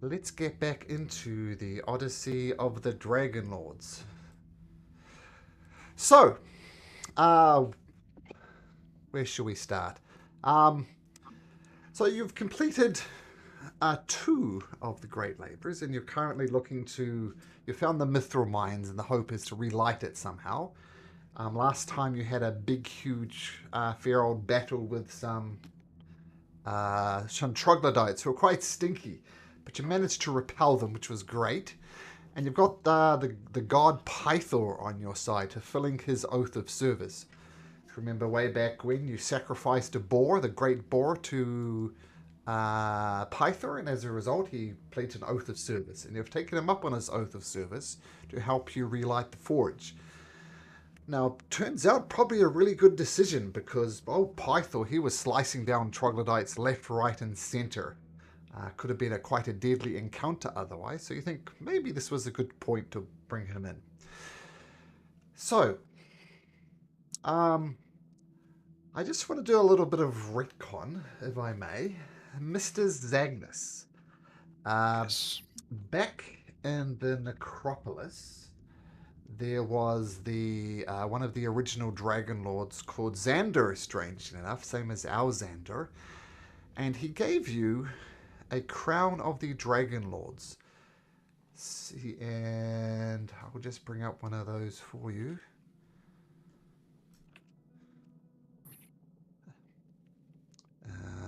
let's get back into the Odyssey of the Dragonlords. So, uh, where shall we start? Um, so you've completed two of the Great Labours, and you're currently looking to. You found the Mithral mines, and the hope is to relight it somehow. Last time you had a big, huge, fair old battle with some troglodytes who were quite stinky, but you managed to repel them, which was great. And you've got the god Pythor on your side, fulfilling his oath of service. Remember way back when you sacrificed a boar, the great boar, to Pythor, and as a result, he pledged an oath of service. And you've taken him up on his oath of service to help you relight the forge. Now, turns out probably a really good decision because old Pythor, he was slicing down troglodytes left, right, and center. Could have been quite a deadly encounter otherwise, so you think maybe this was a good point to bring him in. So, um, I just want to do a little bit of retcon, if I may. Mr. Zagnus, Yes. back in the necropolis, there was the one of the original Dragonlords called Xander, strangely enough, same as our Xander, and he gave you a crown of the Dragonlords. See, and I'll just bring up one of those for you.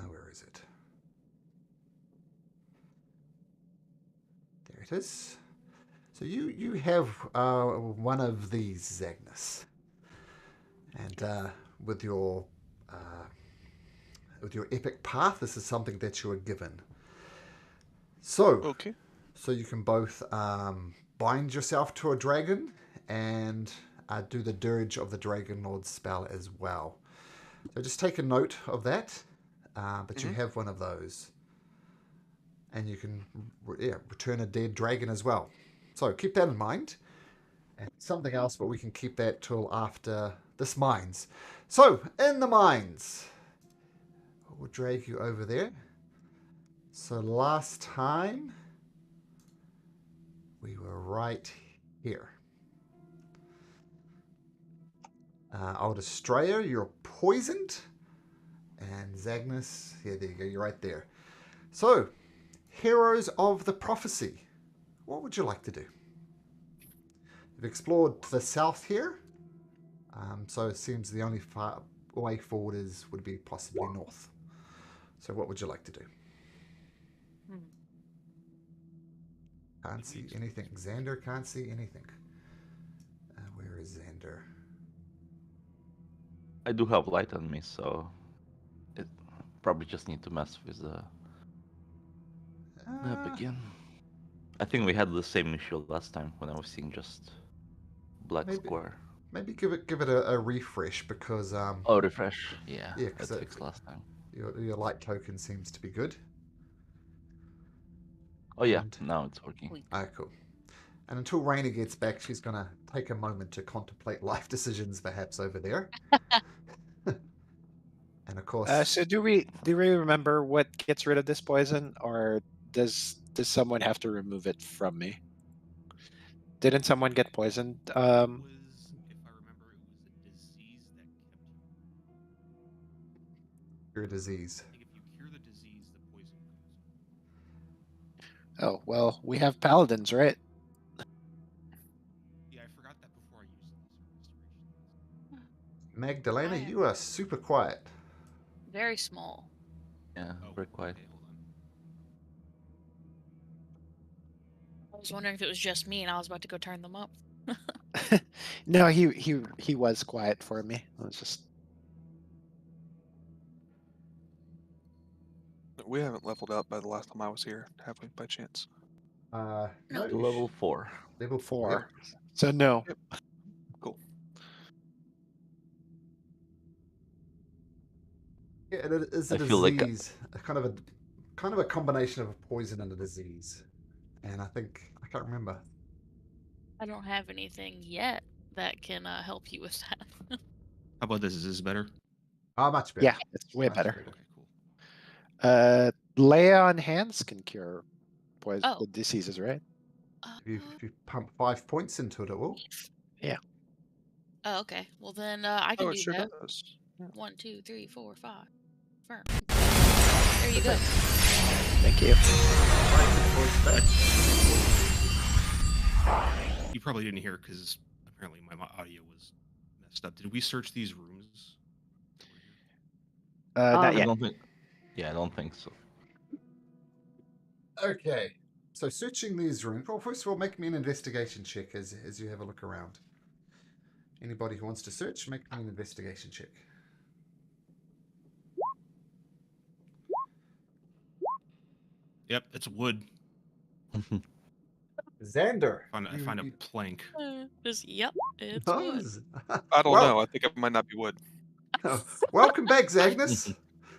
Where is it? There it is. So you have one of these, Zagnus, and uh, with your epic path, this is something that you are given. So Okay. so you can both bind yourself to a dragon and do the dirge of the Dragon Lord spell as well. So just take a note of that. But you hmm have one of those, and you can return a dead dragon as well. So keep that in mind. And something else, but we can keep that till after this mines. So in the mines, we'll drag you over there. So last time we were right here. Old Estrella, you're poisoned. And Zagnus, yeah, there you go, you're right there. So, Heroes of the Prophecy, what would you like to do? You've explored to the south here, so it seems the only way forward would be possibly north. So, what would you like to do? Hmm. Can't see anything. Xander can't see anything. Where is Xander? I do have light on me, so it probably just need to mess with the map Uh, again. I think we had the same issue last time when I was seeing just black maybe square. maybe give it a refresh because Oh, refresh. Yeah, yeah, because it's fixed last time. your light token seems to be good. Oh yeah, And now it's working. cool. And until Raina gets back, she's going to take a moment to contemplate life decisions, perhaps, over there. And of course, So do we remember what gets rid of this poison, or does someone have to remove it from me? Didn't someone get poisoned? It was, if I remember, it was a disease that kept you. your disease. Like if you cure the disease, the poison goes. Oh well, we have paladins, right? Yeah, I forgot that before I used the restoration. Magdalena, I am you are super quiet. very small. Yeah, Oh, very quiet. okay, hold on. I was wondering if it was just me, and I was about to go turn them up. No, he was quiet for me. I was just We haven't leveled up by the last time I was here, have we, by chance? No, No. To level 4. level 4. 4. So no. Yep. Cool. Yeah, it is a I feel like- disease, a kind of a combination of a poison and a disease. And I think I can't remember. I don't have anything yet that can help you with that. How about this? Is this better? Oh, much better. Yeah, it's way Much better. Okay, cool. Lay on hands can cure poison, Oh. the diseases, right? If you pump 5 points into it, it will. Oh, okay. Well then, I can Oh, it do sure that. does. Yeah. 1, 2, 3, 4, 5. Firm. There you go. Thank you. You probably didn't hear because apparently my audio was messed up. Did we search these rooms? Not I yet. don't think. Yeah, I don't think so. Okay. So searching these rooms. Well, first of all, make me an investigation check as you have a look around. Anybody who wants to search, make me an investigation check. Yep, it's wood. Xander. I find a plank. Just yep, it's Oh, wood. I don't Well- know. I think it might not be wood. Welcome back, Zagnus.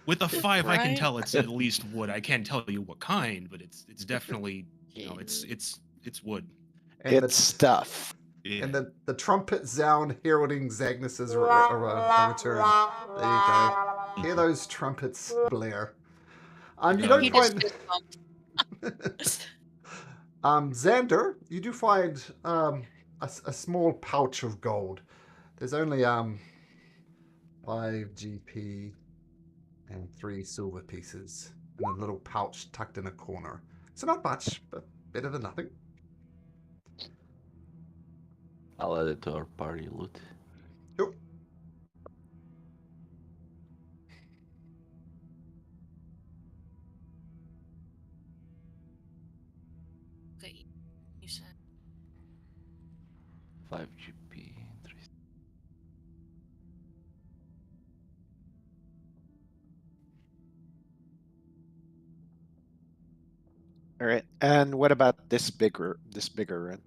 With a 5, I can Right? tell it's at least wood. I can't tell you what kind, but it's definitely it's wood. And It's stuff. Yeah. And the trumpet sound heralding Zagnus's return. There you go. Hear those trumpets blare. You don't He just find fist bumped. Xander. You do find a small pouch of gold. There's only 5 GP and 3 silver pieces in a little pouch tucked in a corner. So not much, but better than nothing. I'll add it to our party loot. Yep. Okay, you said 5 GP, 3. All right. And what about this bigger room?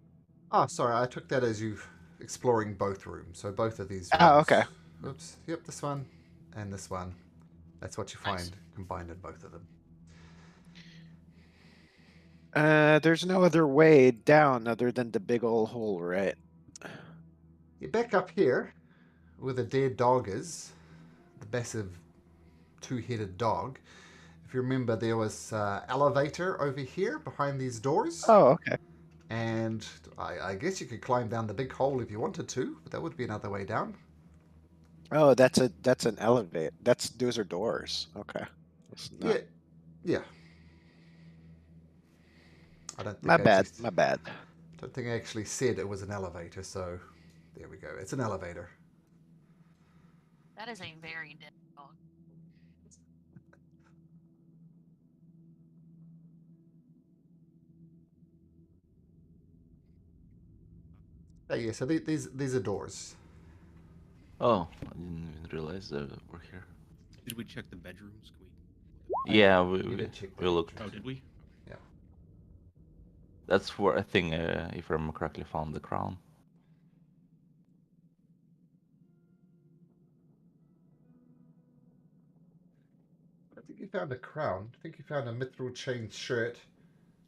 Oh, sorry, I took that as you exploring both rooms. So both of these rooms. Oh, okay. Oops. Yep, this one and this one. That's what you find Nice. combined in both of them. There's no other way down other than the big old hole, right? You're back up here where the dead dog is. The massive 2-headed dog. If you remember, there was elevator over here behind these doors. Oh, okay. And I guess you could climb down the big hole if you wanted to, but that would be another way down. Oh, that's an elevator. Those are doors. Okay. It's not- Yeah. Yeah. I don't think My I bad. actually- My bad. Don't think I actually said it was an elevator, so there we go. It's an elevator. that is a very dead dog. Oh, yeah, so these are doors. Oh, I didn't even realize that we're here. Did we check the bedrooms? Can Yeah, You we did check we that. looked. we... Oh, did we? That's where I think, if I remember correctly, found the crown. I think you found a crown. I think you found a Mithral chain shirt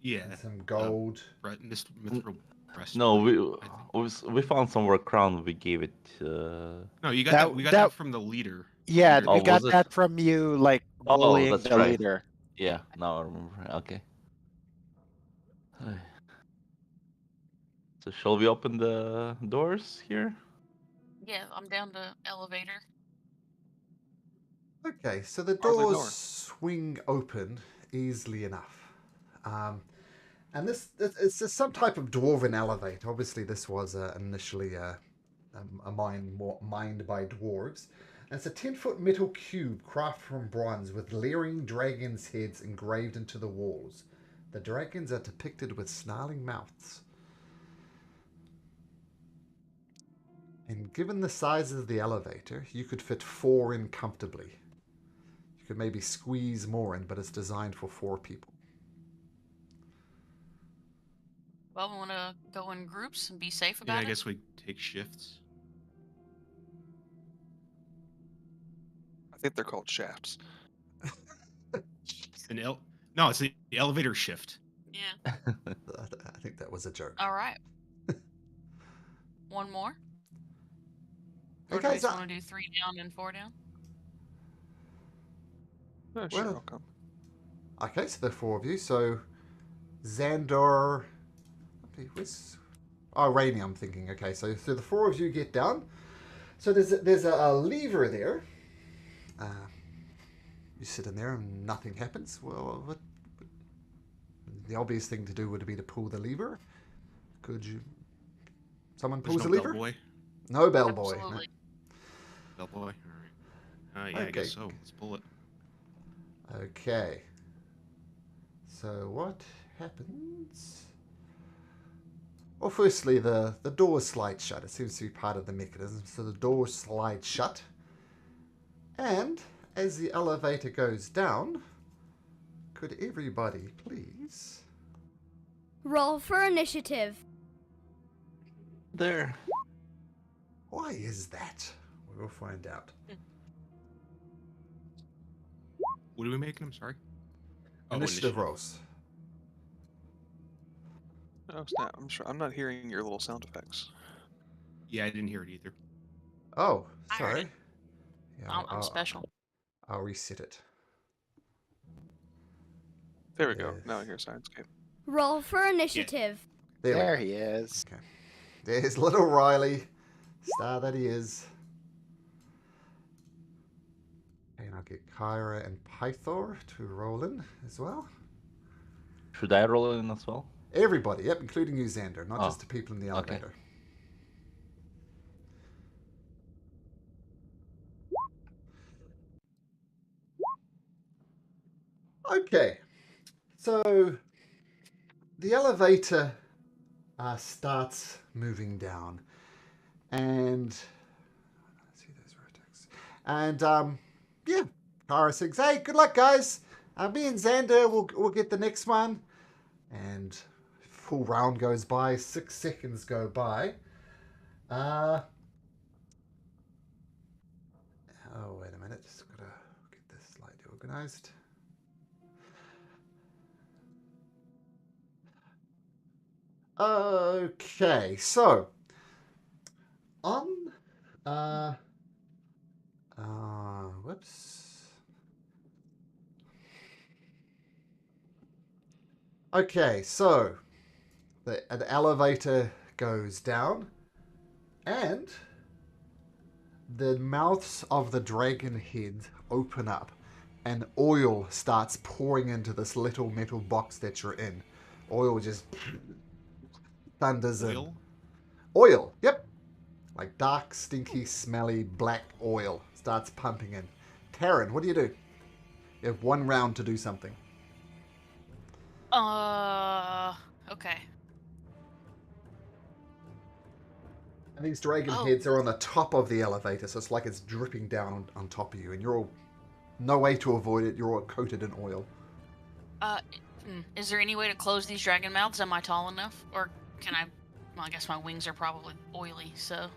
Yeah. and some gold. Mithral breast. No, I think. we found somewhere crown. We gave it. No, you got That- that. We got that- that from the leader. Yeah, Leader. Oh, we got was it? that from you, like Oh, bullying that's the right. leader. Yeah, now I remember. Okay. So shall we open the doors here? Yeah, I'm down the elevator. Okay, so the Hardly doors know her. swing open easily enough. And it's some type of dwarven elevator. Obviously, this was initially a mine mined by dwarves. And it's a 10-foot metal cube crafted from bronze with leering dragons' heads engraved into the walls. The dragons are depicted with snarling mouths. And given the size of the elevator, you could fit 4 in comfortably. You could maybe squeeze more in, but it's designed for 4 people. Well, we want to go in groups and be safe Yeah, about I it. guess we take shifts. I think they're called shafts. No, it's the elevator shift. Yeah. I think that was a joke. All right. One more. Or do Okay, we so just want to do 3 down and 4 down? Oh, sure, Well- I'll come. okay, so there are 4 of you. So Xander. Oh, Rainy, I'm thinking. Okay, so the four of you get down. So there's a lever there. You sit in there and nothing happens. Well, what? The obvious thing to do would be to pull the lever. Could you? Someone There's pulls no the lever? bellboy. No bellboy. No. Absolutely. Bellboy. All right. Yeah, I Okay. guess so. Let's pull it. Okay. So what happens? Well, firstly, the door slides shut. It seems to be part of the mechanism. So the door slides shut. And as the elevator goes down, could everybody please... Roll for initiative. There. Why is that? We'll find out. What are we making? I'm sorry. Initiative rolls. Oh snap! I'm not hearing your little sound effects. Yeah, I didn't hear it either. Oh, I heard sorry. it. Yeah, I'm special. I'll reset it. There we go. Yes. Now I hear Sirenscape. Roll for initiative. There we There go. he is. Okay. There's little Riley. Star that he is. And I'll get Kyra and Pythor to roll in as well. Should I roll in as well? Everybody, yep, including you, Xander, not Oh, just the people in the okay. elevator. Okay, so the elevator starts moving down, and see those vertex, and yeah, Kara says, "Hey, good luck, guys. Me and Xander will get the next one," and full round goes by. 6 seconds go by. Oh, wait a minute. Just gotta get this slightly organized. Okay, so on whoops. Okay, so the elevator goes down and the mouths of the dragon heads open up and oil starts pouring into this little metal box that you're in. Oil just thunders in. Oil? Oil, yep. Like dark, stinky, smelly, black oil starts pumping in. Taryn, what do? You have 1 round to do something. Okay. And these dragon heads are on the top of the elevator, so it's like it's dripping down on top of you, and you're all... No way to avoid it, you're all coated in oil. Is there any way to close these dragon mouths? Am I tall enough? Or can I... Well, I guess my wings are probably oily, so...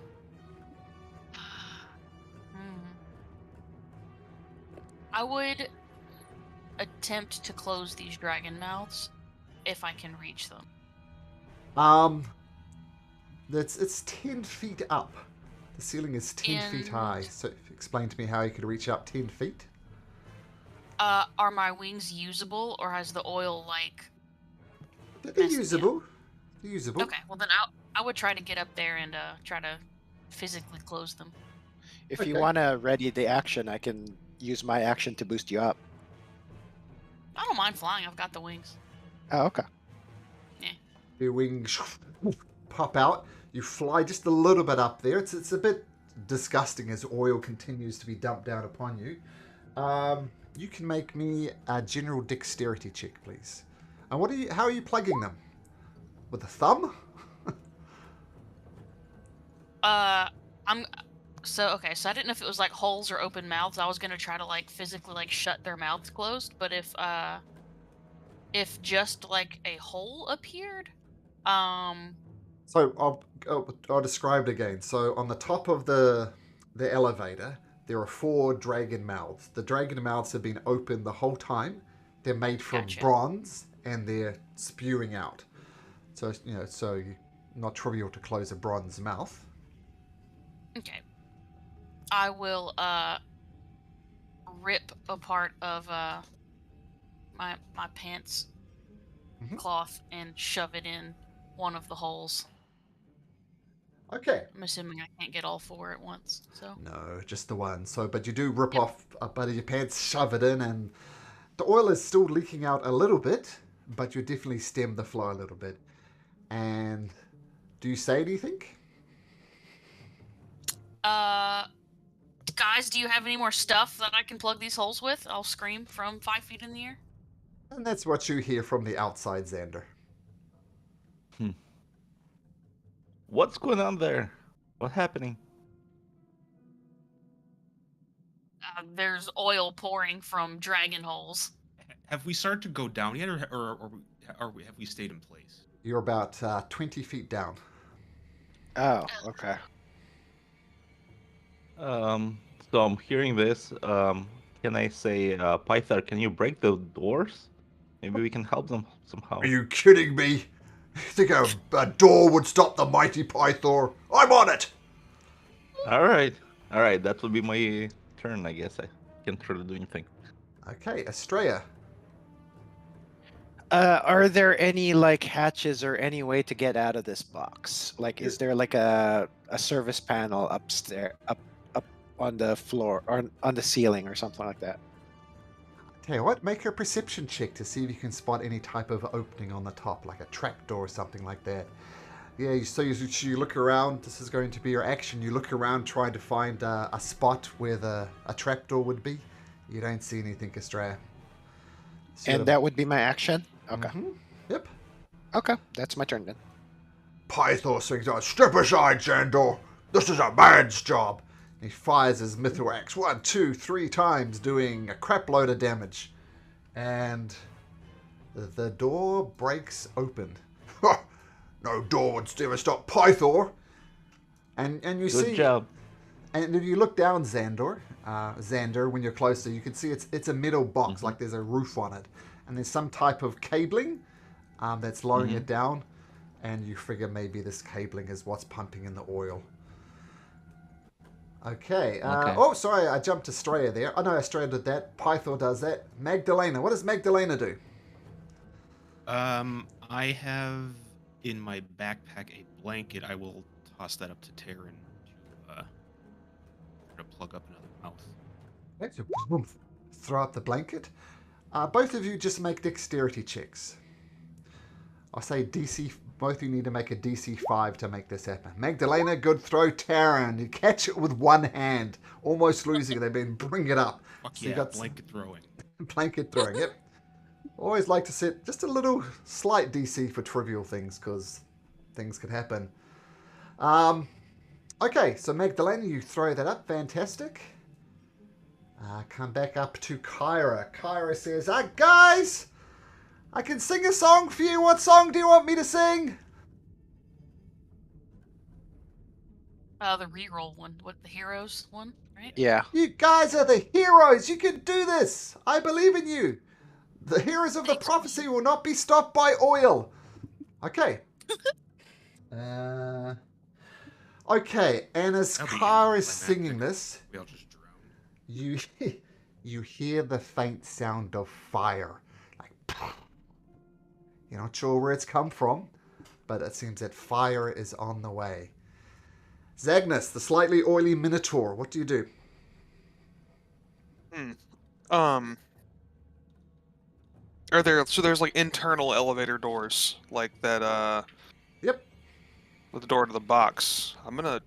I would attempt to close these dragon mouths if I can reach them. It's 10 feet up. The ceiling is 10 feet high. So explain to me how you could reach up 10 feet. Are my wings usable, or has the oil, like... They're usable. They're usable. Okay, well then I would try to get up there and try to physically close them. If you Okay. want to ready the action, I can use my action to boost you up. I don't mind flying, I've got the wings. Oh, okay. Your wings pop out. You fly just a little bit up there. It's a bit disgusting as oil continues to be dumped down upon you. You can make me a general dexterity check, please. And how are you plugging them? With a thumb? So I didn't know if it was like holes or open mouths. I was gonna try to like physically like shut their mouths closed, but if just like a hole appeared, So I'll describe it again. So on the top of the elevator, there are 4 dragon mouths. The dragon mouths have been open the whole time. They're made from Gotcha. bronze and they're spewing out. So not trivial to close a bronze mouth. okay. I will rip a part of my pants cloth and shove it in one of the holes. Okay. I'm assuming I can't get all 4 at once, so. No, just the one. So, but you do rip off a bit of your pants, shove it in, and the oil is still leaking out a little bit, but you definitely stem the flow a little bit. And do you say anything? Guys, do you have any more stuff that I can plug these holes with? I'll scream from 5 feet in the air. And that's what you hear from the outside, Xander. What's going on there? What's happening? There's oil pouring from dragon holes. Have we started to go down yet, or have we stayed in place? You're about 20 feet down. Oh, okay. So I'm hearing this. Can I say, Pythar, can you break the doors? Maybe we can help them somehow. Are you kidding me? You think a door would stop the mighty Pythor? I'm on it! All right. That will be my turn, I guess. I can't really do anything. Okay, Estrella. Are there any like hatches or any way to get out of this box? Like, is there like a service panel upstairs, up on the floor or on the ceiling or something like that? Tell you what, make a perception check to see if you can spot any type of opening on the top, like a trapdoor or something like that. Yeah, so you look around. This is going to be your action. You look around trying to find a spot where a trapdoor would be. You don't see anything, Estrella. And that would be my action? Okay. Mm-hmm. Yep. Okay, that's my turn then. Pythor swings out. Step aside, Xandor. This is a man's job. He fires his Mithral axe 1, 2, 3 times, doing a crap load of damage. And the door breaks open. No door would ever stop Pythor. And you see... Good job. And if you look down, Xander, when you're closer, you can see it's a metal box, like there's a roof on it. And there's some type of cabling that's lowering it down. And you figure maybe this cabling is what's pumping in the oil. Okay. Oh, sorry, I jumped Estrella there. Oh, no, Estrella did that. Pythor does that. Magdalena. What does Magdalena do? I have in my backpack a blanket. I will toss that up to Terran to plug up another mouth. Okay, so boom, throw out the blanket. Both of you just make dexterity checks. I'll say DC. Both of you need to make a DC 5 to make this happen. Magdalena, good throw. Terran, you catch it with one hand, almost losing it. Then bring it up. Fuck So you yeah, got blanket throwing. blanket throwing. Yep. Always like to set just a little slight DC for trivial things because things could happen. Okay, so Magdalena, you throw that up. Fantastic. Come back up to Kyra. Kyra says, guys, I can sing a song for you. What song do you want me to sing? The reroll one. What, the heroes one, right? Yeah. You guys are the heroes. You can do this. I believe in you. The heroes of the prophecy will not be stopped by oil. Okay. Okay, and as Kyra is singing this, We all just drown. you hear the faint sound of fire. Like, you're not sure where it's come from, but it seems that fire is on the way. Zagnus, the slightly oily Minotaur, what do you do? There's like internal elevator doors like that Yep. with the door to the box. I'm gonna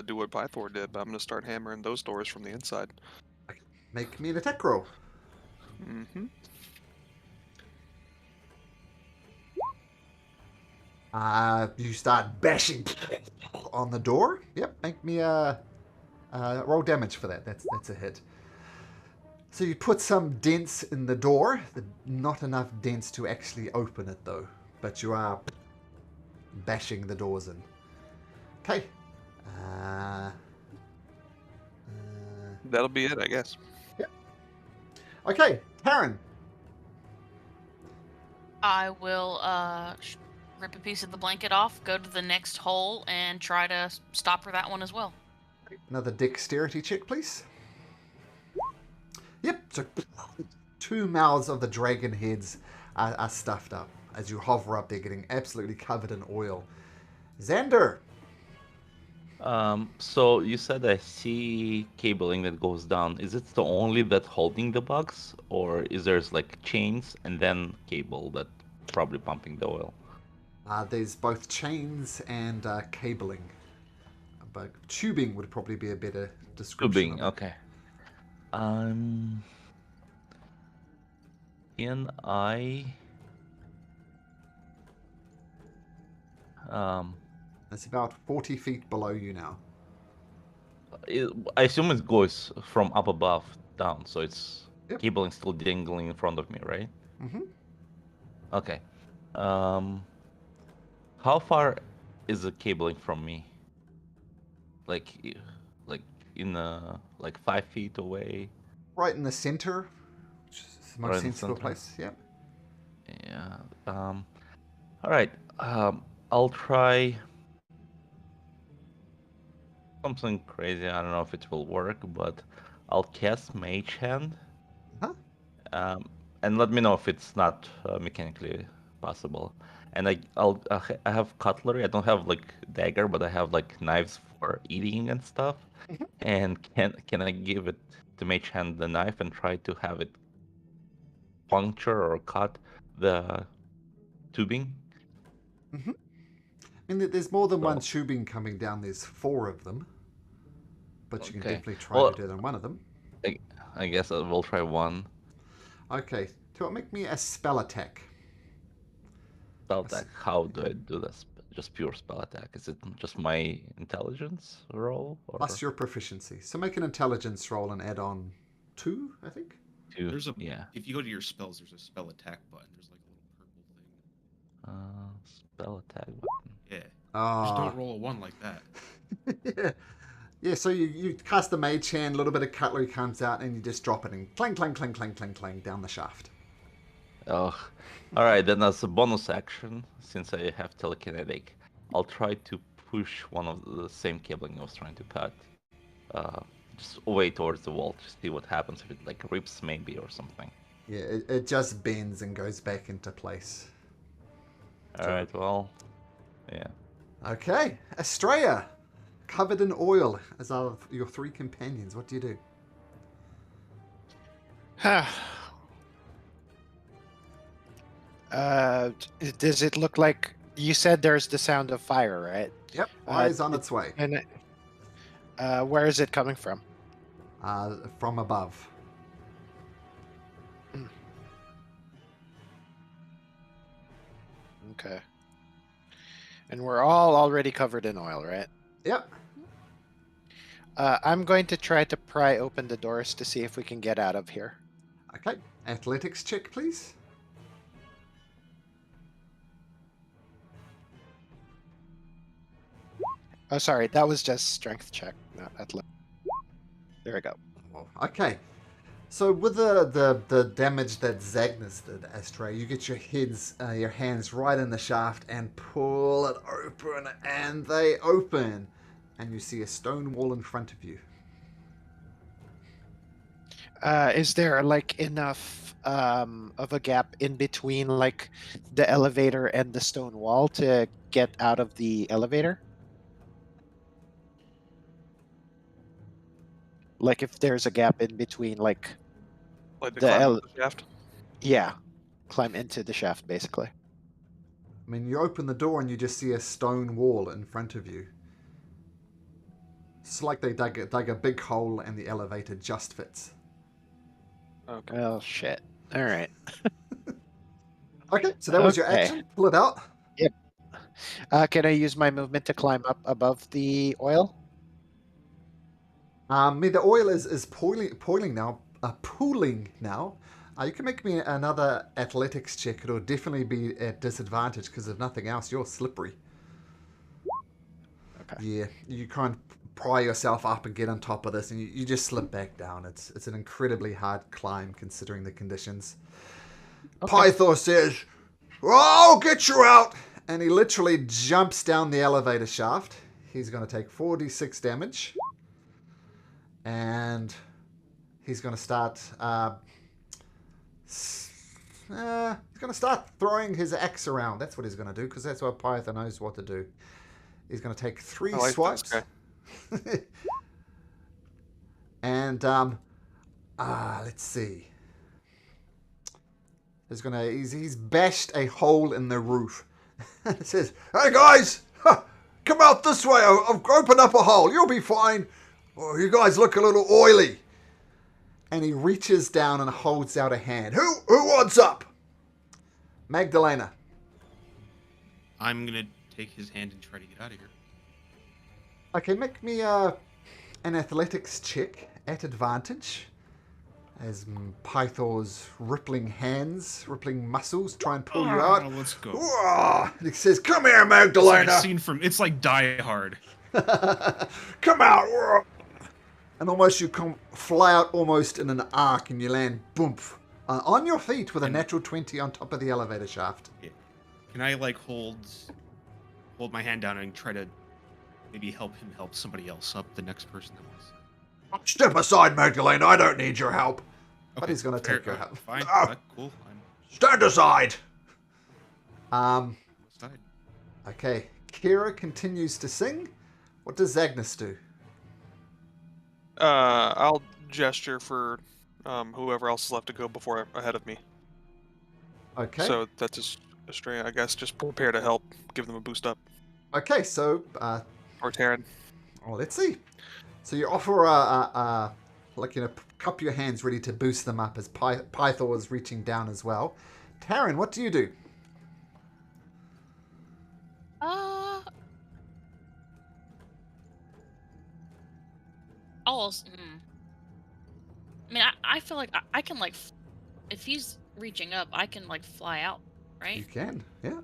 do what Pythor did, but I'm gonna start hammering those doors from the inside. Make me an attack roll. Mm-hmm. You start bashing on the door. Yep, make me roll damage for that. That's a hit. So you put some dents in the door. Not enough dents to actually open it though, but you are bashing the doors in. Okay. That'll be it, I guess. Yep. Okay, Taryn. I will rip a piece of the blanket off, go to the next hole, and try to stop her that one as well. Another dexterity check, please. Yep, so 2 mouths of the dragon heads are stuffed up. As you hover up, they're getting absolutely covered in oil. Xander! So you said I see cabling that goes down. Is it the only that holding the box, or is there's like chains and then cable that probably pumping the oil? There's both chains and cabling. But tubing would probably be a better description. Tubing, of it. okay. Can I It's about 40 feet below you now. I assume it goes from up above down, so it's Yep. cabling still dangling in front of me, right? Mm-hmm. Okay. How far is the cabling from me? Like, like like 5 feet away? Right in the center, which is the most Right in the sensible center. place. Yep. Yeah. All right. I'll try something crazy. I don't know if it will work, but I'll cast Mage Hand. Huh? And let me know if it's not mechanically possible. And I have cutlery. I don't have like dagger, but I have like knives for eating and stuff. Mhm. And can I give it to Mage Hand the knife and try to have it puncture or cut the tubing? Mm-hmm. I mean, there's more than one So tubing coming down. There's 4 of them. But you can okay. definitely try Well, to do it on one of them. I guess I will try one. Okay. So make me a spell attack. Spell attack. How do I do this? Just pure spell attack. Is it just my intelligence roll or Plus your proficiency. So make an intelligence roll and add on 2, I think. two? There's a Yeah. If you go to your spells, there's a spell attack button. There's like a little purple thing. Spell attack button. Yeah. Just Ah. don't roll a 1 like that. Yeah. Yeah, so you cast the mage hand, a little bit of cutlery comes out, and you just drop it and clang, clang, clang, clang, clang, clang down the shaft. Oh, all right. Then as a bonus action, since I have telekinetic, I'll try to push one of the same cabling I was trying to cut, just away towards the wall to see what happens if it like rips maybe or something. Yeah, it just bends and goes back into place. All right. Well, yeah. Okay, Estrella, covered in oil, as are your 3 companions. What do you do? Does it look like you said there's the sound of fire, right? Yep, fire's on it- its way. And where is it coming from? From above. Okay. And we're all already covered in oil, right? Yep. I'm going to try to pry open the doors to see if we can get out of here. Okay, athletics check, please. Oh, sorry, that was just strength check, not athletic. There we go. Okay. So with the damage that Zagnus did, Astray, you get your hands right in the shaft and pull it open, and they open, and you see a stone wall in front of you. Is there like enough of a gap in between like the elevator and the stone wall to get out of the elevator? Like if there's a gap in between, like Like the The climb ele- up the shaft. yeah, climb into the shaft basically. I mean, you open the door and you just see a stone wall in front of you. It's like they dug a big hole and the elevator just fits. Okay. Oh shit! All right. Okay, so that was your Okay. action. Pull it out. Can I use my movement to climb up above the oil? I mean, the oil is pooling now. Pooling now. You can make me another athletics check. It'll definitely be at disadvantage because if nothing else, you're slippery. Okay. Yeah, you can't pry yourself up and get on top of this, and you just slip back down. It's an incredibly hard climb considering the conditions. Okay. Pythor says, "Oh, get you out!" And he literally jumps down the elevator shaft. He's going to take 4d6 damage. And he's going to start He's going to start throwing his axe around. That's what he's going to do, because that's what Python knows what to do. He's going to take 3 I like swipes. this guy. And, let's see. He's bashed a hole in the roof. It says, "Hey guys, come out this way. I've opened up a hole. You'll be fine. Oh, you guys look a little oily." And he reaches down and holds out a hand. Who wants up? Magdalena. I'm gonna take his hand and try to get out of here. Okay, make me an athletics check at advantage. As Pythor's rippling muscles try and pull you out. Let's go. And he says, "Come here, Magdalena." It's like a scene from. It's like Die Hard. Come out. And almost you fly out almost in an arc, and you land boom on your feet with a natural 20 on top of the elevator shaft. Yeah. Can I like hold my hand down and try to maybe help somebody else up, the next person that wants? Step aside, Magdalena. I don't need your help. But Okay, he's going to fair, take your help. Fine. Cool. Stand aside. I'm aside. Okay. Kira continues to sing. What does Zagnus do? I'll gesture for whoever else is left to go ahead of me. Okay. So that's a stray, I guess. Just prepare to help, give them a boost up. Okay, so Or Terran. well, let's see. So you offer cup your hands ready to boost them up as Pythor is reaching down as well. Taryn, what do you do? I mean, I feel like I can like, if he's reaching up, I can like fly out, right? You can, yeah.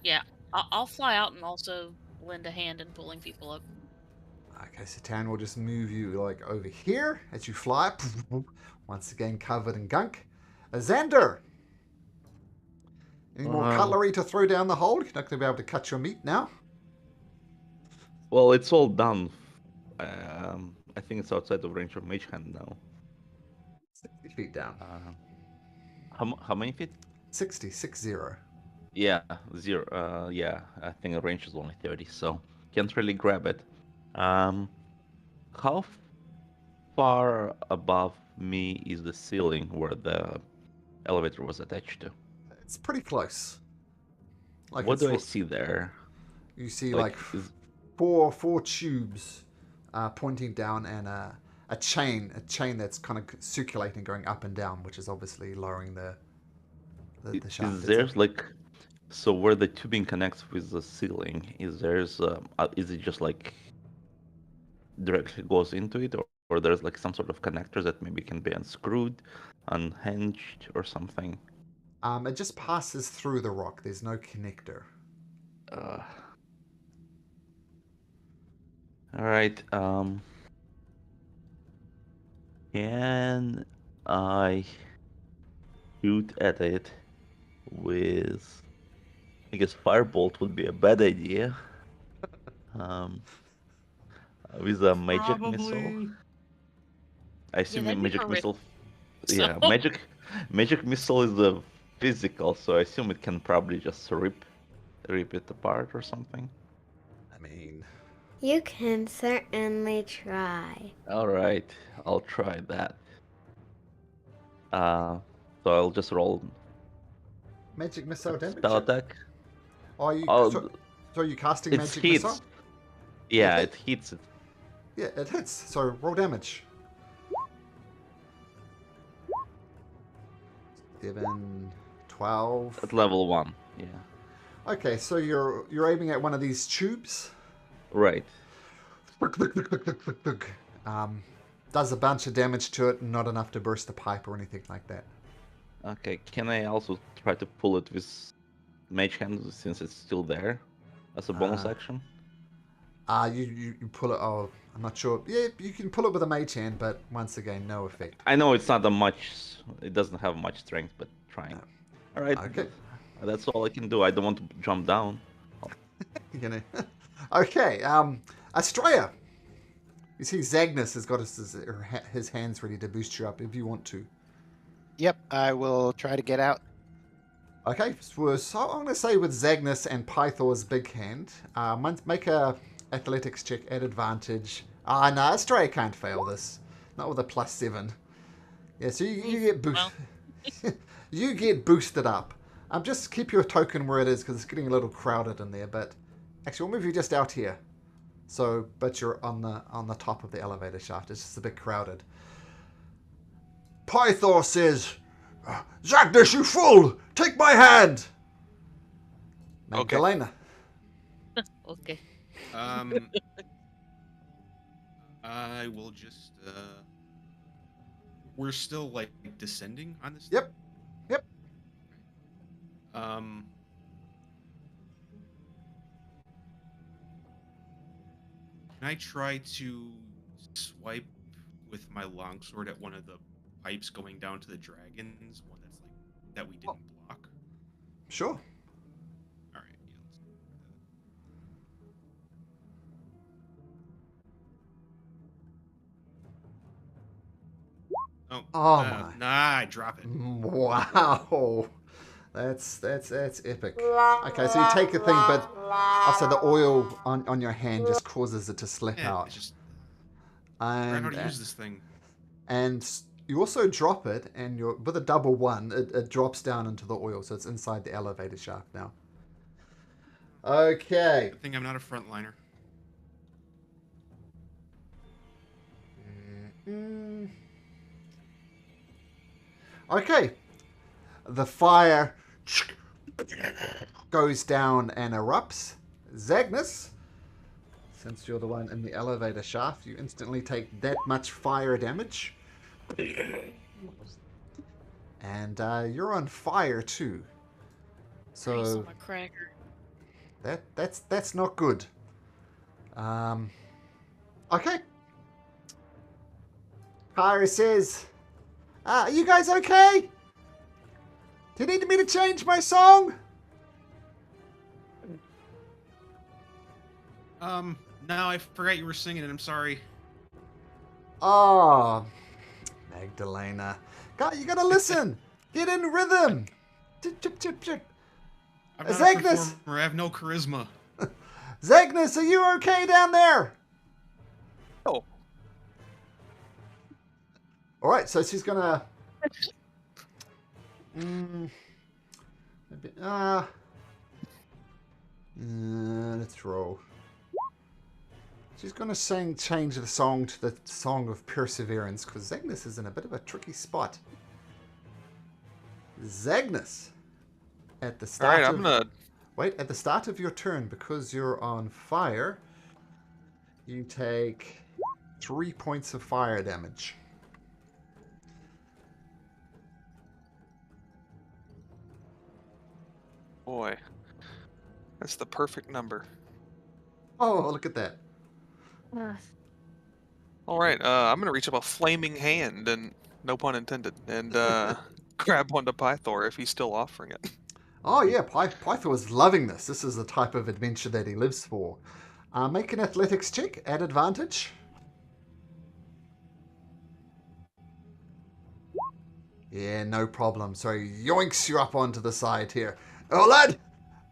Yeah, I'll fly out and also lend a hand in pulling people up. Okay, so Taryn will just move you like over here as you fly. Once again covered in gunk. Xander! Any more cutlery to throw down the hole? You're not going to be able to cut your meat now. Well, it's all done. I think it's outside of range of Mage Hand now. 60 feet down. How many feet? 60. Yeah, 0. Yeah, I think the range is only 30, so can't really grab it. How far above me is the ceiling where the elevator was attached to? It's pretty close. Like What do I see there? You see like is- four tubes pointing down and a chain that's kind of circulating, going up and down, which is obviously lowering the shaft. Is there's like, so where the tubing connects with the ceiling, is it just like directly goes into it, or there's like some sort of connectors that maybe can be unscrewed, unhinged, or something? It just passes through the rock. There's no connector. All right. Can I shoot at it with? I guess firebolt would be a bad idea. With a magic missile. Probably. I assume that'd be magic horrific. missile. So- Yeah, magic missile is the physical, so I assume it can probably just rip it apart or something. I mean, You can certainly try. All right, I'll try that. So I'll just roll magic missile damage. spell attack. Are you? Oh, So are you casting it magic hits. missile? Yeah, Okay. it hits it. Yeah, it hits. So roll damage. 7, 12. At level 1. Yeah. Okay, so you're aiming at one of these tubes. Right. Does a bunch of damage to it, not enough to burst the pipe or anything like that. Okay. Can I also try to pull it with mage hand since it's still there as a bonus action? You pull it. Oh, I'm not sure. Yeah, you can pull it with a mage hand, but once again, no effect. I know it's not a much. It doesn't have much strength, but trying. All right. Okay. That's all I can do. I don't want to jump down. You know. Okay. Australia. You see, Zagnus has got his hands ready to boost you up if you want to. Yep, I will try to get out. Okay, so I'm going to say with Zagnus and Pythor's big hand, make a athletics check at advantage. No, Stray can't fail this. Not with a +7. Yeah, so you get Well. you get boosted up. Just keep your token where it is because it's getting a little crowded in there. But actually, we'll move you just out here. So, but you're on the top of the elevator shaft. It's just a bit crowded. Pythor says, "Zagnus, you fool! Take my hand!" Okay. Magdalena. Okay. I will just. We're still like descending on this. Yep. Yep. Can I try to swipe with my longsword at one of the pipes going down to the dragons? One that's like that we didn't block. Sure. All right. Yeah, Oh my. Nah, I drop it. Wow. That's epic. Okay, so you take a thing, but also the oil on your hand just causes it to slip Yeah, out. it's just I forgot how to use this thing. And you also drop it, and with a double one, it drops down into the oil, so it's inside the elevator shaft now. Okay. Good thing I'm not a frontliner. Okay. The fire goes down and erupts. Zagnus, since you're the one in the elevator shaft, you instantly take that much fire damage. And you're on fire too. Grease So on my cracker. that's not good. Okay. Kyra says, are you guys okay? Do you need me to change my song? No, I forgot you were singing it. I'm sorry. Oh, Magdalena. God, you gotta listen. Get in rhythm. Chip, chip, chip, chip. I'm not a Zagnus! performer. I have no charisma. Zagnus, are you okay down there? Oh, All right, so she's gonna. Let's roll. She's gonna change the song to the Song of Perseverance because Zagnus is in a bit of a tricky spot. Zagnus, at the all start. right. I'm gonna. Wait, at the start of your turn, because you're on fire, you take 3 points of fire damage. Boy, that's the perfect number. Oh, look at that. All right. I'm gonna reach up a flaming hand, and no pun intended, and grab one to Pythor if he's still offering it. Oh, yeah, Pythor is loving this. This is the type of adventure that he lives for. Make an athletics check at advantage. Yeah, no problem. So he yoinks you up onto the side here. Oh, lad!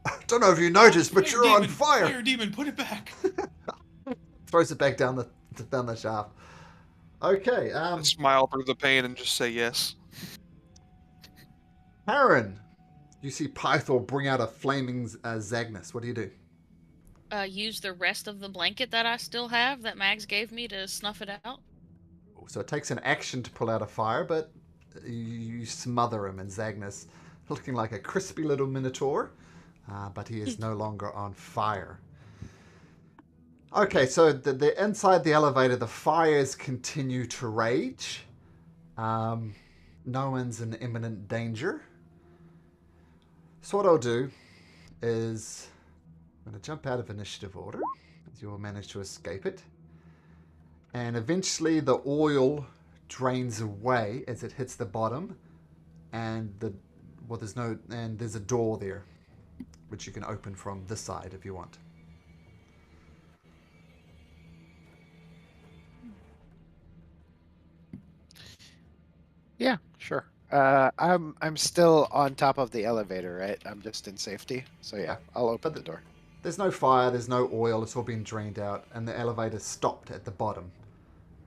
I don't know if you noticed, but you're on fire! Fire demon, put it back! Throws it back down the shaft. Okay, Smile through the pain and just say yes. Aaron, you see Pythor bring out a flaming Zagnus. What do you do? Use the rest of the blanket that I still have that Mags gave me to snuff it out. So it takes an action to pull out a fire, but you smother him, and Zagnus, looking like a crispy little minotaur, but he is no longer on fire. Okay, so the inside the elevator, the fires continue to rage. No one's in imminent danger. So what I'll do is I'm going to jump out of initiative order, as you will manage to escape it. And eventually the oil drains away as it hits the bottom, and there's a door there, which you can open from this side if you want. Yeah, sure. I'm still on top of the elevator, right? I'm just in safety. So yeah, I'll open But the door. There's no fire, there's no oil, it's all been drained out, and the elevator stopped at the bottom.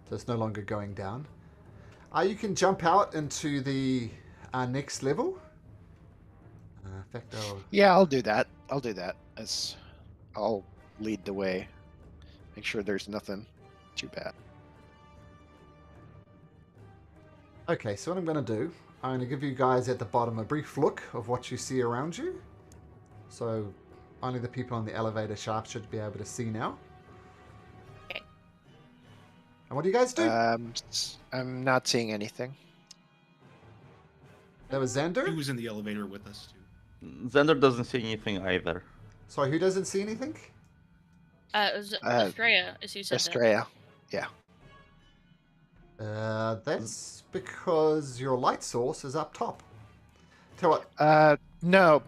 So it's no longer going down. You can jump out into the next level. In fact, Yeah, I'll do that. I'll lead the way. Make sure there's nothing too bad. okay, so what I'm going to do, I'm going to give you guys at the bottom a brief look of what you see around you. So only the people on the elevator shaft should be able to see now. Okay. And what do you guys do? I'm not seeing anything. That was He Xander? was in the elevator with us too. Xander doesn't see anything either. Sorry, who doesn't see anything? It was Estrella, as you said. Estrella. Yeah. That's because your light source is up top. Tell what, No,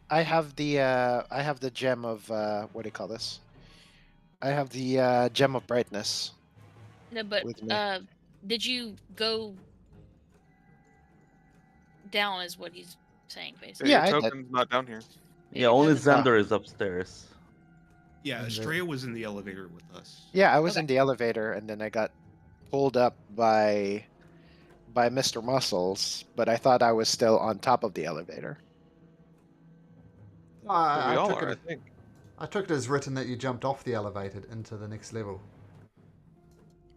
I have the gem of what do you call this? I have the gem of brightness. No, but with me. did you go down? Is what he's saying, basically. Yeah, your I did. token's not down here. Yeah, only doesn't- Xander is upstairs. Yeah, And, Estrella was in the elevator with us. Yeah, I was Okay. in the elevator and then I got pulled up by Mr. Muscles, but I thought I was still on top of the elevator. We I all took are, I it. think. I took it as written that you jumped off the elevator into the next level,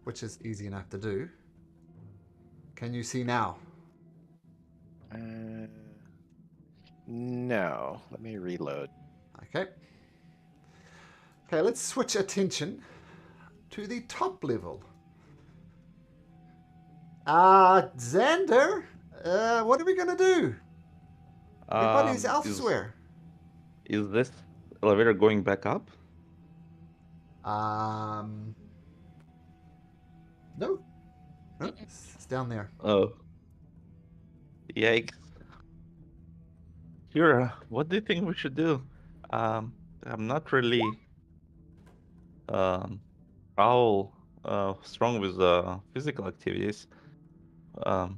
which is easy enough to do. Can you see now? No. Let me reload. Okay. Okay, let's switch attention to the top level. Xander, what are we gonna do? Everybody's elsewhere. Is this elevator going back up? No. No, it's down there. Oh. Yikes. Kira, what do you think we should do? I'm not really all strong with physical activities. Do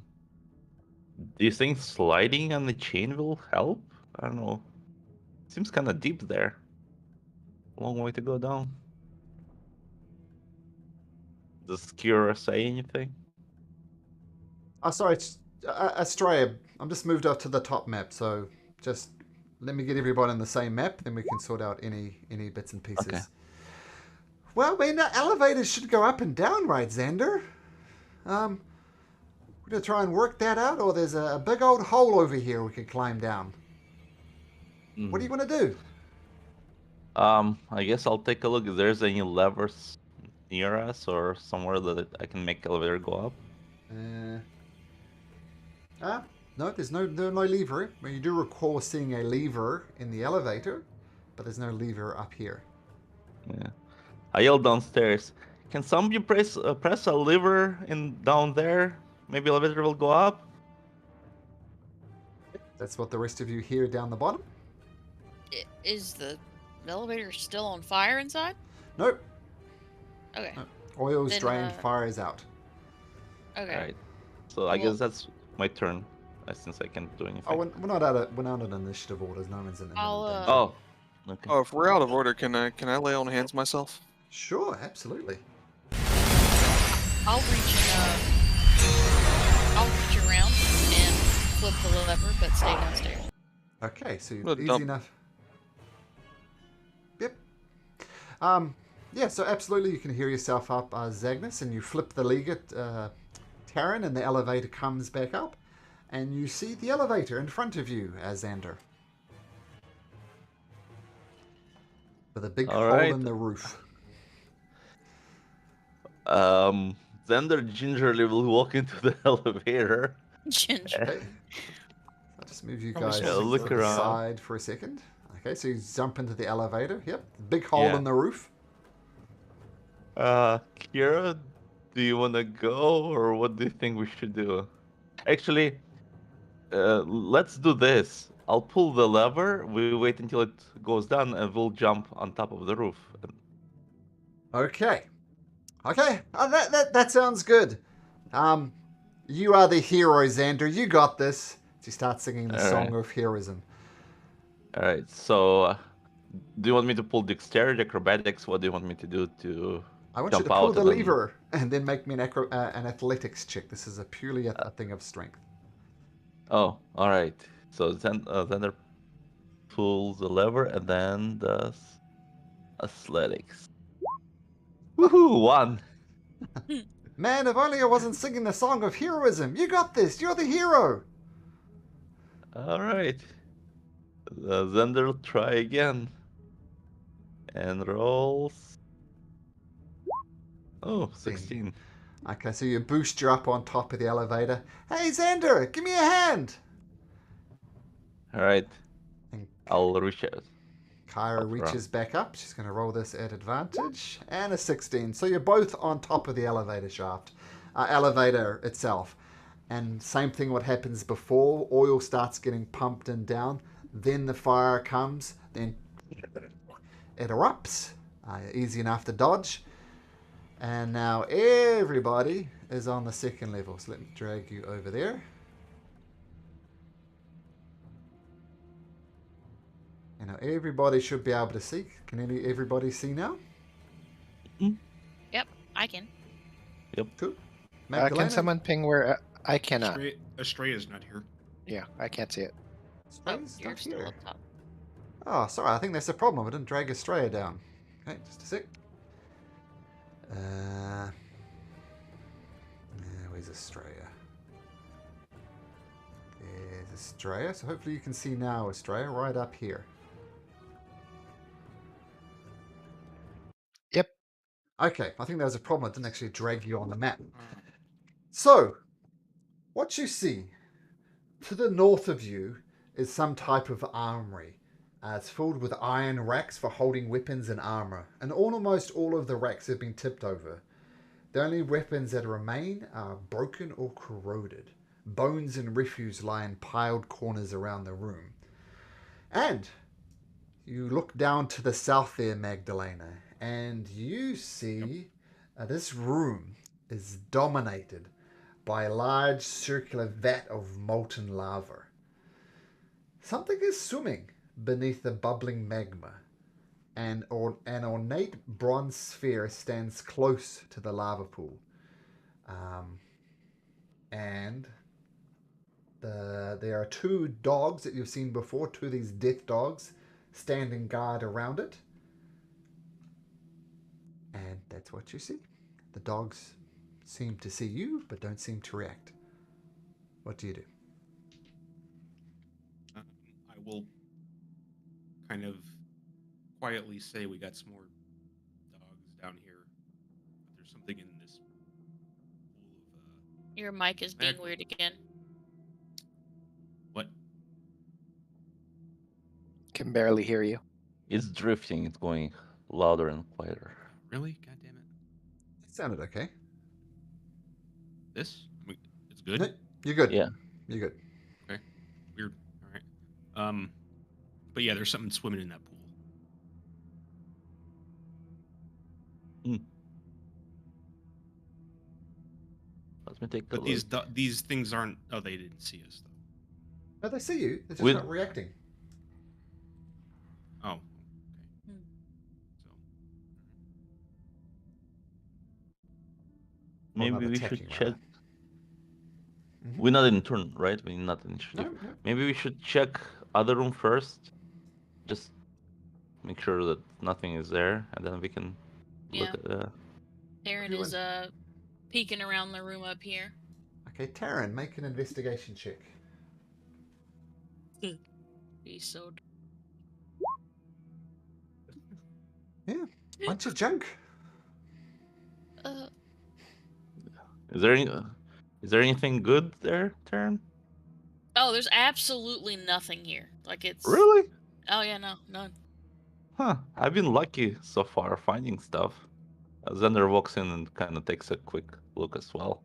you think sliding on the chain will help? I don't know. Seems kind of deep there. Long way to go down. Does Kira say anything? Oh, sorry, it's Australia. I'm just moved up to the top map, so just let me get everybody on the same map, then we can sort out any bits and pieces. Okay. Well, I mean, the elevators should go up and down, right, Xander? We're gonna try and work that out, or there's a big old hole over here we could climb down. What do you want to do? I guess I'll take a look if there's any levers near us or somewhere that I can make elevator go up. No, there's no lever. Well, you do recall seeing a lever in the elevator, but there's no lever up here. Yeah. I yelled downstairs. Can somebody press a lever down there? Maybe elevator will go up. That's what the rest of you hear down the bottom. Is the elevator still on fire inside? Nope. Okay. No. Oil's Then, drained, fire is out. Okay. Alright. So I guess that's my turn, since I can't do anything. Oh, we're not at initiative orders. No one's in. I'll, Oh. Okay. Oh, if we're out of order, can I lay on hands myself? Sure, absolutely. I'll reach around and flip the lever, but stay downstairs. Okay, so Well, easy dump. enough. Yep. Yeah, so absolutely you can hear yourself up, Zagnus, and you flip the lever, Taryn, and the elevator comes back up, and you see the elevator in front of you, Xander. With a big All hole right. in the roof. Xander gingerly will walk into the elevator. Ginger. Okay. I'll just move you Probably guys still to look the around. side for a second. Okay, so you jump into the elevator. Yep, big hole Yeah. in the roof. Kira, do you want to go, or what do you think we should do? Actually, let's do this. I'll pull the lever, we wait until it goes down, and we'll jump on top of the roof. Okay. Okay, that sounds good. You You are the hero, Xander. You got this. She starts singing the All song right. of heroism. All right. So, do you want me to pull dexterity, acrobatics? What do you want me to do to I want you jump to pull out the and then? lever and then make me an athletics check. This is purely a thing of strength. Oh, all right. So Xander pulls the lever and then does athletics. Woohoo! 1. Man, if only I wasn't singing the song of heroism. You got this. You're the hero. All right. Xander will try again and rolls. Oh, 16. Okay, so you boost you up on top of the elevator. Hey, Xander, give me a hand. All right. And I'll reach out. Kyra Up reaches back up. She's going to roll this at advantage. And a 16. So you're both on top of the elevator shaft. Elevator itself. And same thing what happens before. Oil starts getting pumped and down. Then the fire comes. Then it erupts. Easy enough to dodge. And now everybody is on the second level. So let me drag you over there. And now everybody should be able to see. Can everybody see now? Yep, I can. Cool. Can Magdalena? someone ping where I cannot? Estrella's not here. Yeah, I can't see it. Oh, Estrella's you're not still here. up top. Oh, sorry. I think that's a problem. I didn't drag Estrella down. Okay, just a sec. Where's Estrella? There's Estrella. So hopefully you can see now, Estrella, right up here. Yep. Okay, I think there was a problem. I didn't actually drag you on the map. So, what you see to the north of you is some type of armory. It's filled with iron racks for holding weapons and armor, and almost all of the racks have been tipped over. The only weapons that remain are broken or corroded. Bones and refuse lie in piled corners around the room. And you look down to the south there, Magdalena, and you see this room is dominated by a large circular vat of molten lava. Something is swimming beneath the bubbling magma, and an ornate bronze sphere stands close to the lava pool. And there are 2 dogs that you've seen before, 2 of these death dogs, standing guard around it. And that's what you see. The dogs seem to see you, but don't seem to react. What do you do? I will kind of quietly say we got some more dogs down here. But there's something in this pool of Your mic is being Mag- weird again. what? Can barely hear you. It's drifting. It's going louder and quieter. Really? God damn it! It sounded okay. This? I mean, it's good. No, you're good. Yeah. You're good. Okay. Weird. All right. But yeah, there's something swimming in that pool. Let me take a But look. these things aren't. Oh, they didn't see us though. No, they see you. They're just With- not reacting. Oh. Okay. Hmm. So. Or Maybe not we attacking, should rather. check. We're not in turn, right? We're not initiative. No. Maybe we should check other room first. Just make sure that nothing is there, and then we can look Yeah. at. Taryn Everyone- is peeking around the room up here. Okay, Taryn, make an investigation check. He's so. Yeah, bunch of junk. Is there anything good there, Taryn? Oh, there's absolutely nothing here. Like it's. Really? Oh yeah, no, none. Huh. I've been lucky so far finding stuff. Xander walks in and kind of takes a quick look as well.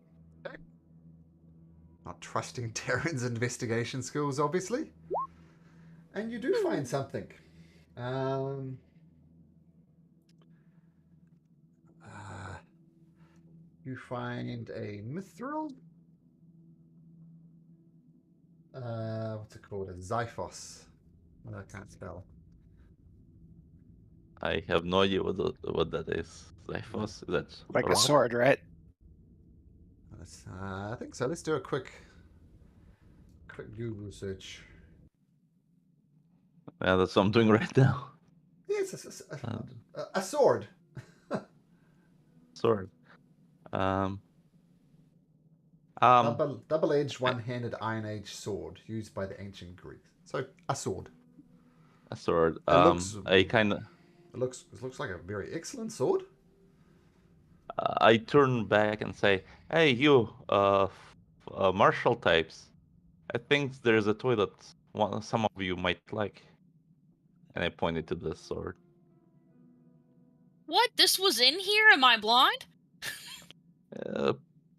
Not trusting Taryn's investigation skills, obviously. And you do find something. You find a Mithral What's it called? A Xiphos. I can't spell. I have no idea what that is. Xiphos? Is that Like a rock? sword, right? I think so. Let's do a quick Google search. Yeah, that's what I'm doing right now. Yes, And a sword. sword. Um, Double-edged, one-handed Iron Age sword used by the ancient Greeks. So a sword. a sword. It looks. I kind of. It looks like a very excellent sword. I turn back and say, "Hey, you, martial types. I think there's a toy that some of you might like." And I pointed to the sword. What? This was in here? Am I blind?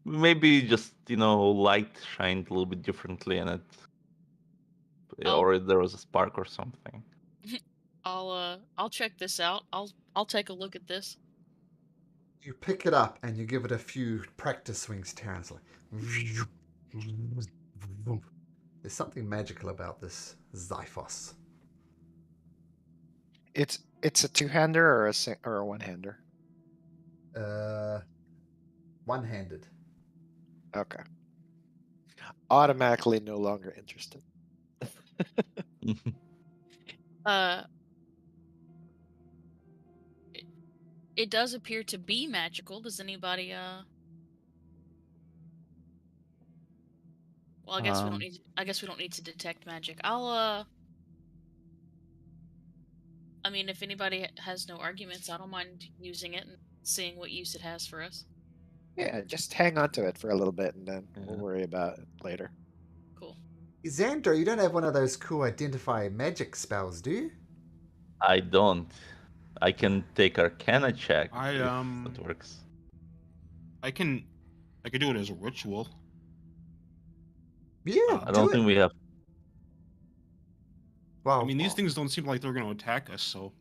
Maybe just light shined a little bit differently in it, Oh. or there was a spark or something. I'll check this out. I'll take a look at this. You pick it up and you give it a few practice swings, Terrence. Like, there's something magical about this Xiphos. It's a two-hander or a one-hander. One-handed. Okay. Automatically no longer interested. It does appear to be magical. Does anybody Well, I guess we don't need. I guess we don't need to detect magic. I mean, if anybody has no arguments, I don't mind using it and seeing what use it has for us. Yeah, just hang on to it for a little bit, and then we'll worry about it later. Cool. Xander, you don't have one of those cool identify magic spells, do you? I don't. I can take Arcana check I if it works. I can do it as a ritual. Yeah, I don't think we have. Well, I mean, these things don't seem like they're going to attack us, so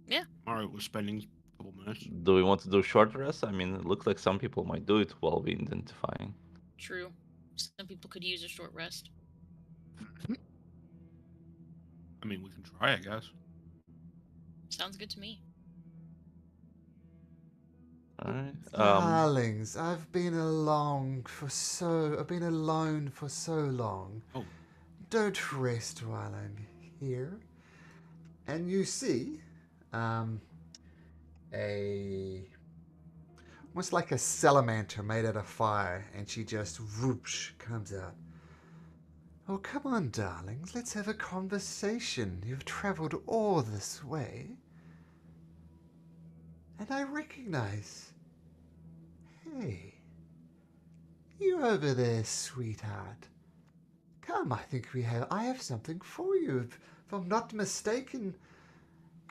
Yeah. All right, we're spending a couple minutes. Do we want to do short rest? I mean, it looks like some people might do it while we identifying. True. Some people could use a short rest. I mean, we can try, I guess. Sounds good to me. All right. Darlings, I've been alone for so long. Oh. Don't rest while I'm here. And you see, almost like a salamander made out of fire, and she just whoosh comes out. Oh, come on, darlings, let's have a conversation. You've traveled all this way. And I recognize. Hey, you over there, sweetheart. Come, I have something for you. If I'm not mistaken,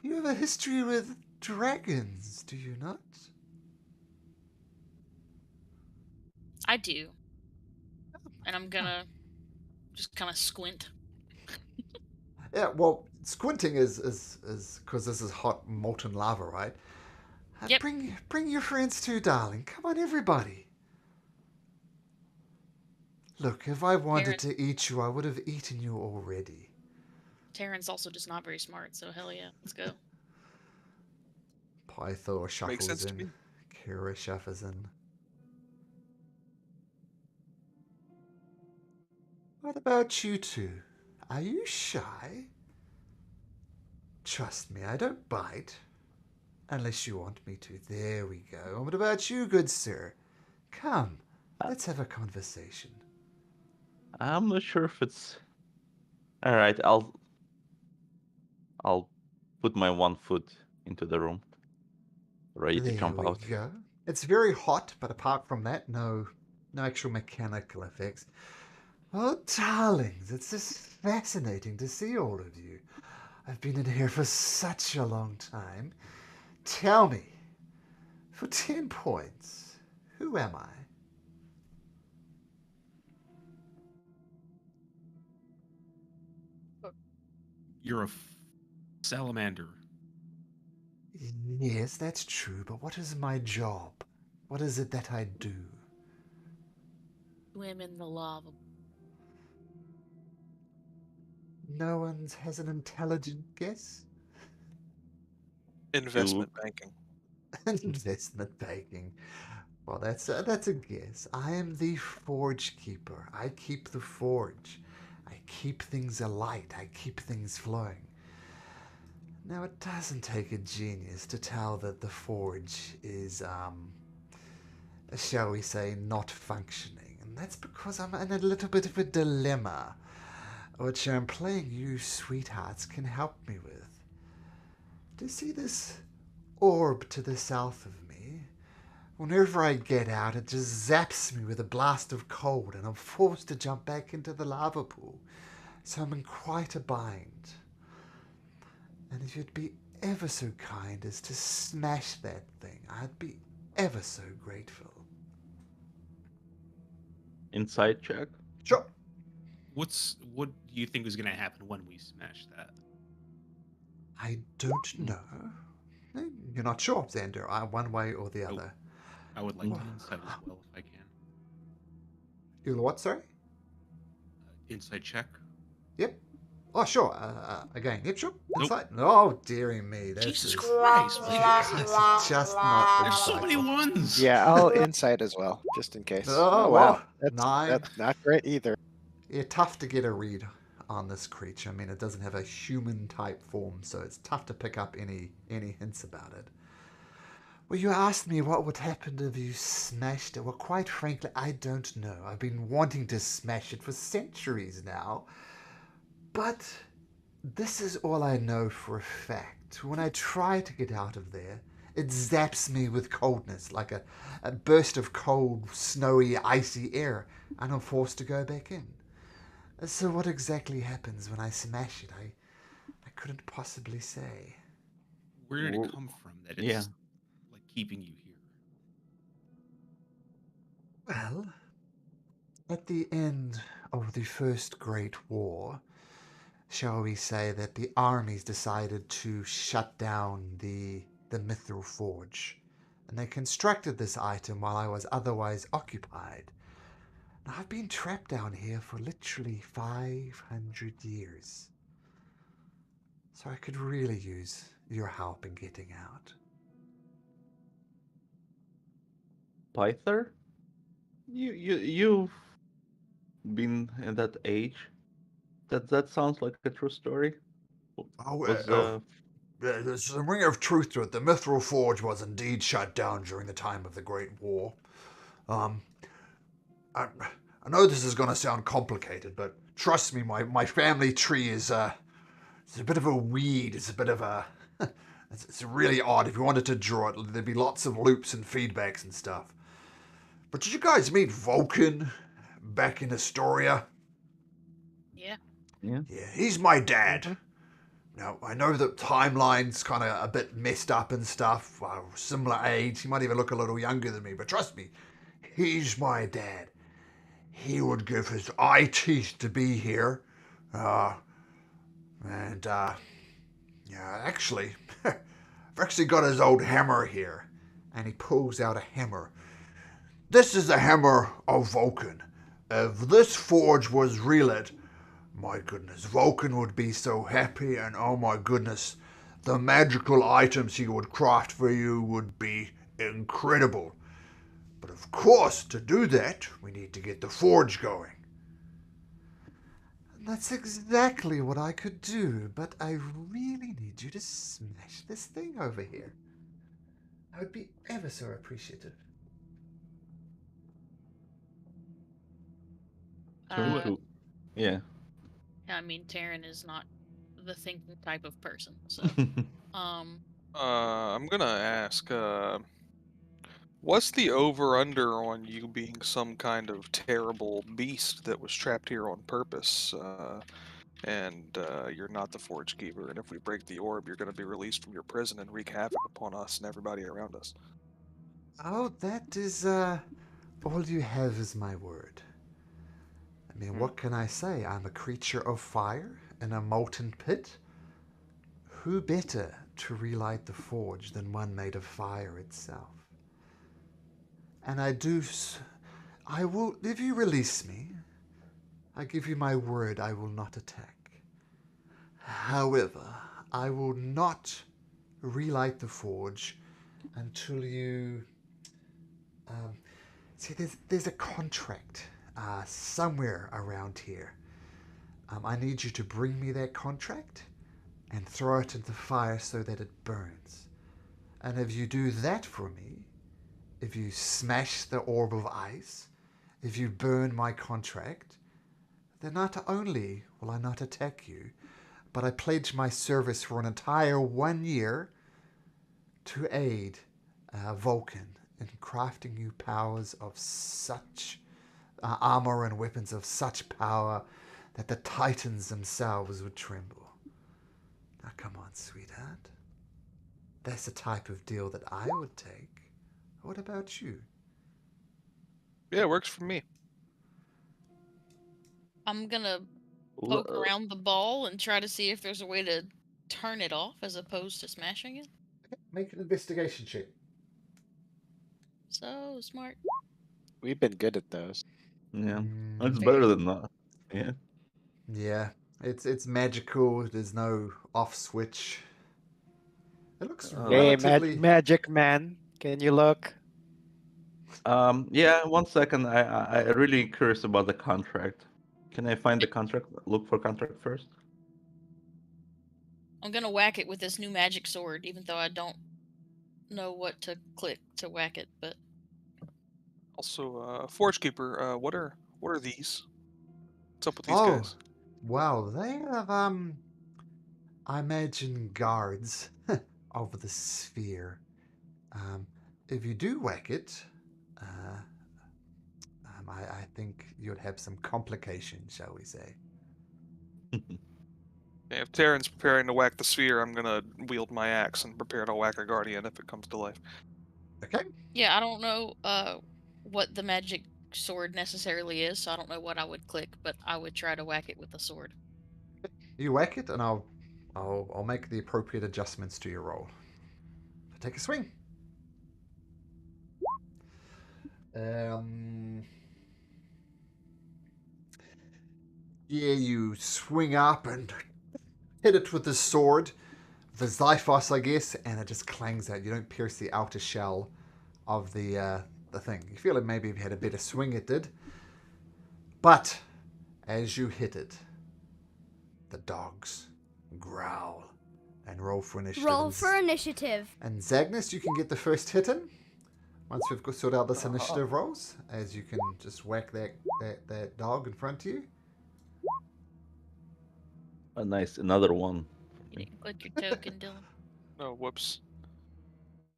you have a history with dragons, do you not? I do. And I'm gonna just kind of squint. Yeah, well, squinting is because this is hot molten lava, right? Yep. Bring your friends too, darling. Come on, everybody. Look, if I wanted to eat you, I would have eaten you already. Terran's also just not very smart, so hell yeah, let's go. Pythor Makes sense shuffles to me. in. Kira shuffles in. What about you two? Are you shy? Trust me, I don't bite. Unless you want me to. There we go. What about you, good sir? Come, let's have a conversation. I'm not sure if it's. All right, I'll put my one foot into the room, ready to jump out. There we go. It's very hot, but apart from that, no actual mechanical effects. Oh, darlings, it's just fascinating to see all of you. I've been in here for such a long time. Tell me, for 10 points, who am I? You're a salamander. Yes, that's true, but what is my job? What is it that I do? Swim in the lava. No one has an intelligent guess? Investment banking. Investment banking. Well, that's a guess. I am the forge keeper. I keep the forge. I keep things alight. I keep things flowing. Now, it doesn't take a genius to tell that the forge is, shall we say, not functioning. And that's because I'm in a little bit of a dilemma, which I'm playing you sweethearts can help me with. Do you see this orb to the south of me? Whenever I get out, it just zaps me with a blast of cold, and I'm forced to jump back into the lava pool. So I'm in quite a bind. And if you'd be ever so kind as to smash that thing, I'd be ever so grateful. Inside check. Sure. What do you think is going to happen when we smash that? I don't know. You're not sure, Xander, one way or the other. I would like an insight as well, if I can. You'll what, sorry? Insight check. Yep. Oh, sure. Again, yep, sure. Nope. Inside. Oh, dearie me. Jesus Christ! It's just not. There's so many ones. Yeah, I'll insight as well, just in case. Oh, wow. well, That's 9. that's not great either. Yeah, tough to get a read on this creature. I mean, it doesn't have a human type form, so it's tough to pick up any hints about it. Well, you asked me what would happen if you smashed it. Well, quite frankly, I don't know. I've been wanting to smash it for centuries now. But this is all I know for a fact. When I try to get out of there, it zaps me with coldness, like a burst of cold, snowy, icy air, and I'm forced to go back in. So what exactly happens when I smash it? I couldn't possibly say. Where did it come from that it's like keeping you here? Well, at the end of the First Great War, shall we say that the armies decided to shut down the Mithral Forge, and they constructed this item while I was otherwise occupied. Now, I've been trapped down here for literally 500 years. So I could really use your help in getting out. Pyther? You've been in that age. That sounds like a true story. There's a ring of truth to it. The Mithral Forge was indeed shut down during the time of the Great War. I know this is going to sound complicated, but trust me, my family tree is it's a bit of a weed. It's a bit of a it's really odd. If you wanted to draw it, there'd be lots of loops and feedbacks and stuff. But did you guys meet Vulcan back in Astoria? Yeah. Yeah, he's my dad. Now, I know the timeline's kind of a bit messed up and stuff. Well, similar age. He might even look a little younger than me, but trust me, he's my dad. He would give his eye teeth to be here. Actually, I've actually got his old hammer here. And he pulls out a hammer. This is the hammer of Vulcan. If this forge was relit, my goodness, Vulcan would be so happy, and oh my goodness, the magical items he would craft for you would be incredible. But of course, to do that, we need to get the forge going. And that's exactly what I could do, but I really need you to smash this thing over here. I would be ever so appreciative. Yeah. I mean, Taryn is not the thinking type of person, so. I'm gonna ask, what's the over/under on you being some kind of terrible beast that was trapped here on purpose, and you're not the Forge Keeper, and if we break the orb, you're gonna be released from your prison and wreak havoc upon us and everybody around us? Oh, that is, all you have is my word. I mean, what can I say? I'm a creature of fire in a molten pit. Who better to relight the forge than one made of fire itself? And I will, if you release me, I give you my word I will not attack. However, I will not relight the forge until you... see, there's a contract somewhere around here. I need you to bring me that contract and throw it in the fire so that it burns. And if you do that for me, if you smash the orb of ice, if you burn my contract, then not only will I not attack you, but I pledge my service for an entire 1 year to aid Vulcan in crafting you powers of such armor and weapons of such power that the Titans themselves would tremble. Now come on, sweetheart. That's the type of deal that I would take. What about you? Yeah, it works for me. I'm gonna L- poke around the ball and try to see if there's a way to turn it off as opposed to smashing it. Make an investigation check. So smart. We've been good at those. Yeah, it's Very better good. than not. Yeah. Yeah, it's magical. There's no off switch. It looks Hey, relatively... Magic Man, can you look? Yeah. 1 second. I really curious about the contract. Can I find the contract? Look for contract first. I'm gonna whack it with this new magic sword, even though I don't know what to click to whack it. But Also, Forge Keeper, what are these? What's up with these Oh, guys? wow, they have I imagine guards of the sphere. If you do whack it, I think you'd have some complications, shall we say. Yeah, if Terran's preparing to whack the sphere, I'm gonna wield my axe and prepare to whack a guardian if it comes to life. Okay. yeah, I don't know what the magic sword necessarily is, so I don't know what I would click, but I would try to whack it with the sword. You whack it, and I'll make the appropriate adjustments to your roll. Take a swing. Yeah, you swing up and hit it with the sword, the Xiphos, I guess, and it just clangs out. You don't pierce the outer shell of the thing. You feel it maybe if you had a better swing, it did. But as you hit it, the dogs growl and roll for initiative. Roll for initiative. And Zagnus, you can get the first hit in. Once we've sorted out this initiative rolls, as you can just whack that dog in front of you. A nice another one. You didn't click your token, Dylan. Oh, whoops.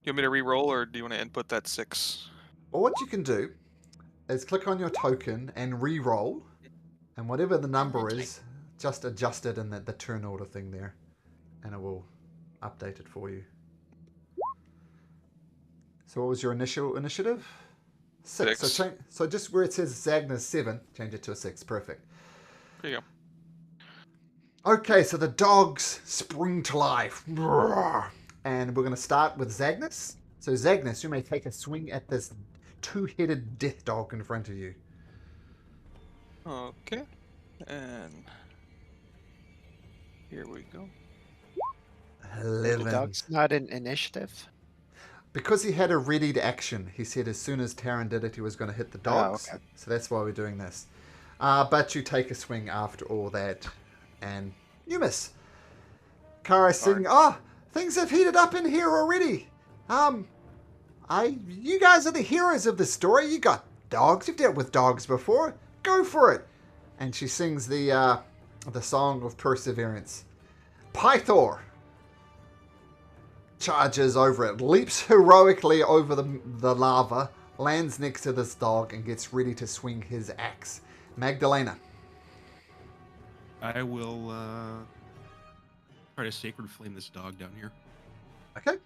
You want me to re-roll, or do you want to input that 6? Well, what you can do is click on your token and re-roll, and whatever the number is, just adjust it in the turn order thing there, and it will update it for you. So what was your initial initiative? 6. So just where it says Zagnus 7, change it to a 6. Perfect. There you go. Okay, so the dogs spring to life. And we're going to start with Zagnus. So Zagnus, you may take a swing at this two-headed death dog in front of you. Okay. And here we go. 11. The dog's not in initiative. Because he had a readied action, he said as soon as Taran did it, he was going to hit the dogs. Oh, okay. So that's why we're doing this. But you take a swing after all that, and you miss. Kara's saying, "Oh, things have heated up in here already. You guys are the heroes of the story. You got dogs. You've dealt with dogs before. Go for it." And she sings the song of perseverance. Pythor charges over it, leaps heroically over the lava, lands next to this dog, and gets ready to swing his axe. Magdalena. I will try to sacred flame this dog down here. Okay.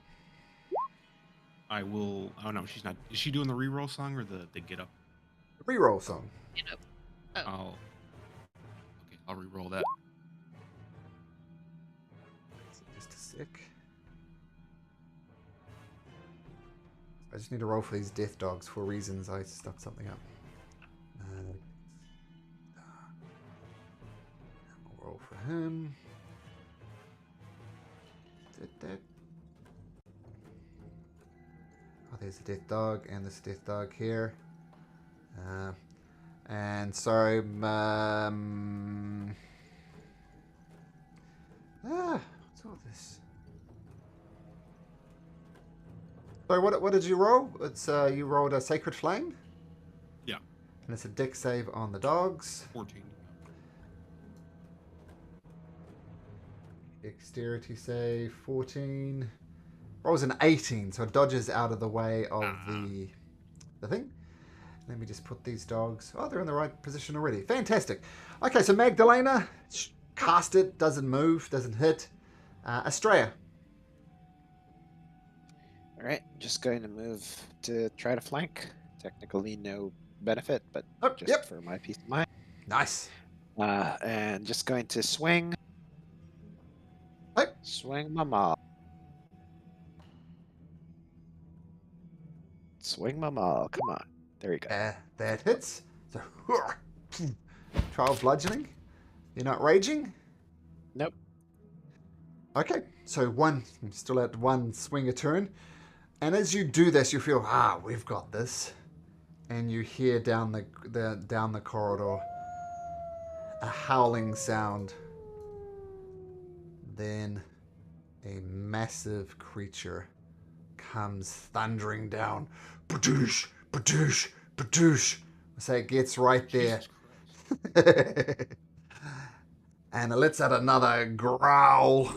I will. Oh no, she's not. Is she doing the reroll song or the get up? Reroll song. You know. Oh. I'll reroll that. Just a sec. I just need to roll for these death dogs for reasons I stuck something up. I'll roll for him. There's a death dog, and there's a death dog here. And sorry, what's all this? Sorry, what did you roll? It's you rolled a Sacred Flame? Yeah. And it's a dex save on the dogs. 14. Dexterity save, 14. Rolls an 18, so it dodges out of the way of the thing. Let me just put these dogs... Oh, they're in the right position already. Fantastic. Okay, so Magdalena, cast it, doesn't move, doesn't hit. Estrella. Alright, just going to move to try to flank. Technically no benefit, but just for my peace of mind. Nice. And just going to swing. Hey. Swing my maul. Swing my maul. Come on. There you go. That hits. So, 12 bludgeoning. You're not raging? Nope. Okay, so still at one swing a turn. And as you do this, you feel, we've got this. And you hear down the corridor a howling sound. Then a massive creature comes thundering down. Badoosh, badoosh, badoosh. So it gets right there. And it lets out another growl,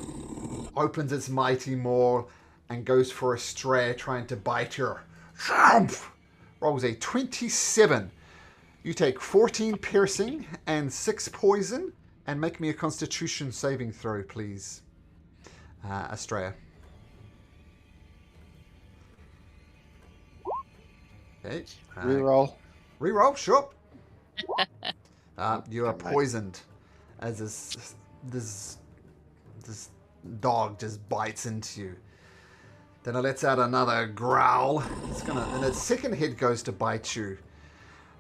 opens its mighty maw, and goes for Estrella, trying to bite her. Rolls a 27. You take 14 piercing and 6 poison, and make me a Constitution saving throw, please. Estrella. Okay. Reroll. Reroll, sure. You are poisoned as this dog just bites into you. Then it lets out another growl. And its second head goes to bite you.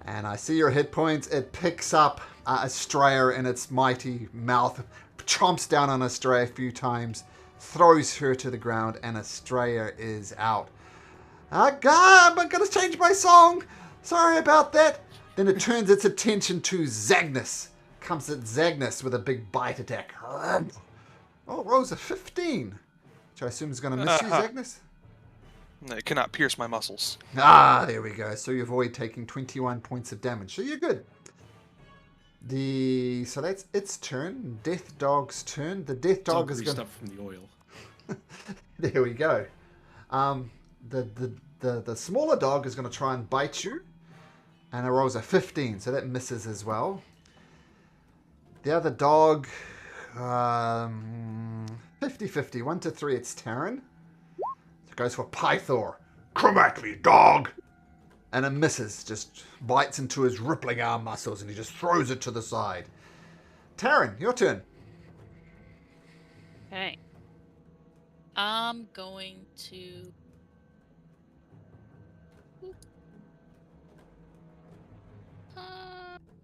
And I see your hit points. It picks up Estrella in its mighty mouth, chomps down on Estrella a few times, throws her to the ground, and Estrella is out. God, I'm going to change my song. Sorry about that. Then it turns its attention to Zagnus. Comes at Zagnus with a big bite attack. Oh, rolls a 15. Which I assume is going to miss you, Zagnus? It cannot pierce my muscles. There we go. So you avoid taking 21 points of damage. So you're good. So that's its turn. Death Dog's turn. The Death Dog is going to... up from the oil. There we go. The smaller dog is going to try and bite you. And it rolls a 15, so that misses as well. The other dog, 50-50, 1 to 3, it's Terran. So it goes for Pythor. Come at me, dog! And it misses, just bites into his rippling arm muscles, and he just throws it to the side. Terran, your turn. Okay. I'm going to...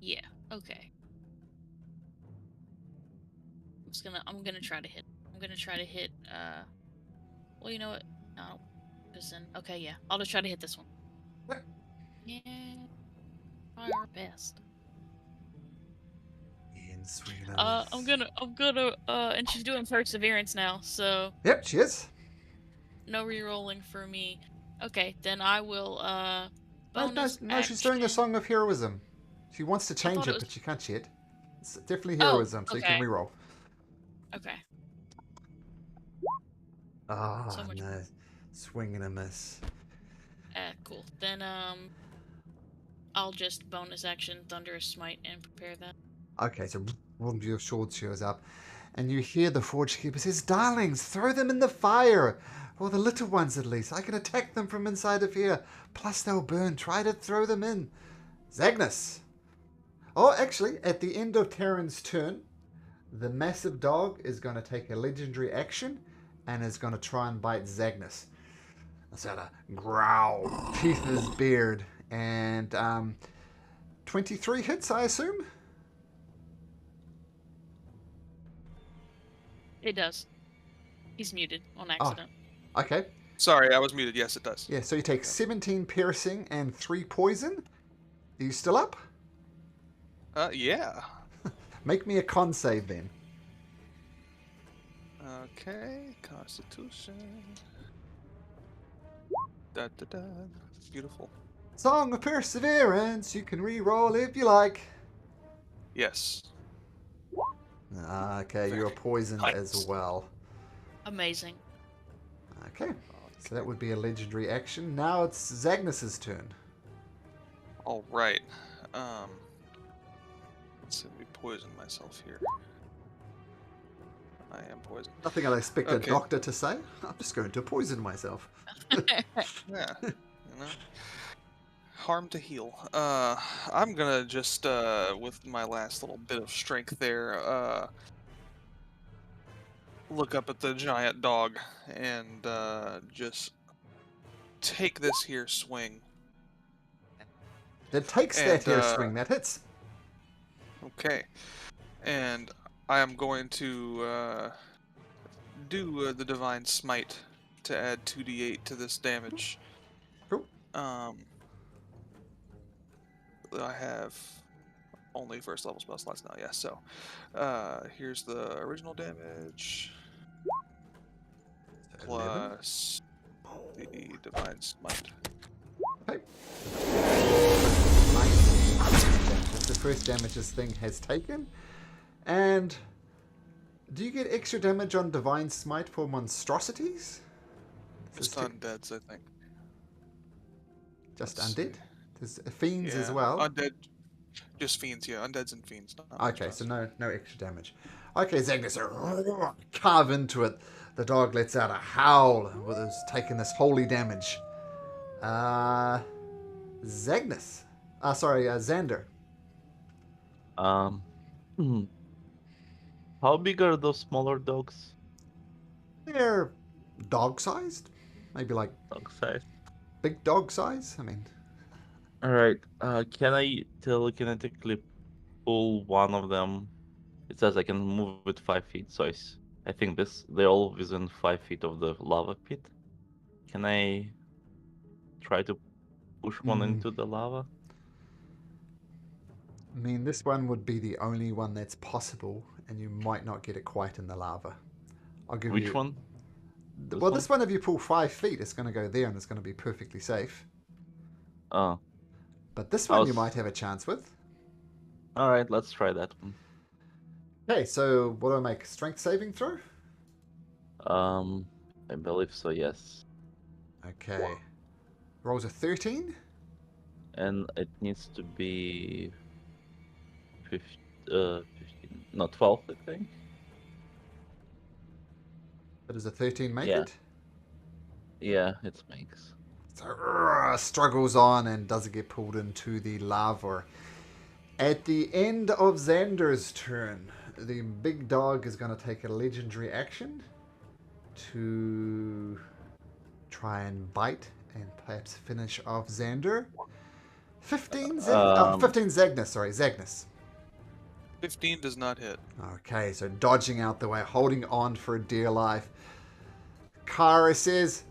yeah, okay. I'm gonna try to hit. Well, you know what? No. Okay, yeah. I'll just try to hit this one. What? Yeah. Try our best. I'm gonna, and she's doing perseverance now, so. Yep, she is. No re-rolling for me. Okay, then I will, No, she's doing a Song of Heroism. She wants to change it, but she can't yet. It's definitely heroism, so you can reroll. Okay. So no. Swing and a miss. Cool. Then, I'll just bonus action Thunderous Smite and prepare that. Okay, so one of your sword shows up, and you hear the Forge Keeper says, "Darlings, throw them in the fire! Or the little ones, at least. I can attack them from inside of here. Plus they'll burn. Try to throw them in." Zagnus. Oh, actually, at the end of Terran's turn, the massive dog is going to take a legendary action and is going to try and bite Zagnus. That's out a growl, teeth in his beard, and 23 hits, I assume? It does. He's muted on accident. Okay. Sorry, I was muted. Yes, it does. Yeah, so you take 17 piercing and 3 poison. Are you still up? Yeah. Make me a con save then. Okay, Constitution. Da da da. Beautiful. Song of Perseverance. You can re-roll if you like. Yes. Okay, you're poisoned as well. Amazing. Okay, so that would be a legendary action. Now it's Zagnus's turn. All right. Let's see. Let me poison myself here. I am poisoned. Nothing I'd expect Okay. a doctor to say. I'm just going to poison myself. Yeah. Harm to heal. I'm gonna just with my last little bit of strength there, look up at the giant dog and just take this here swing. That takes And, that here swing. That hits. Okay. And I am going to do the divine smite to add 2d8 to this damage. Cool. I have only first level spell slots now, yeah. So here's the original damage plus the divine smite. Okay. 19 damage. That's the first damage this thing has taken. And do you get extra damage on Divine Smite for monstrosities? Just undeads, I think. Just Let's undead? see. There's fiends as Yeah, well. Undead, just fiends, yeah. Undeads and fiends. Not Okay, so no extra damage. Okay, Zagnus, carve into it. The dog lets out a howl with it's taking this holy damage. Zagnus. Xander. How big are those smaller dogs? They're dog-sized. Maybe like Dog size. big dog size. I mean, Alright, can I telekinetically pull one of them? It says I can move it 5 feet, so I think they're all within 5 feet of the lava pit. Can I try to push one into the lava? I mean, this one would be the only one that's possible, and you might not get it quite in the lava. I'll give you... Which one? Well, this one, if you pull 5 feet, it's going to go there, and it's going to be perfectly safe. Oh. But this one you might have a chance with. Alright, let's try that one. Okay, so what do I make? Strength saving throw? I believe so, yes. Okay. Rolls a 13. And it needs to be 15, not 12, I think. But does a 13 make Yeah. it? Yeah, it makes. So, struggles on and doesn't get pulled into the lava. At the end of Xander's turn, the big dog is going to take a legendary action to try and bite and perhaps finish off Xander. 15 Zagnus, sorry, Zagnus. 15 does not hit. Okay, so dodging out the way, holding on for dear life. Kara says,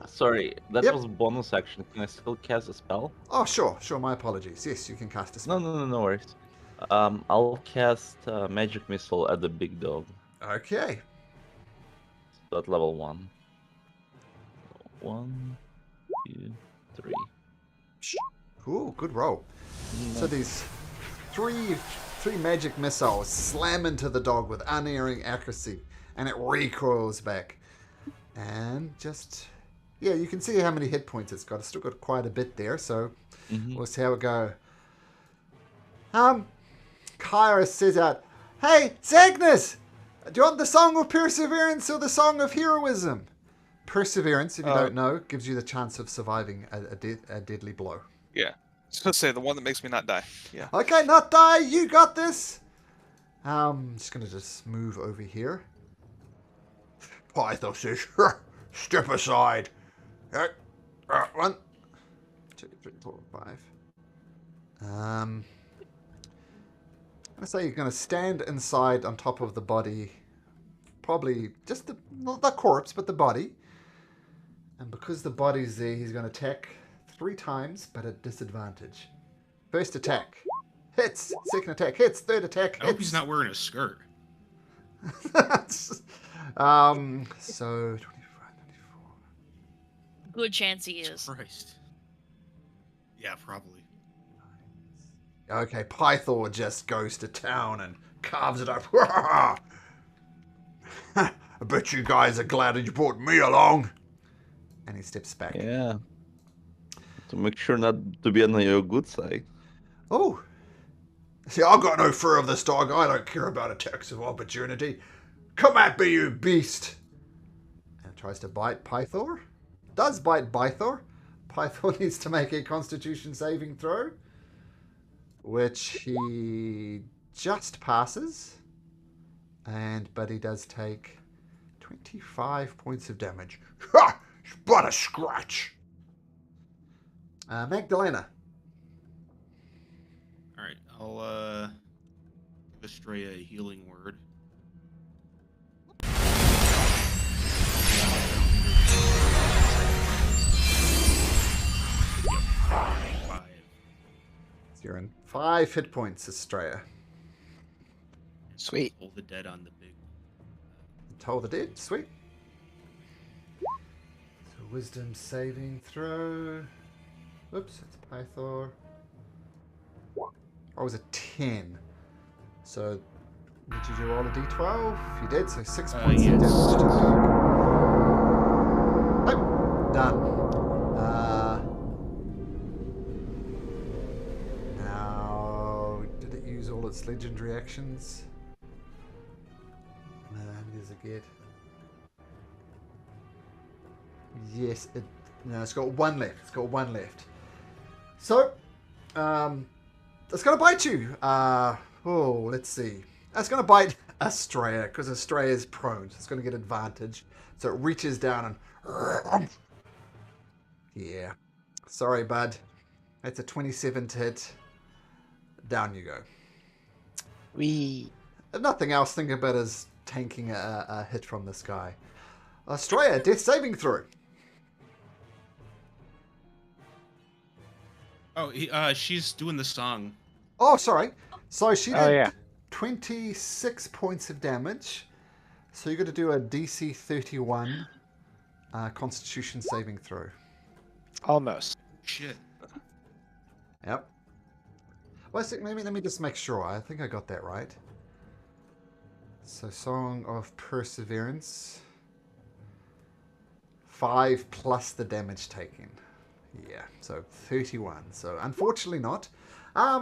Sorry, that Yep. was a bonus action. Can I still cast a spell? oh, sure, my apologies. Yes, you can cast a spell. No worries. I'll cast Magic Missile at the big dog. Okay. So at level 1. 1, 2, 3. Cool, good roll. So these three magic missiles slam into the dog with unerring accuracy, and it recoils back. And just, yeah, you can see how many hit points it's got. It's still got quite a bit there, so we'll see how it go. Kyra says out, "Hey, Zagnus! Do you want the Song of Perseverance or the Song of Heroism?" Perseverance, if you don't know, gives you the chance of surviving a deadly blow. Yeah. I was going to say, the one that makes me not die. Yeah. Okay, not die. You got this. Just gonna move over here. Python says, "Step aside." Okay. 1, 2, 3, 4, 5. I'm gonna say you're gonna stand inside on top of the body, probably just not the corpse, but the body. And because the body's there, he's going to attack 3 times, but at disadvantage. First attack. Hits. Second attack. Hits. Third attack. Hits. I hope he's not wearing a skirt. So 25, 24. Good chance he is. Christ. Yeah, probably. Okay, Pythor just goes to town and carves it up. I bet you guys are glad that you brought me along. And he steps back. Yeah. To make sure not to be on your good side. Oh. See, I've got no fear of this dog. I don't care about attacks of opportunity. Come at me, you beast. And tries to bite Pythor. Does bite Pythor. Pythor needs to make a constitution saving throw. Which he just passes. But he does take 25 points of damage. Ha! But a scratch. Magdalena. All right, I'll give Astray a healing word. Five. So you're in 5 hit points, Estrella. Sweet. Hold the dead on the big. Toll the dead. Sweet. So wisdom saving throw. Whoops, it's Pythor. Oh, it was a 10. So, did you roll a d12? You did, so 6 points of yes. damage to the dog. Nope. Done. Now, did it use all its legendary actions? How many does it get? Yes, no, it's got 1 left. It's got 1 left. So, it's going to bite you. Let's see. It's going to bite Estrella because Estrella is prone. So it's going to get advantage. So it reaches down and... Yeah. Sorry, bud. That's a 27 to hit. Down you go. If nothing else, think about is tanking a hit from this guy. Estrella, death saving throw. Oh, she's doing the song. Oh, sorry. So she did yeah. 26 points of damage. So you're going to do a DC 31 Constitution saving throw. Almost. Shit. Yep. Well, let me just make sure. I think I got that right. So Song of Perseverance. 5 plus the damage taken. Yeah, so 31. So unfortunately not.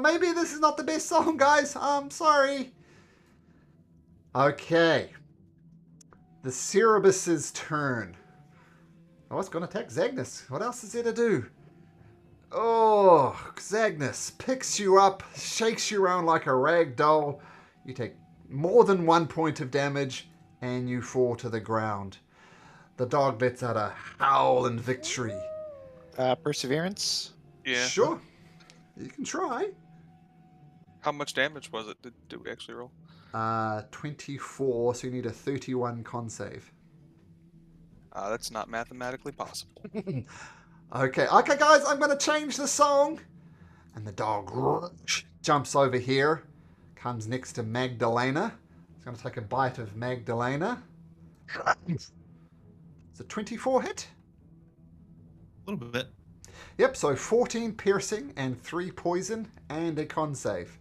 Maybe this is not the best song, guys. I'm sorry. Okay. The Cerebus's turn. Oh, it's going to attack Zagnus. What else is there to do? Oh, Zagnus picks you up, shakes you around like a rag doll. You take more than 1 point of damage, and you fall to the ground. The dog lets out a howl in victory. Perseverance? Yeah. Sure. You can try. How much damage was it? Did we actually roll? 24, so you need a 31 con save. That's not mathematically possible. Okay, guys, I'm going to change the song. And the dog jumps over here, comes next to Magdalena. He's going to take a bite of Magdalena. It's a 24 hit. A little bit. Yep, so 14 piercing and 3 poison and a con save.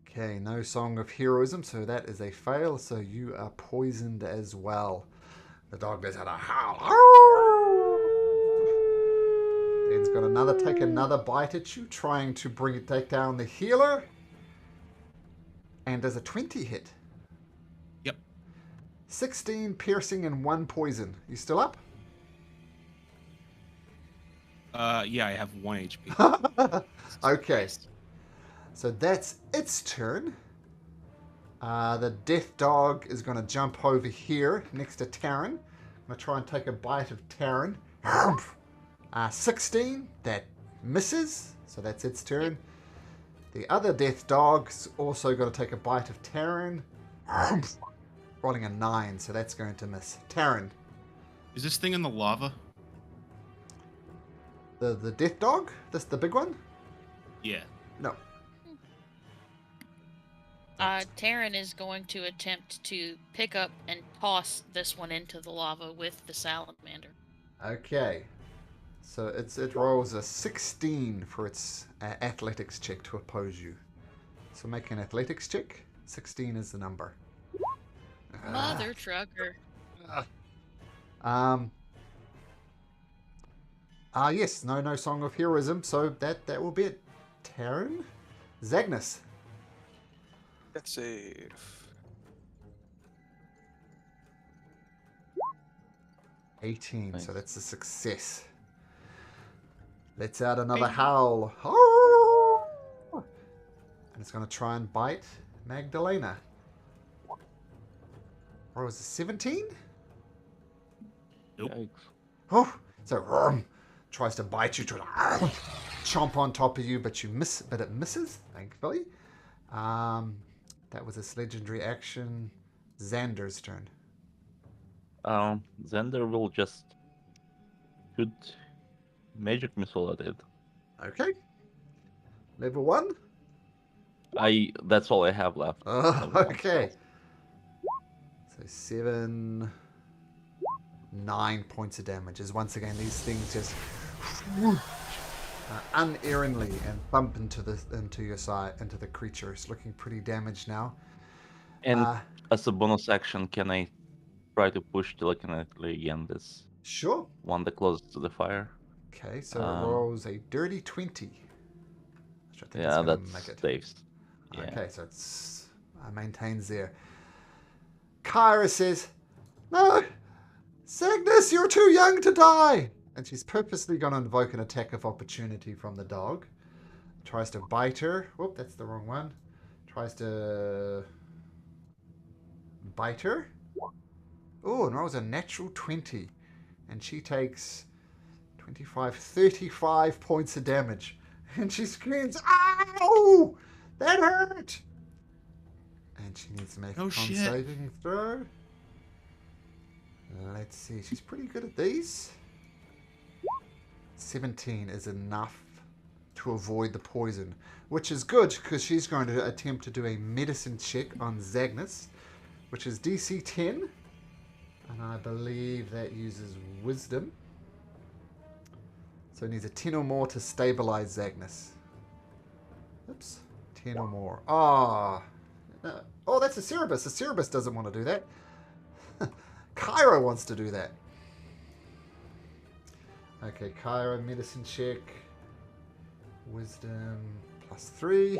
Okay, no Song of Heroism, so that is a fail, so you are poisoned as well. The dog goes out a howl. It's got take another bite at you, trying to take down the healer. And does a 20 hit? Yep. 16 piercing and 1 poison. You still up? Yeah, I have 1 HP. Okay. So that's its turn. The death dog is going to jump over here next to Taryn. I'm going to try and take a bite of Taryn. 16, that misses. So that's its turn. The other death dog's also got to take a bite of Terran. Rolling a 9, so that's going to miss. Terran. Is this thing in the lava? The death dog? This the big one? Yeah. No. Taryn is going to attempt to pick up and toss this one into the lava with the salamander. Okay. So it rolls a 16 for its athletics check to oppose you. So make an athletics check. 16 is the number. Mother trucker. Yes, no song of heroism, so that will be it. Terran? Zagnus. Let's save. So Nice. that's a success. Let's out another howl. And it's going to try and bite Magdalena. Or was it 17? Nope. Yikes. Oh, so tries to bite you, try to chomp on top of you, but it misses, thankfully. That was its legendary action. Xander's turn. Xander will just shoot magic missile at it. Okay. Level 1. That's all I have left. Level one Okay. spell. So 7, 9 points of damage. As once again these things just unerringly and bump into your side, into the creature. It's looking pretty damaged now. And as a bonus action, can I try to push telekinetically again this Sure. one that closest to the fire? Okay, so it rolls a dirty 20. Which I think is Yeah, gonna that's make it. safe. Yeah. Okay, so it's maintains there. Kyra says, "No, Cygnus, you're too young to die." And she's purposely going to invoke an attack of opportunity from the dog. Tries to bite her. Whoop, that's the wrong one. Tries to bite her. Oh, and rolls a natural 20. And she takes 35 points of damage. And she screams, "Ow! That hurt!" And she needs to make a con shit. saving throw. Let's see. She's pretty good at these. 17 is enough to avoid the poison, which is good because she's going to attempt to do a medicine check on Zagnus, which is DC 10. And I believe that uses wisdom. So it needs a 10 or more to stabilize Zagnus. Oops. 10 or more. Oh, that's a Cerebus. A Cerebus doesn't want to do that. Kyra wants to do that. Okay, Kyra, medicine check. Wisdom +3.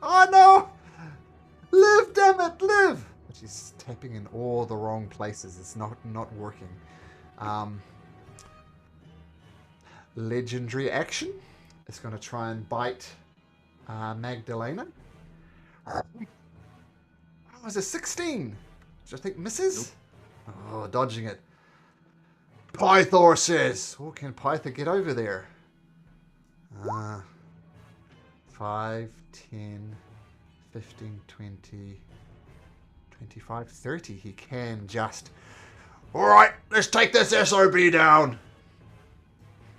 Oh no! Live, damn it, live! She's tapping in all the wrong places. It's not working. Legendary action. It's going to try and bite Magdalena. Oh, it's a 16. Which I think misses. Nope. Oh, dodging it. Pythor says. Oh, can Pythor get over there? 5, 10, 15, 20, 25, 30. He can just... Alright, let's take this SOB down.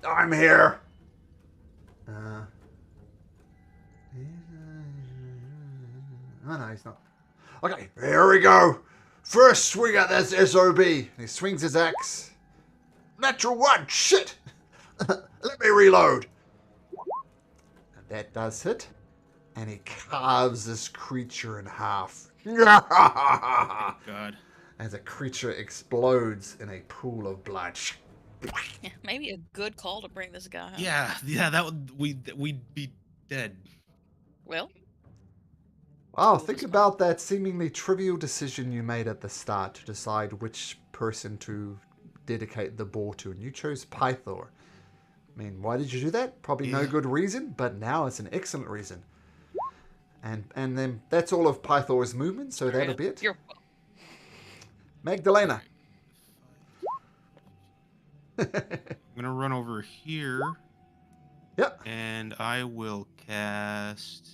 I'm here. Oh no, he's not. Okay, here we go. First swing at this SOB. And he swings his axe. Natural 1. Shit. Let me reload. And that does hit. And he carves this creature in half. God. As a creature explodes in a pool of blood. Yeah, maybe a good call to bring this guy home. Yeah, that would we'd be dead. Well, Wow, think about that seemingly trivial decision you made at the start to decide which person to dedicate the boar to, and you chose Pythor. I mean, why did you do that? Probably no good reason, but now it's an excellent reason. And then that's all of Pythor's movement, so that'll be it. Magdalena. I'm gonna run over here. Yep. And I will cast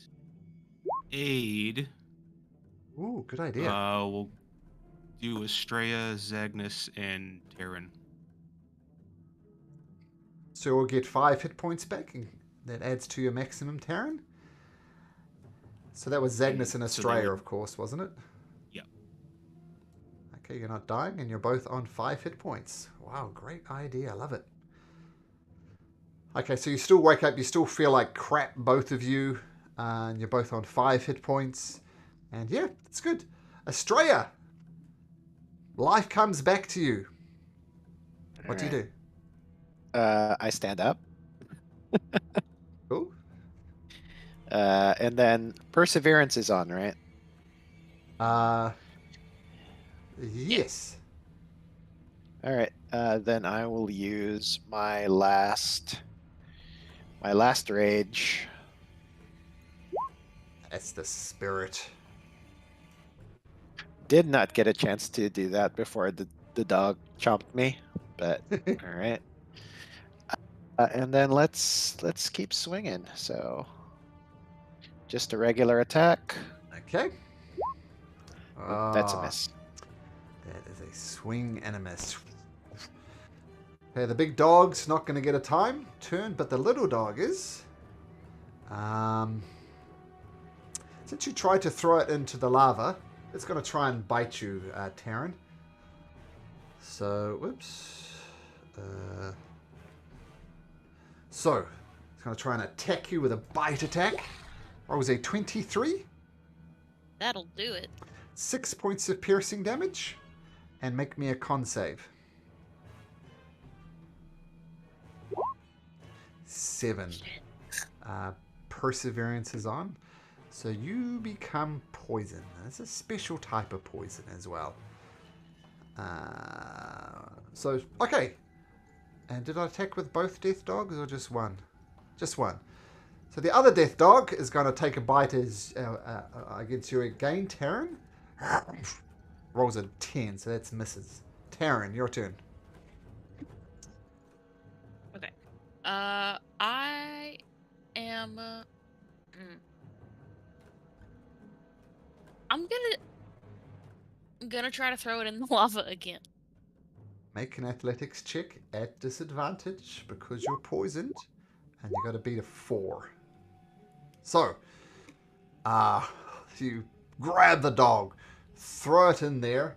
aid, Ooh, good idea. we'll do Estrella, Zagnus, and Terran. So we'll get 5 hit points back, and that adds to your maximum, Terran. So that was Zagnus and So they Estrella, would- of course, wasn't it? Yep. Okay, you're not dying, and you're both on 5 hit points. Wow, great idea. I love it. Okay, so you still wake up, you still feel like crap, both of you, and you're both on 5 hit points. And yeah, it's good. Estrella, life comes back to you. What do you do? I stand up. Cool. And then perseverance is on, right? Yes. All right. Then I will use my last rage. That's the spirit. Did not get a chance to do that before the dog chomped me, but all right. And then let's keep swinging. So just a regular attack. Okay. Oh, that's a Ah, miss. That is a swing and a miss. Okay, the big dog's not going to get a turn, but the little dog is. Since you tried to throw it into the lava, it's going to try and bite you, Terran. So, whoops. So, it's going to try and attack you with a bite attack. What was a 23? That'll do it. 6 points of piercing damage. And make me a con save. 7. Perseverance is on. So you become poison. It's a special type of poison as well. So, okay. And did I attack with both death dogs or just one? Just one. So the other death dog is going to take a bite against you again, Terran. Rolls a 10, so that's misses. Terran, your turn. Okay. I am. I'm gonna try to throw it in the lava again. Make an athletics check at disadvantage because you're poisoned, and you got to beat a 4. So, you grab the dog, throw it in there,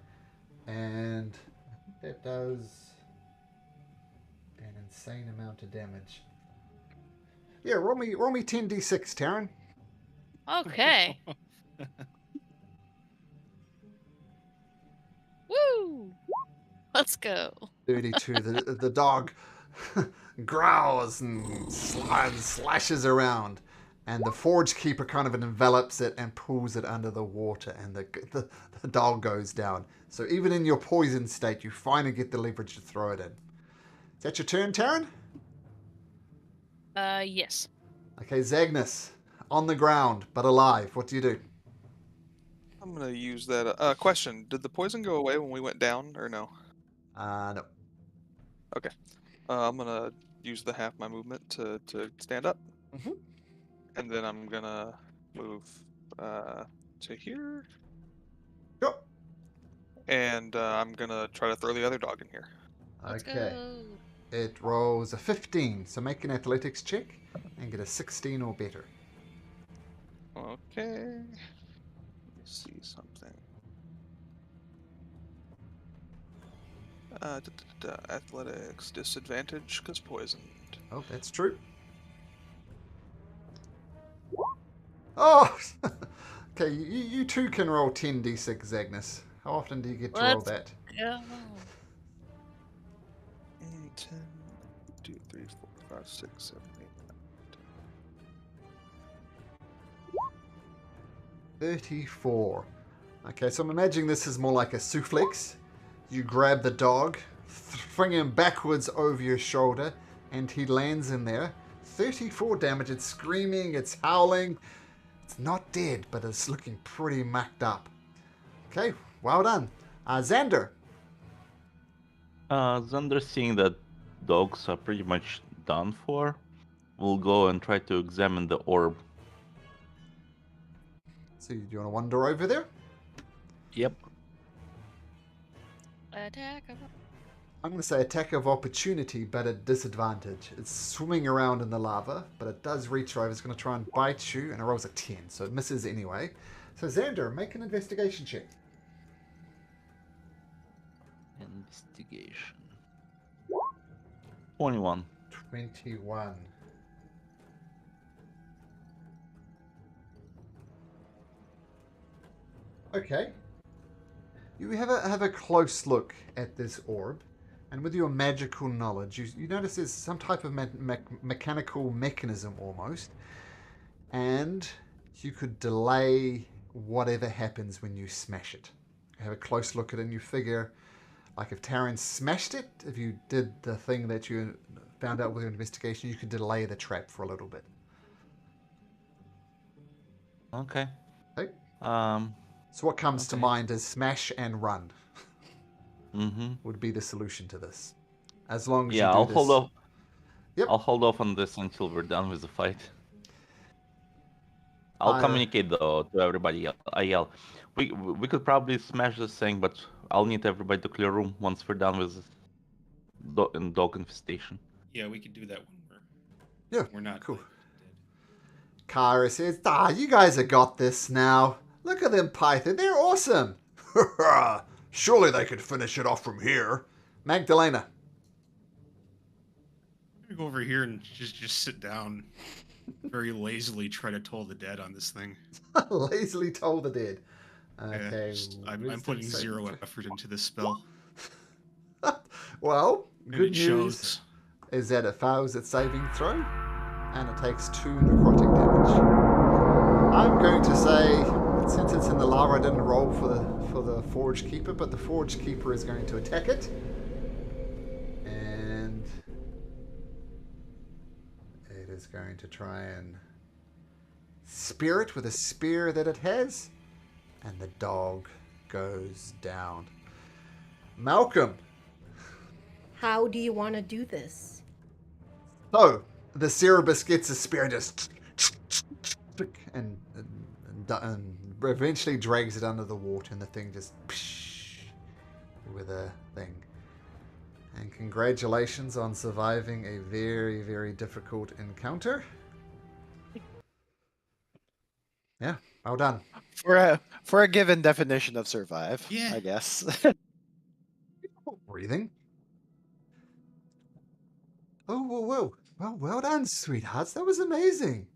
and I think that does an insane amount of damage. Yeah, roll me 10d6, Taryn. Okay. Woo! Let's go. 32. The dog growls and slashes around, and the forge keeper kind of envelops it and pulls it under the water, and the dog goes down. So even in your poison state, you finally get the leverage to throw it in. Is that your turn, Taryn? Yes. Okay, Zagnus, on the ground but alive. What do you do? I'm gonna use that. Question: did the poison go away when we went down, or no? No. Okay. I'm gonna use the half my movement to stand up, and then I'm gonna move to here, Go. and I'm gonna try to throw the other dog in here. Let's Okay. go. It rolls a 15, so make an athletics check and get a 16 or better. Okay. Let me see something. Athletics disadvantage because poisoned. Oh, that's true. Oh! Okay, you too can roll 10d6, Zagnus. How often do you get to roll Let's that? go. 10, 2, 3, 4, 5, 6, 7, 8, 9, 10. 34. Okay, so I'm imagining this is more like a suplex. You grab the dog, fling him backwards over your shoulder, and he lands in there. 34 damage. It's screaming, it's howling. It's not dead, but it's looking pretty mucked up. Okay, well done. Xander. Xander, seeing that dogs are pretty much done for, will go and try to examine the orb. So you want to wander over there? Yep. Attack of I'm going to say attack of opportunity, but at disadvantage. It's swimming around in the lava, but it does reach over. It's going to try and bite you, and it rolls a 10, so it misses anyway. So Xander, make an investigation check. Investigation. 21. 21. Okay. You have a close look at this orb, and with your magical knowledge, you notice there's some type of mechanical mechanism almost, and you could delay whatever happens when you smash it. You have a close look at it, and you figure, like if Taryn smashed it, if you did the thing that you found out with your investigation, you could delay the trap for a little bit. Okay. Okay. So what comes to mind is smash and run. Mm-hmm. Would be the solution to this. As long as Yeah, you do I'll this. hold off. Yep. I'll hold off on this until we're done with the fight. I'll communicate though to everybody. I yell. We could probably smash this thing, but I'll need everybody to clear room once we're done with dog infestation. Yeah, we could do that when we're not cool. like, dead. Kara says, you guys have got this now. Look at them Python. They're awesome. Surely they could finish it off from here. Magdalena. I'm gonna go over here and just sit down, very lazily try to toll the dead on this thing. Lazily toll the dead. Okay. Yeah, I'm putting zero effort into this spell. Well, And good it news shows. is that it fails its saving throw, and it takes 2 necrotic damage. I'm going to say, since it's in the lava, I didn't roll for the Forge Keeper, but the Forge Keeper is going to attack it. And it is going to try and spear it with a spear that it has. And the dog goes down. Malcolm. How do you want to do this? So, the Cerebus gets a spear and just... And eventually drags it under the water, and the thing just... With a thing. And congratulations on surviving a very, very difficult encounter. Yeah, well done. For a given definition of survive, Yeah. I guess. Breathing. Oh, whoa. Well done, sweethearts. That was amazing.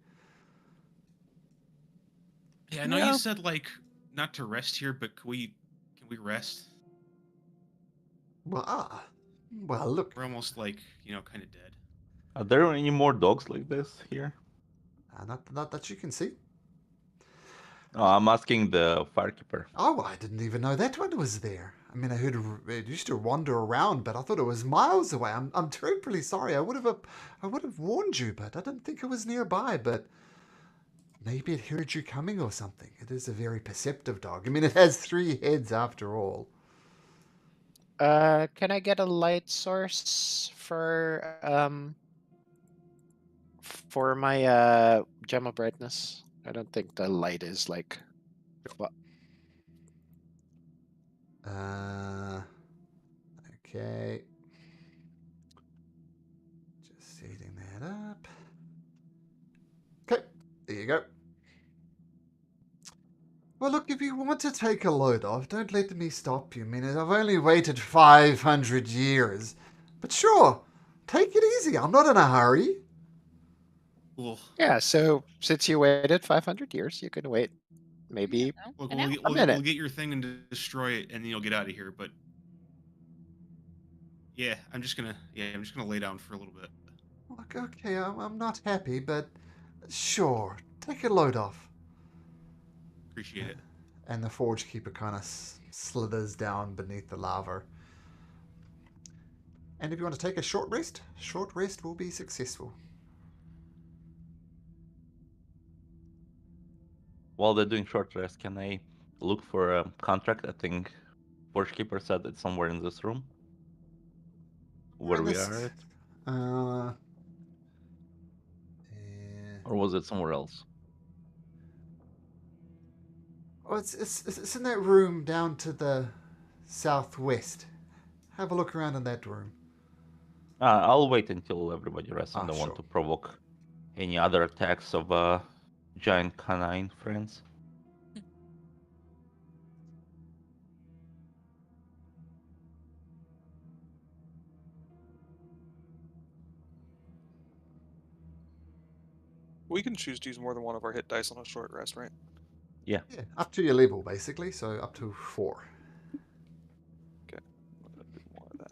Yeah, I know Yeah. you said like not to rest here, but can we rest? Well, look. We're almost like, kind of dead. Are there any more dogs like this here? Not that you can see. Oh, I'm asking the firekeeper. Oh, I didn't even know that one was there. I mean, I heard it used to wander around, but I thought it was miles away. I'm terribly sorry. I would have warned you, but I didn't think it was nearby. But maybe it heard you coming or something. It is a very perceptive dog. I mean, it has 3 heads after all. Can I get a light source for my gem of brightness? I don't think the light is like. Well, Okay. Just setting that up. Okay, there you go. Well, look, if you want to take a load off, don't let me stop you. I mean, I've only waited 500 years. But sure, take it easy. I'm not in a hurry. Cool. yeah. So since you waited 500 years, you can wait maybe. Look, An hour. we'll get your thing and destroy it, and then you'll get out of here. But yeah, I'm just gonna lay down for a little bit. Look, okay, I'm not happy, but sure, take a load off. Appreciate it. And the Forge Keeper kind of slithers down beneath the lava. And if you want to take a short rest will be successful. While they're doing short rest, can I look for a contract? I think Forgekeeper said it's somewhere in this room. Where we are at? Yeah. Or was it somewhere else? Oh, it's in that room down to the southwest. Have a look around in that room. I'll wait until everybody rests. I don't Sure. want to provoke any other attacks of giant canine friends. We can choose to use more than one of our hit dice on a short rest, right? Yeah, up to your level, basically. So up to 4. Okay. I'm gonna do more of that.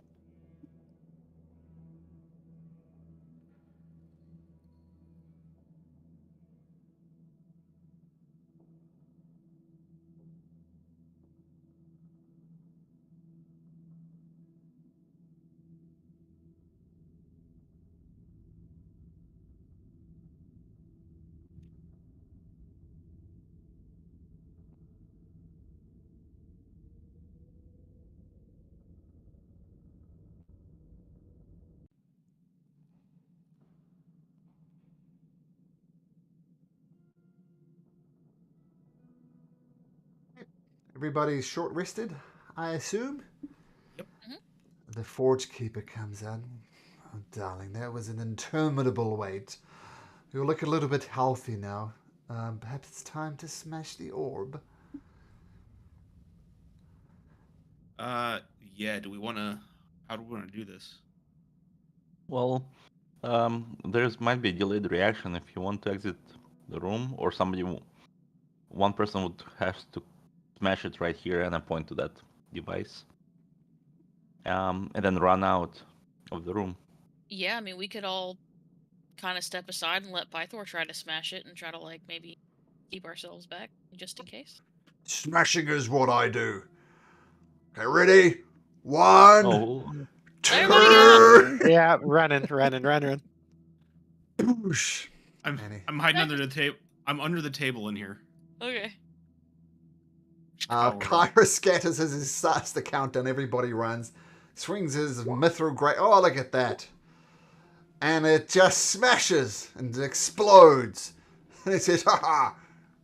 Everybody's short rested, I assume? Yep. The Forge Keeper comes out. Oh, darling, that was an interminable wait. You look a little bit healthy now. Perhaps it's time to smash the orb. Yeah. Do we want to? How do we want to do this? Well, there's might be a delayed reaction if you want to exit the room, or one person would have to smash it right here and I point to that device. And then run out of the room. Yeah, I mean, we could all kind of step aside and let Pythor try to smash it and try to, like, maybe keep ourselves back just in case. Smashing is what I do. Okay, ready? 1, Oh, 'Everybody go! 2. Yeah, running. Boosh. I'm hiding under the table. I'm under the table in here. Okay. Kyra scatters as he starts the countdown. Everybody runs. Swings his Mithral great. Oh, look at that. And it just smashes and explodes. And he says, ha ha,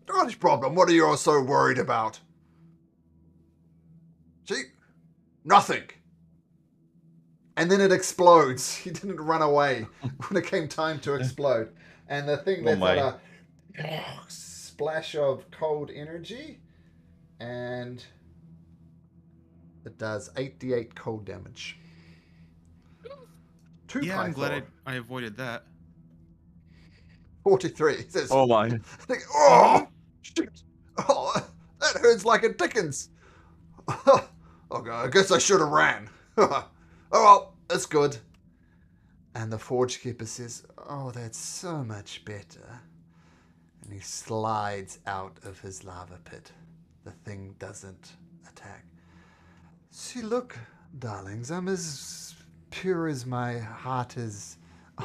not his problem. What are you all so worried about? See? Nothing. And then it explodes. He didn't run away when it came time to explode. And the thing lets out a splash of cold energy. And it does 8d8 cold damage. Yeah, I'm glad I avoided that. 43. He says, oh my. oh, shit. Oh, that hurts like a Dickens. Okay, I guess I should have ran. Oh, well, that's good. And the Forge Keeper says, oh, that's so much better. And he slides out of his lava pit. The thing doesn't attack. See, look, darlings, I'm as pure as my heart is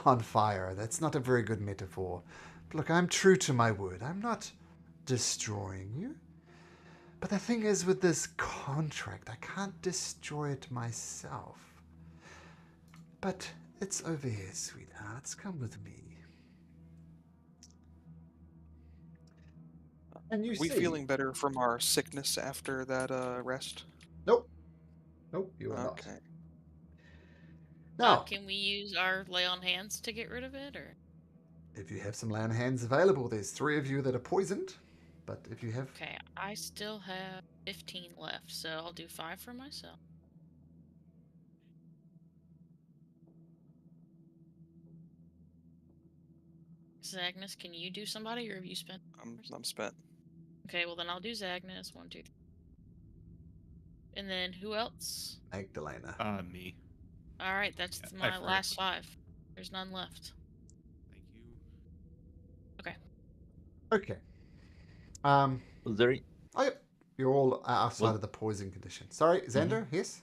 on fire. That's not a very good metaphor. But look, I'm true to my word. I'm not destroying you. But the thing is, with this contract, I can't destroy it myself. But it's over here, sweethearts. Come with me. And you Are we see... feeling better from our sickness after that rest? Nope. Nope, you are not. Okay. Now, Can we use our lay on hands to get rid of it, or? if you have some land hands available, there's 3 of you that are poisoned. But if you have... Okay, I still have 15 left, so I'll do 5 for myself. Zagnus, can you do somebody, or have you spent? I'm spent. Okay, well then I'll do Zagnus. 1, 2, 3. And then who else? Magdalena. Me. All right, that's Yeah, my last 5. There's none left. Thank you. Okay. Was there Oh, yep. You're all outside of the poison condition. Sorry, Xander, yes?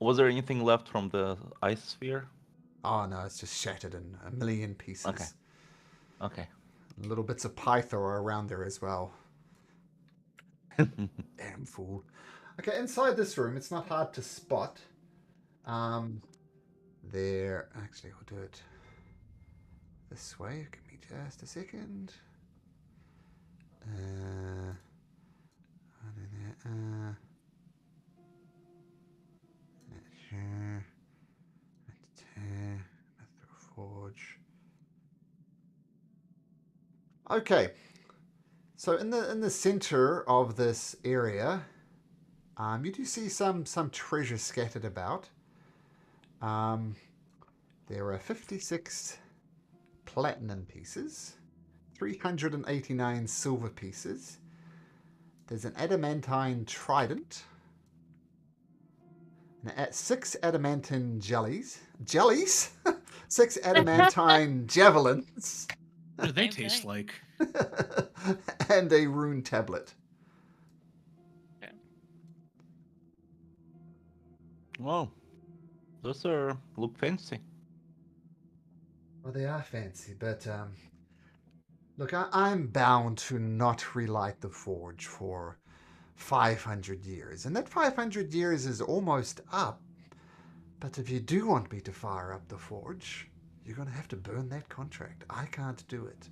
anything left from the ice sphere? Oh, no, it's just shattered in a million pieces. Okay. Little bits of Pythor are around there as well. Damn fool. Okay, inside this room, it's not hard to spot. There... Actually, we'll do it this way. Give me just a second. Here. Forge. Okay. So in the center of this area, you do see some treasure scattered about. There are 56 platinum pieces, 389 silver pieces. There's an adamantine trident, 6 adamantine jellies, 6 adamantine javelins, What do they Okay. taste like? and a rune tablet. Well, those look fancy. Well, they are fancy, but look, I'm bound to not relight the forge for 500 years, and that 500 years is almost up. But if you do want me to fire up the forge, you're going to have to burn that contract. I can't do it.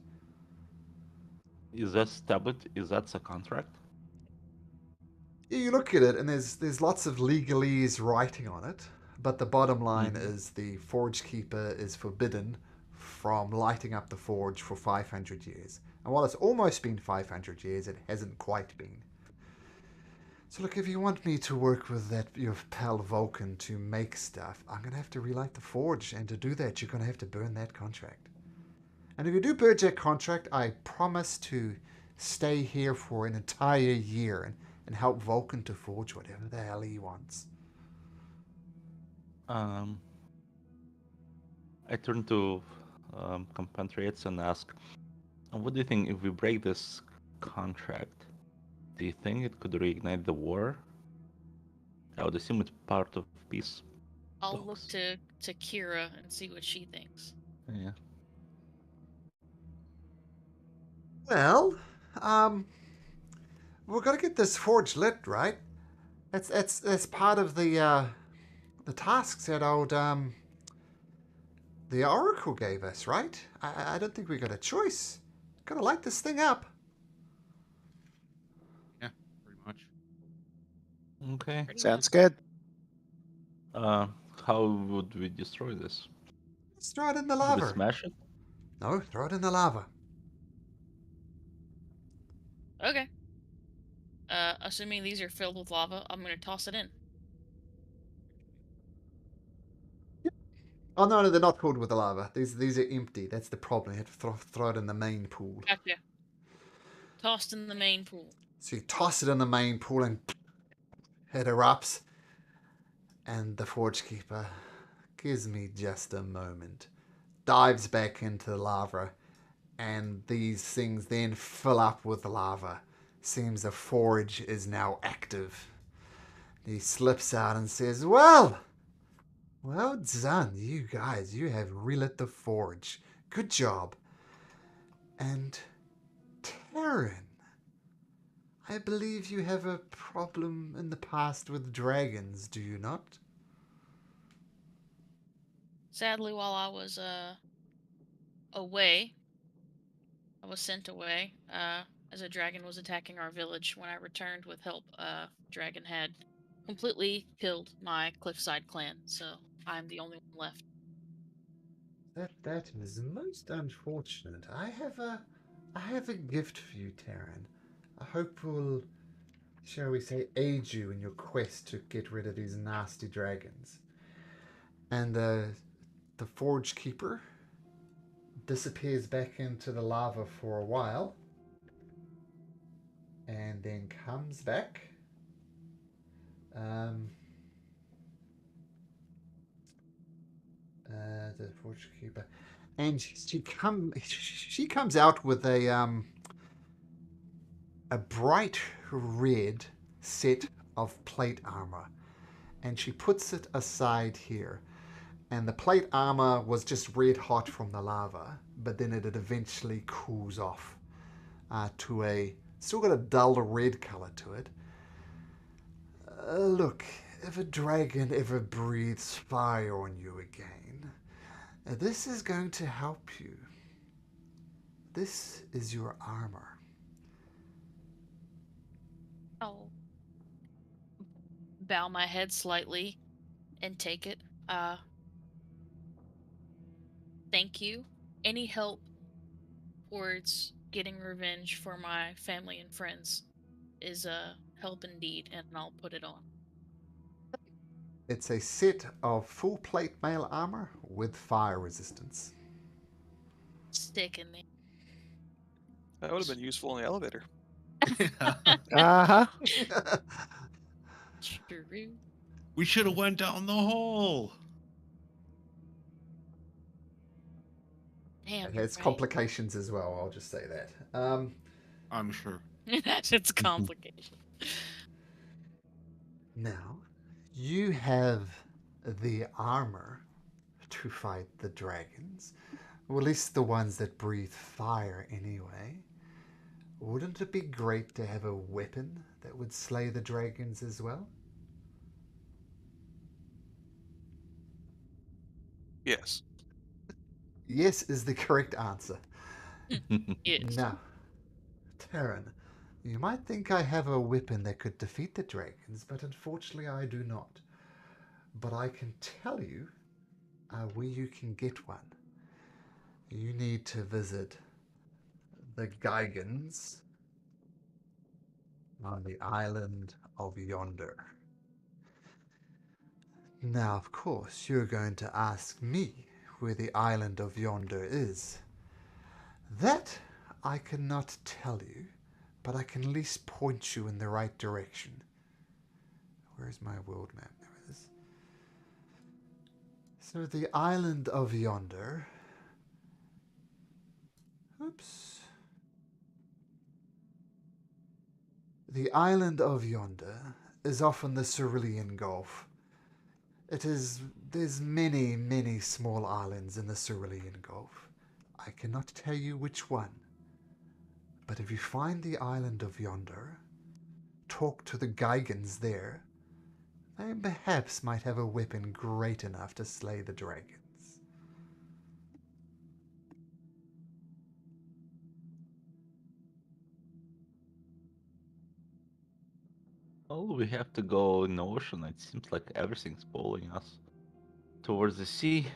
Is that tablet? Is that a contract? You look at it, and there's lots of legalese writing on it, but the bottom line Mhm. is the forge keeper is forbidden from lighting up the forge for 500 years. And while it's almost been 500 years, it hasn't quite been. So look, if you want me to work with your pal Vulcan to make stuff, I'm going to have to relight the forge, and to do that, you're going to have to burn that contract. And if you do burn that contract, I promise to stay here for an entire year and help Vulcan to forge whatever the hell he wants. I turn to compatriots and ask, what do you think if we break this contract? Do you think it could reignite the war? I would assume it's part of peace. I'll look talks. to Kira and see what she thinks. Yeah. Well, we're gonna get this forge lit, right? That's part of the tasks that old the Oracle gave us, right? I don't think we got a choice. Gotta light this thing up. Yeah, pretty much. Okay. Pretty Sounds much. good. How would we destroy this? Let's throw it in the Do we lava. smash it? No, throw it in the lava. Okay. Assuming these are filled with lava, I'm gonna toss it in. Oh no, they're not filled with the lava. These are empty. That's the problem. You have to throw it in the main pool. Gotcha. Tossed in the main pool. So you toss it in the main pool and it erupts. And the forge keeper gives me just a moment. Dives back into the lava, and these things then fill up with lava. Seems the forge is now active. He slips out and says, well done, you guys. You have relit the forge. Good job. And Taryn, I believe you have a problem in the past with dragons, do you not? Sadly, while I was away, I was sent away as a dragon was attacking our village. When I returned with help, dragon had completely killed my cliffside clan, so I'm the only one left. That is most unfortunate. I have a gift for you, Taryn. I hope will, shall we say, aid you in your quest to get rid of these nasty dragons. And the forge keeper disappears back into the lava for a while, and then comes back. The forge keeper, and she comes out with a bright red set of plate armor, and she puts it aside here. And the plate armor was just red hot from the lava, but then it eventually cools off to still got a dull red color to it. Look, if a dragon ever breathes fire on you again, this is going to help you. This is your armor. Oh, bow my head slightly and take it. Thank you. Any help towards getting revenge for my family and friends is a help indeed, and I'll put it on. It's a set of full plate mail armor with fire resistance. Stick in there. That would have been useful in the elevator. Uh huh. True. We should have went down the hole. Damn, It you're has right. complications as well, I'll just say that. I'm sure. That's its complication. Now, you have the armor to fight the dragons, or at least the ones that breathe fire anyway. Wouldn't it be great to have a weapon that would slay the dragons as well? Yes. Yes is the correct answer. Yes. Now, Terran, you might think I have a weapon that could defeat the dragons, but unfortunately I do not. But I can tell you where you can get one. You need to visit the Gigans on the island of Yonder. Now, of course, you're going to ask me where the island of Yonder is. That I cannot tell you, but I can at least point you in the right direction. Where's my world map? There it is. So the island of Yonder. Oops. The island of Yonder is off in the Cerulean Gulf. There's many, many small islands in the Cerulean Gulf. I cannot tell you which one. But if you find the island of Yonder, talk to the Gigans there, they perhaps might have a weapon great enough to slay the dragons. Well, we have to go in the ocean. It seems like everything's pulling us towards the sea.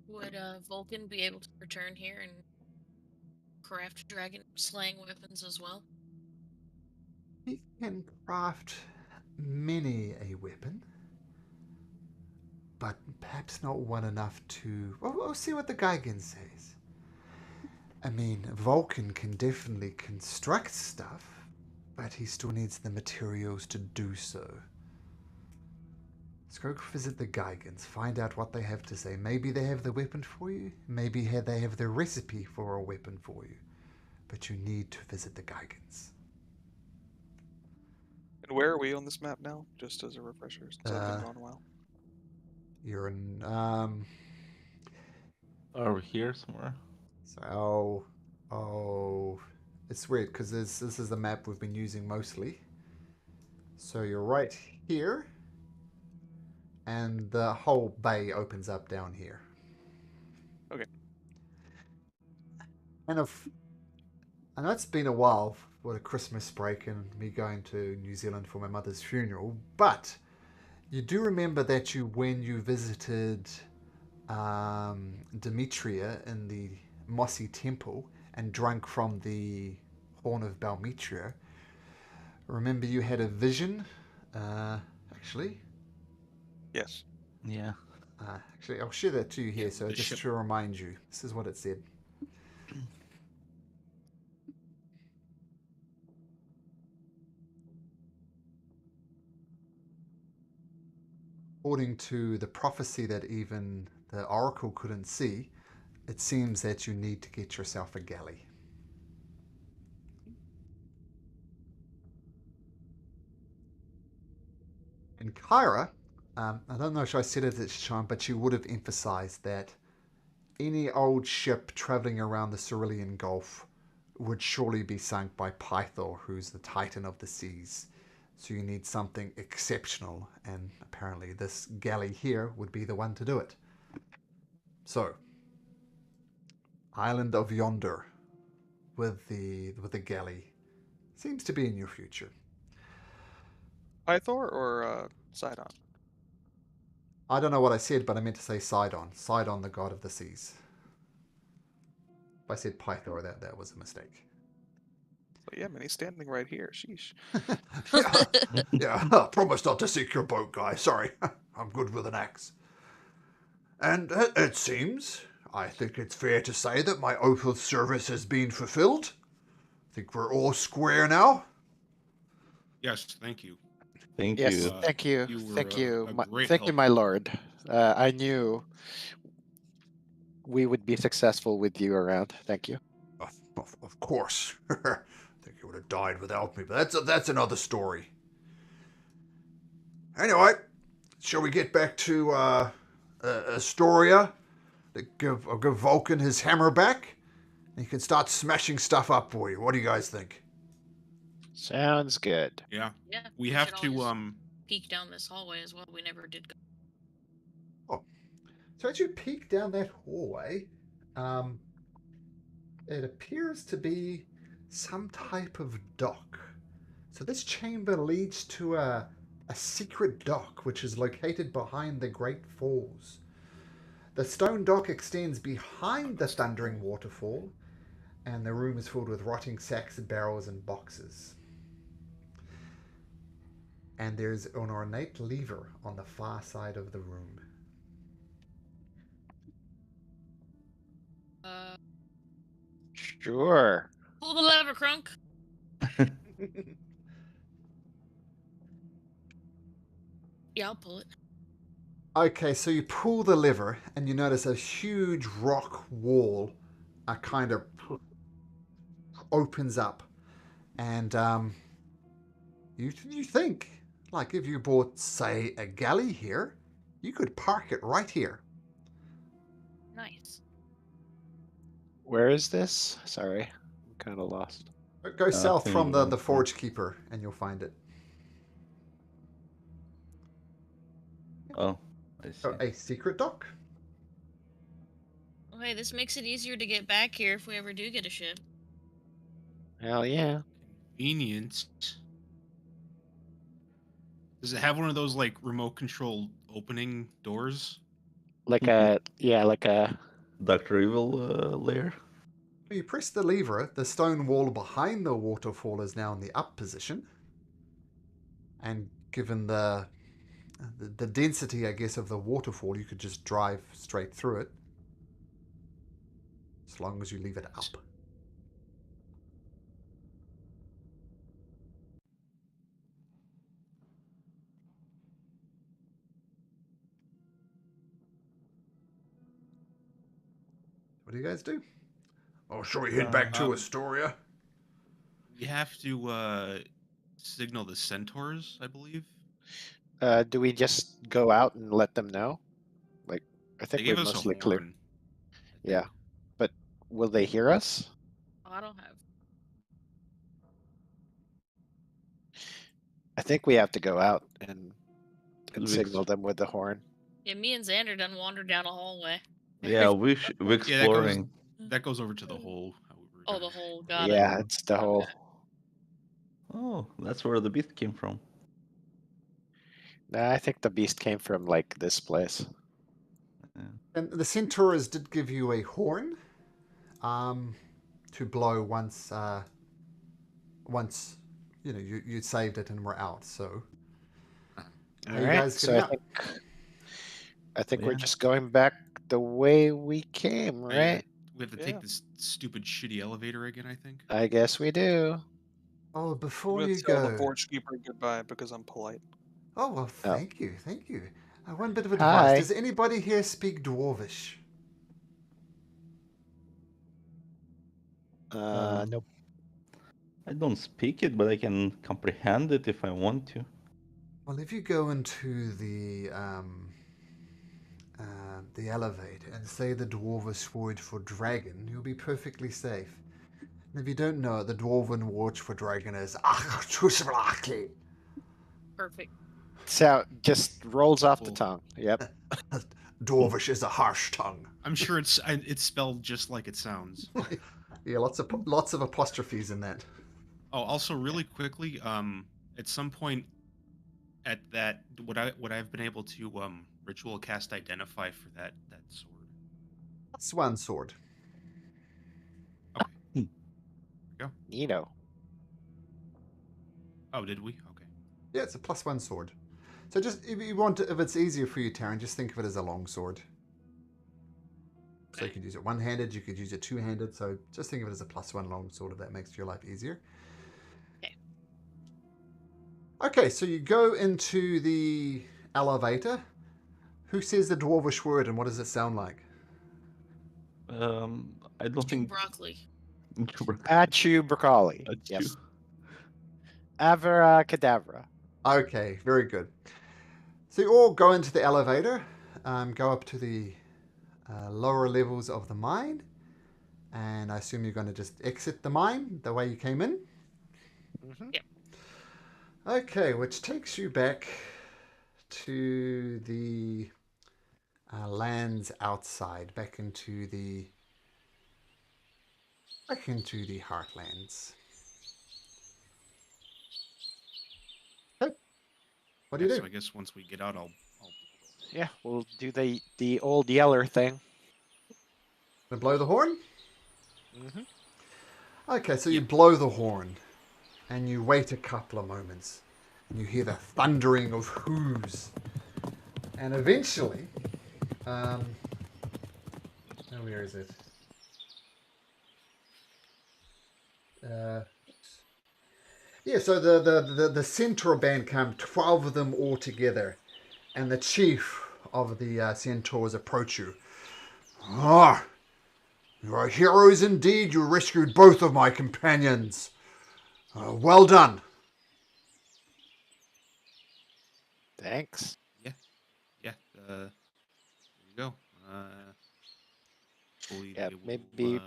Would Vulcan be able to return here and craft dragon slaying weapons as well? He can craft many a weapon, but perhaps not one enough to... Well, we'll see what the Gigan says. I mean, Vulcan can definitely construct stuff, but he still needs the materials to do so. Let's go visit the Gigans, find out what they have to say. Maybe they have the weapon for you, maybe they have the recipe for a weapon for you. But you need to visit the Gigans. And where are we on this map now? Just as a refresher, since I've been gone a while. You're in, Are we here somewhere? So, it's weird because this is the map we've been using mostly. So you're right here, and the whole bay opens up down here. Okay. And I know it's been a while for the Christmas break and me going to New Zealand for my mother's funeral, but you do remember that when you visited Demetria in the Mossy Temple and drank from the Horn of Balmetria, remember you had a vision? Actually? Yes. Yeah. Actually, I'll share that to you here, Yeah, so the just ship. to remind you. This is what it said. According to the prophecy that even the oracle couldn't see, it seems that you need to get yourself a galley. In Kyra, I don't know if I said it at this time, but she would have emphasized that any old ship traveling around the Cerulean Gulf would surely be sunk by Pythor, who's the Titan of the seas. So you need something exceptional, and apparently this galley here would be the one to do it. So, Island of Yonder with the galley seems to be in your future. Pythor or Sidon? I don't know what I said, but I meant to say Sidon. Sidon, the god of the seas. If I said Pythor, that was a mistake. So yeah, man, he's standing right here. Sheesh. Yeah. Promise not to seek your boat, guy. Sorry. I'm good with an axe. And it seems, I think it's fair to say that my oath of service has been fulfilled. I think we're all square now. Yes, thank you. Thank Yes, you. thank you, You were thank a you, great thank you, help. my lord. I knew we would be successful with you around. Thank you. Of course. I think you would have died without me, but that's another story. Anyway, shall we get back to Astoria? I'll give Vulcan his hammer back, and he can start smashing stuff up for you. What do you guys think? Sounds good. Yeah. Yeah. We have should to always peek down this hallway as well. We never did go. So as you peek down that hallway, it appears to be some type of dock. So this chamber leads to a secret dock which is located behind the Great Falls. The stone dock extends behind the thundering waterfall, and the room is filled with rotting sacks, barrels, and boxes. And there's an ornate lever on the far side of the room. Sure. Pull the lever, Crunk. Yeah, I'll pull it. Okay, so you pull the lever and you notice a huge rock wall kind of opens up. And you think, like if you bought, say, a galley here, you could park it right here. Nice. Where is this? Sorry, I'm kind of lost. Go south think from you the went Forge Keeper and you'll find it. Oh, I see. So a secret dock. Okay, this makes it easier to get back here if we ever do get a ship. Hell yeah. convenient. Does it have one of those like remote control opening doors? Like a Dr. Evil lair. When you press the lever, the stone wall behind the waterfall is now in the up position. And given the density, I guess, of the waterfall, you could just drive straight through it. As long as you leave it up. What do you guys do? Oh, shall we head back to Astoria? We have to signal the centaurs, I believe. do we just go out and let them know? Like, I They think gave we're us mostly a clear. horn. Yeah, but will they hear us? Oh, I don't have. I think we have to go out and We signal them with the horn. Yeah, me and Xander done wandered down a hallway. Yeah, we're exploring. That goes over to the hole. Oh, the hole. Got Yeah, it. it's the whole. Okay. Oh, that's where the beast came from. Nah, I think the beast came from like this place. And the centaurs did give you a horn to blow once you know you saved it and were out. So All are you right, guys so getting I think we're Yeah. just going back the way we came, right? We have to Yeah. take this stupid shitty elevator again, I think. I guess we do. Oh, I'm before gonna you tell the go. Forge Keeper goodbye because I'm polite. Oh well, Oh. thank you. One bit of advice: Hi. does anybody here speak Dwarvish? Nope. I don't speak it, but I can comprehend it if I want to. Well, if you go into the elevator and say the Dwarvish word for dragon, you'll be perfectly safe. And if you don't know it, the Dwarven word for dragon is Perfect. So just rolls off the Cool. tongue. Yep. Dwarvish is a harsh tongue. I'm sure it's spelled just like it sounds. Yeah, lots of apostrophes in that. Oh, also really quickly, at some point, at that, would I have been able to ritual cast identify for that sword? +1 sword. Okay. There we go. Neato. Oh, did we? Okay. Yeah, it's a +1 sword. So just if you want, if it's easier for you, Taryn, just think of it as a long sword. So you could use it one-handed, you could use it two-handed. So just think of it as a +1 long sword if that makes your life easier. Okay. Okay, so you go into the elevator. Who says the dwarvish word and what does it sound like? I don't think. Broccoli. Achu Broccoli. That's Yes. you. Avera Cadavra. Okay, very good. So you all go into the elevator, go up to the lower levels of the mine, and I assume you're going to just exit the mine the way you came in. Mm-hmm. Yep. Okay, which takes you back to the lands outside, back into the heartlands. Okay. What do you do? So I guess once we get out, I'll Yeah, we'll do the old Yeller thing. Gonna blow the horn? Mm-hmm. Okay, so you blow the horn, and you wait a couple of moments, and you hear the thundering of hooves, and eventually, where is it? Yeah, so the Centaur band come, 12 of them all together, and the chief of the Centaurs approach you. Ah, you are heroes indeed. You rescued both of my companions. Well done. Thanks. yeah. There you go. Hopefully Yeah, they will, maybe.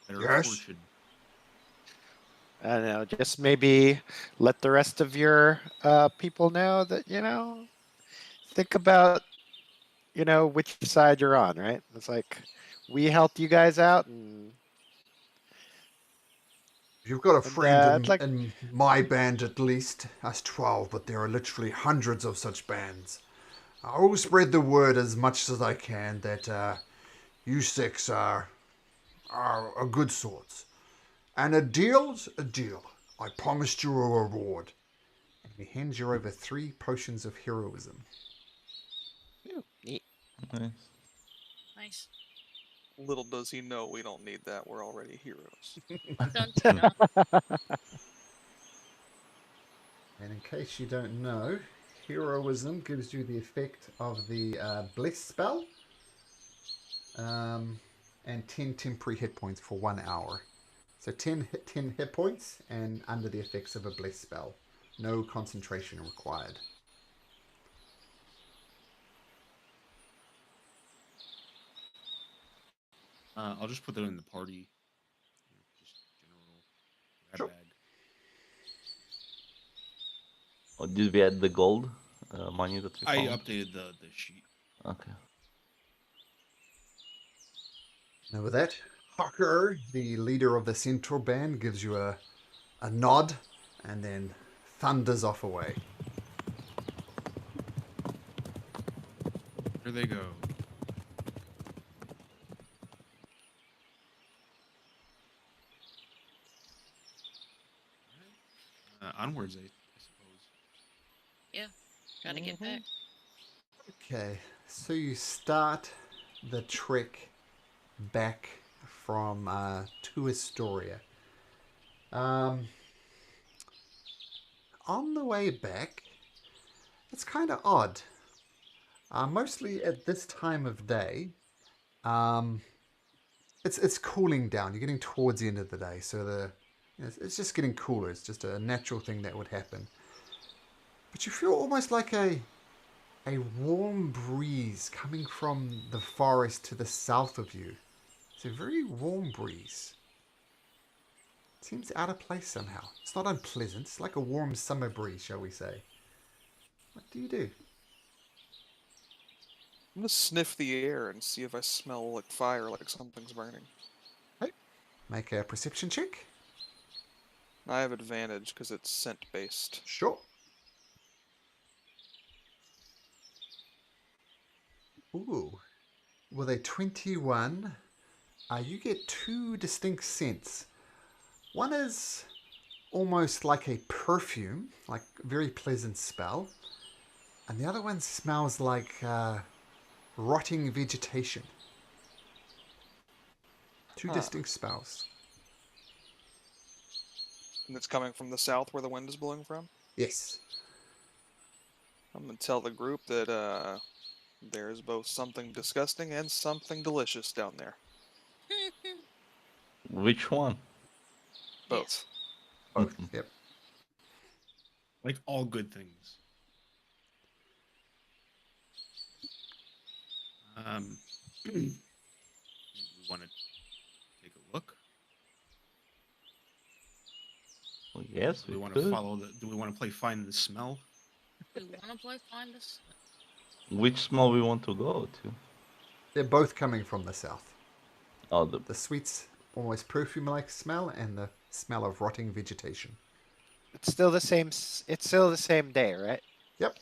better Yes? fortune. I don't know. Just maybe let the rest of your people know that think about which side you're on. Right? It's like we helped you guys out, and You've got a friend I'd like. in my band at least. Us 12, but there are literally hundreds of such bands. I will spread the word as much as I can that you six are good sorts. And a deal's a deal. I promised you a reward. And he hands you over 3 potions of heroism. Ooh, neat. Nice. Nice. Little does he know we don't need that. We're already heroes. Dun, dun, dun. And in case you don't know, heroism gives you the effect of the bless spell, and 10 temporary hit points for 1 hour. So 10 hit points and under the effects of a bless spell. No concentration required. I'll just put that in the party. Just general grab Sure. bag. Oh, did we add the gold money that we I found? updated the sheet. Okay. Now with that, Harker, the leader of the Centaur band, gives you a nod and then thunders off away. Here they go. Onwards, I suppose. Yeah. Gotta get back. Okay, so you start the trek back from to Astoria. On the way back, it's kind of odd. Mostly at this time of day, it's cooling down. You're getting towards the end of the day, so it's just getting cooler. It's just a natural thing that would happen. But you feel almost like a warm breeze coming from the forest to the south of you. It's a very warm breeze. It seems out of place somehow. It's not unpleasant. It's like a warm summer breeze, shall we say. What do you do? I'm gonna sniff the air and see if I smell like fire, like something's burning. Make a perception check. I have advantage because it's scent based. Sure. Ooh. With a 21, you get 2 distinct scents. One is almost like a perfume, like a very pleasant smell. And the other one smells like rotting vegetation. 2 distinct smells. And it's coming from the south where the wind is blowing from? Yes. I'm going to tell the group that there's both something disgusting and something delicious down there. Which one? Both. Both. Yep. Like all good things. Maybe we want to take a look. Well, yes, Do we want could. to follow the? Do we want to play find the smell? Do we want to play find this? Which smell we want to go to? They're both coming from the south. Oh, The sweet, almost perfume-like smell and the smell of rotting vegetation. It's still the same. It's still the same day, right? Yep.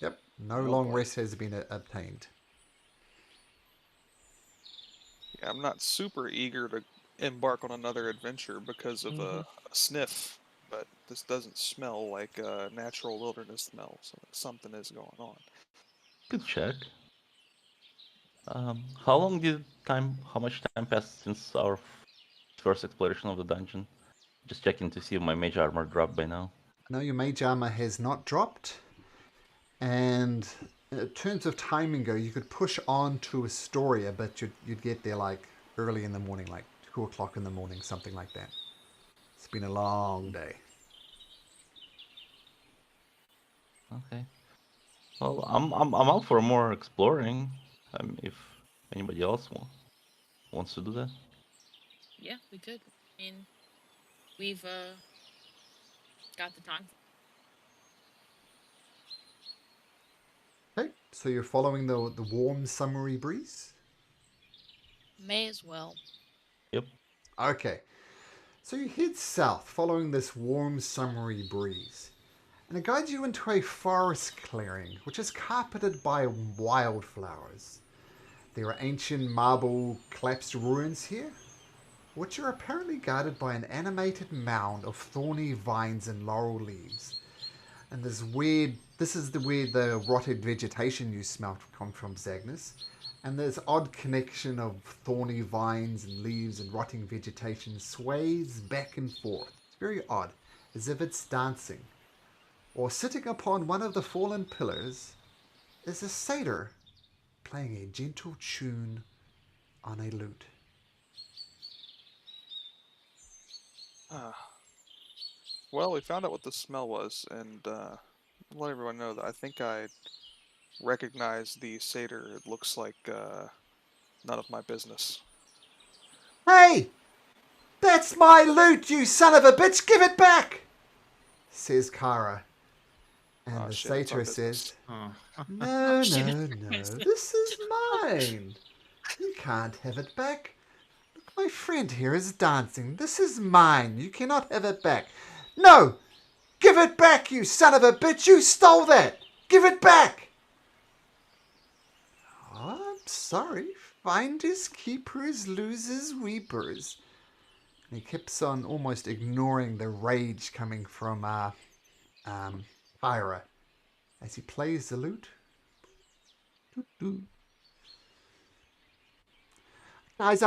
Yep. No long rest has been obtained. Yeah, I'm not super eager to embark on another adventure because of a sniff, but this doesn't smell like a natural wilderness smell, so something is going on. good check. How much time passed since our first exploration of the dungeon? Just checking to see if my mage armor dropped by now. No, your mage armor has not dropped. And in terms of timing go, you could push on to Astoria, but you'd get there like early in the morning, like 2 o'clock in the morning, something like that. It's been a long day. Okay. Well, I'm out for more exploring. If anybody else wants to do that. Yeah, we could. I mean, we've got the time. Okay, so you're following the warm summery breeze? May as well. Yep. Okay, so you head south following this warm summery breeze. And it guides you into a forest clearing, which is carpeted by wildflowers. There are ancient marble collapsed ruins here, which are apparently guarded by an animated mound of thorny vines and laurel leaves. And this is where the rotted vegetation you smelt come from, Zagnus. And this odd connection of thorny vines and leaves and rotting vegetation sways back and forth. It's very odd, as if it's dancing. Or sitting upon one of the fallen pillars is a satyr playing a gentle tune on a lute. Well, we found out what the smell was, and let everyone know that I think I recognize the satyr. It looks like none of my business. Hey! That's my lute, you son of a bitch! Give it back! Says Kara. And the Shit, it's our satyr says, Oh. No, Shit. no, no, this is mine. You can't have it back. Look, my friend here is dancing. This is mine. You cannot have it back. No! Give it back, you son of a bitch! You stole that! Give it back! Oh, I'm sorry. Finders keepers, losers weepers. And he keeps on almost ignoring the rage coming from Pyra as he plays the lute. Guys,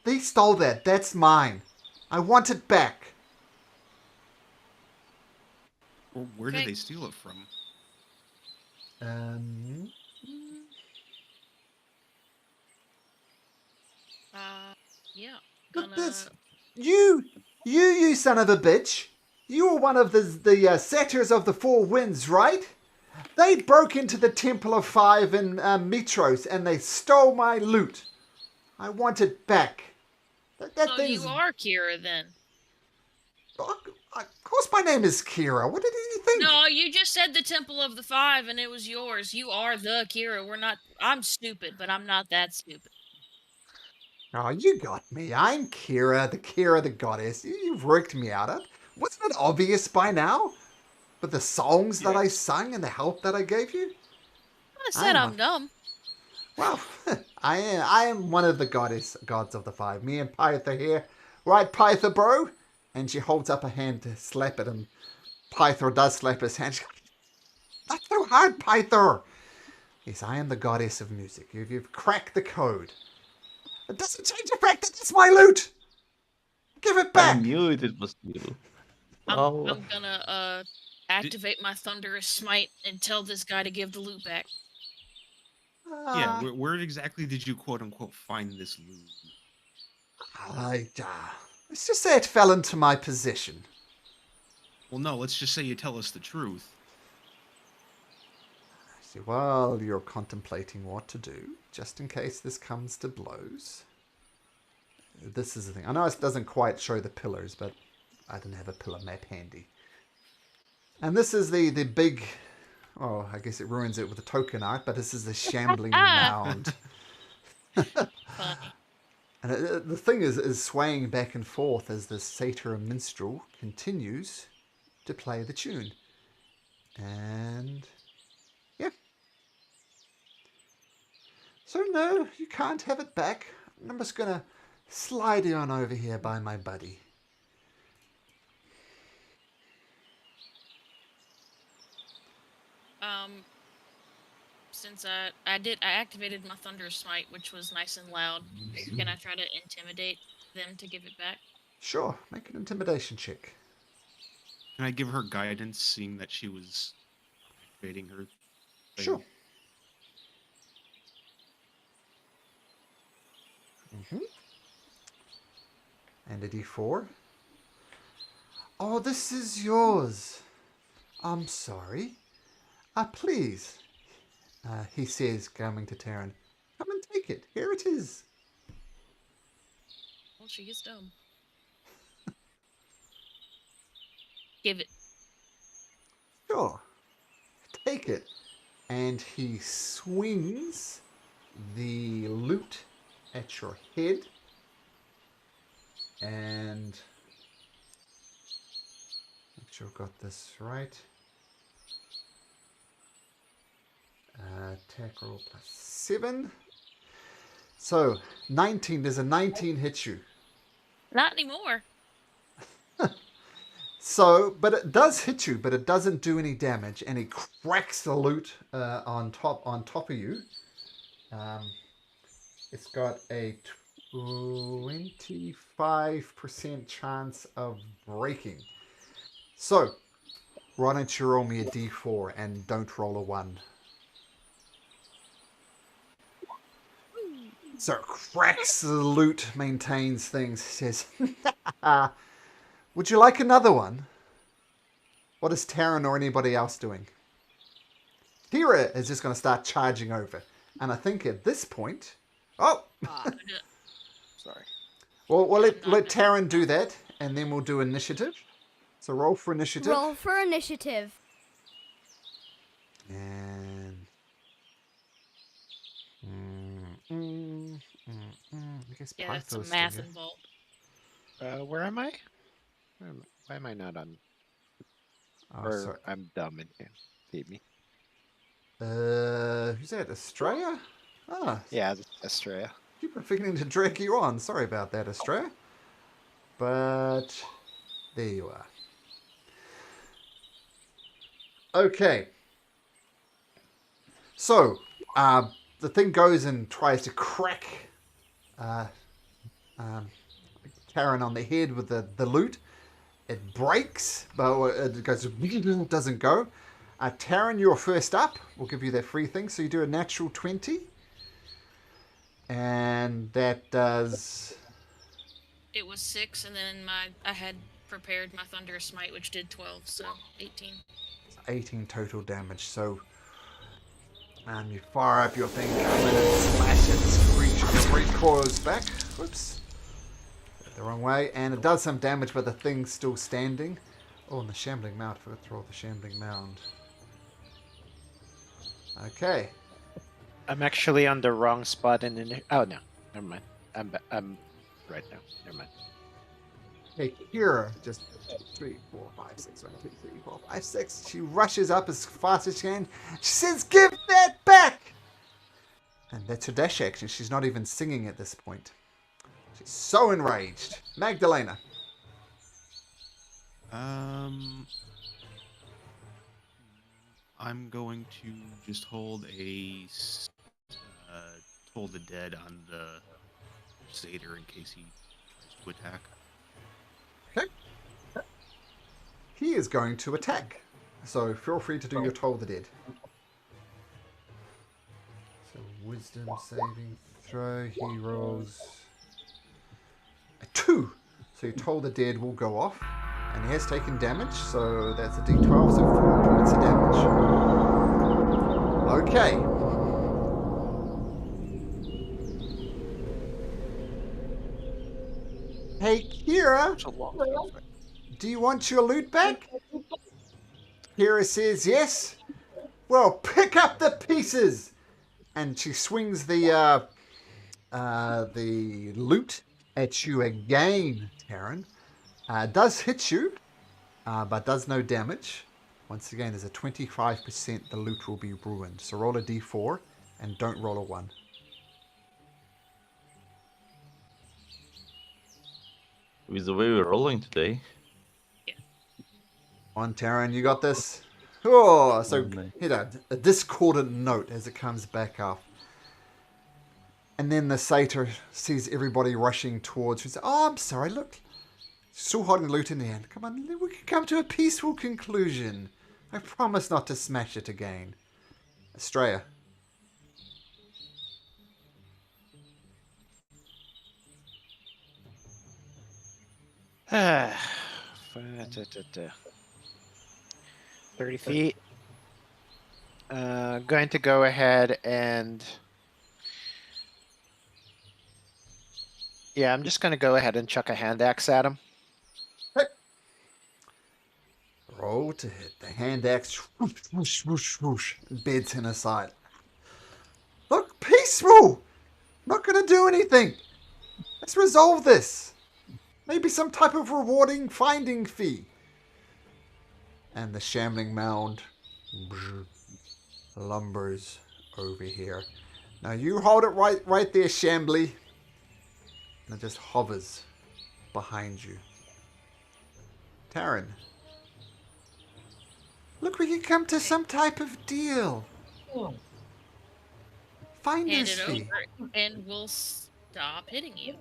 they stole that. That's mine. I want it back. Well, where Okay. did they steal it from? Yeah. Look this. You son of a bitch. You were one of the satyrs of the Four Winds, right? They broke into the Temple of Five in Mitros and they stole my loot. I want it back. That So thing's... you are Kira then? Of course my name is Kira. What did you think? No, you just said the Temple of the Five and it was yours. You are the Kira. We're not. I'm stupid, but I'm not that stupid. Oh, you got me. I'm Kira the goddess. You've worked me out. Wasn't it obvious by now? With the songs that I Yes. sung and the help that I gave you? I said I'm I'm dumb. Well, I am one of the gods of the five. Me and Pyther here. Right, Pyther, bro? And she holds up a hand to slap at him. Pyther does slap his hand. She goes, "That's so hard, Pyther." Yes, I am the goddess of music. You've cracked the code. It doesn't change the fact that it's my loot. Give it I back. knew it was you. I'm Oh, gonna activate my thunderous smite and tell this guy to give the loot back. Yeah, where exactly did you quote unquote find this loot? Let's just say it fell into my possession. Well, no, let's just say you tell us the truth. See, while you're contemplating what to do, just in case this comes to blows, this is the thing. I know it doesn't quite show the pillars, but I didn't have a pillar map handy. And this is the big... Oh, I guess it ruins it with the token art, but this is the shambling mound. Funny. And the thing is swaying back and forth as the satyr minstrel continues to play the tune. And... yeah. So no, you can't have it back. I'm just going to slide you on over here by my buddy. Since I activated my thunder smite, which was nice and loud. Can I try to intimidate them to give it back? Sure, make an intimidation check. Can I give her guidance, seeing that she was activating her thing? Sure. And a d4. Oh, this is yours. I'm sorry. Please, he says, coming to Taryn. Come and take it. Here it is. Well, she is dumb. Give it. Sure. Take it. And he swings the loot at your head. And make sure I've got this right. Attack roll plus 7. So 19. There's a 19 hit you. Not anymore. So, but it does hit you, but it doesn't do any damage, and he cracks the loot on top of you. It's got a 25% chance of breaking. So, why don't you roll me a d4 and don't roll a 1? So it cracks the loot, maintains things, says, would you like another one? What is Taryn or anybody else doing? Tira is just going to start charging over. And I think at this point... Oh! Sorry. Well, we'll let Taryn do that, and then we'll do initiative. So roll for initiative. Roll for initiative. And... I guess Yeah, that's some Pytho's math doing involved. Where am I? Why am I not on? it. Oh, Or sorry. I'm dumb and can't beat me. Who's that? Estrella? Ah, Yeah, Estrella. keep forgetting to drag you on. Sorry about that, Estrella. But there you are. Okay. So, the thing goes and tries to crack Karen on the head with the loot. It breaks, but it goes, doesn't go. Taryn, you're first up. We'll give you that free thing. So you do a natural 20. And that does... It was 6, and then I had prepared my thunder smite, which did 12, so 18. 18 total damage. So you fire up your thing, come in and smash it. Screech, recoils back. Whoops. The wrong way. And it does some damage, but the thing's still standing. Oh, and the shambling mound. I forgot to roll the shambling mound. Okay. I'm actually on the wrong spot in the. Oh no, never mind. I'm right now. Never mind. Hey, Kira, just 3, 4, 5, 6, 1, 2, 3, 4, 5, 6. She rushes up as fast as she can. She says, "Give that back!" And that's her dash action. She's not even singing at this point. She's so enraged. Magdalena. I'm going to just hold a Toll the Dead on the satyr in case he tries to attack. Okay. He is going to attack. So feel free to do your Toll the Dead. So wisdom saving throw. He rolls a 2. So your Toll the Dead will go off. And he has taken damage. So that's a d12. So 4 points of damage. Okay. Hey, Kira. It's a long time. Do you want your loot back? Kira says yes. Well, pick up the pieces. And she swings the loot at you again, Taryn. Does hit you, but does no damage. Once again, there's a 25% the loot will be ruined. So roll a d4 and don't roll a 1. With the way we're rolling today. On Taryn, you got this. Oh, so Lovely. hit a discordant note as it comes back up. And then the satyr sees everybody rushing towards her. Says, "Oh, I'm sorry, look. Still holding the loot in the hand. Come on, we can come to a peaceful conclusion. I promise not to smash it again." Estrella. Ah, 30 feet. Going to go ahead and... Yeah, I'm just going to go ahead and chuck a hand axe at him. Roll to hit. The hand axe whoosh, whoosh, whoosh, whoosh, beds in her side. Look, peaceful! Not going to do anything. Let's resolve this. Maybe some type of rewarding finding fee. And the shambling mound lumbers over here. Now you hold it right there, Shambly. And it just hovers behind you. Taryn. Look, we can come to some type of deal. Hand Finder's it fee. over, and we'll stop hitting you.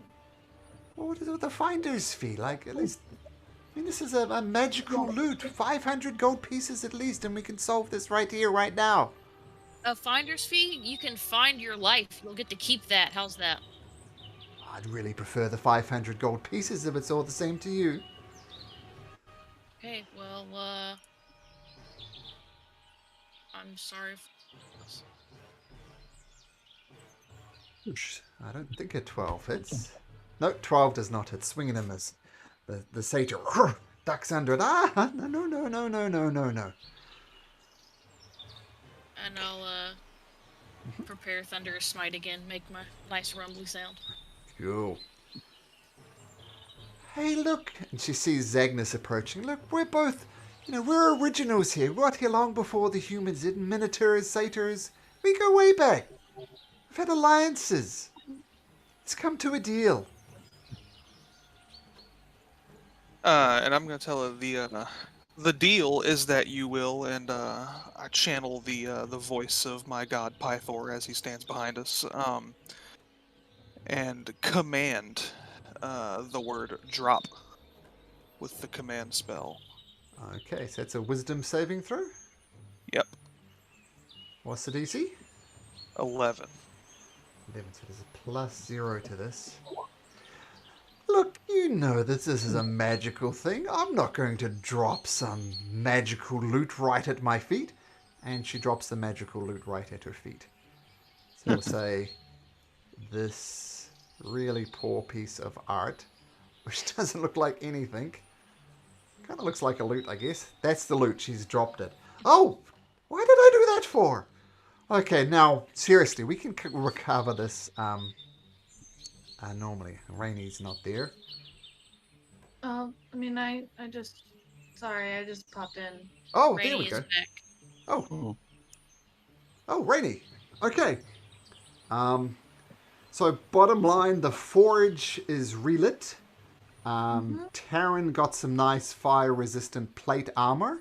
Well, what is it with the finder's fee? Like, at least... I mean, this is a magical loot. 500 gold pieces at least, and we can solve this right here, right now. A finder's fee? You can find your life. You'll get to keep that. How's that? I'd really prefer the 500 gold pieces if it's all the same to you. Okay, well, I'm sorry. Oosh, I don't think a 12 hits. No, 12 does not hit. Swinging him as the satyr ducks under it. Ah, no. And I'll, prepare Thunderous Smite again. Make my nice rumbly sound. Cool. Hey, look. And she sees Zagnus approaching. Look, we're both, we're originals here. We got here long before the humans did. Minotaurs, satyrs. We go way back. We've had alliances. Let's come to a deal. And I'm gonna tell her the deal is that you will, and I channel the voice of my god Pythor as he stands behind us, and command the word drop with the command spell. Okay, so it's a wisdom saving throw. Yep, What's the DC? 11. 11, so there's a +0 to this. Look, you know that this is a magical thing. I'm not going to drop some magical loot right at my feet. And she drops the magical loot right at her feet. So we'll say, this really poor piece of art, which doesn't look like anything. Kind of looks like a loot, I guess. That's the loot. She's dropped it. Oh, why did I do that for? Okay, now, seriously, we can recover this normally. Rainy's not there. I mean, I just, sorry, I just popped in. Oh, there Rainy we is go. back. Oh, Rainy. Okay. So bottom line, the forge is relit. Taryn got some nice fire-resistant plate armor,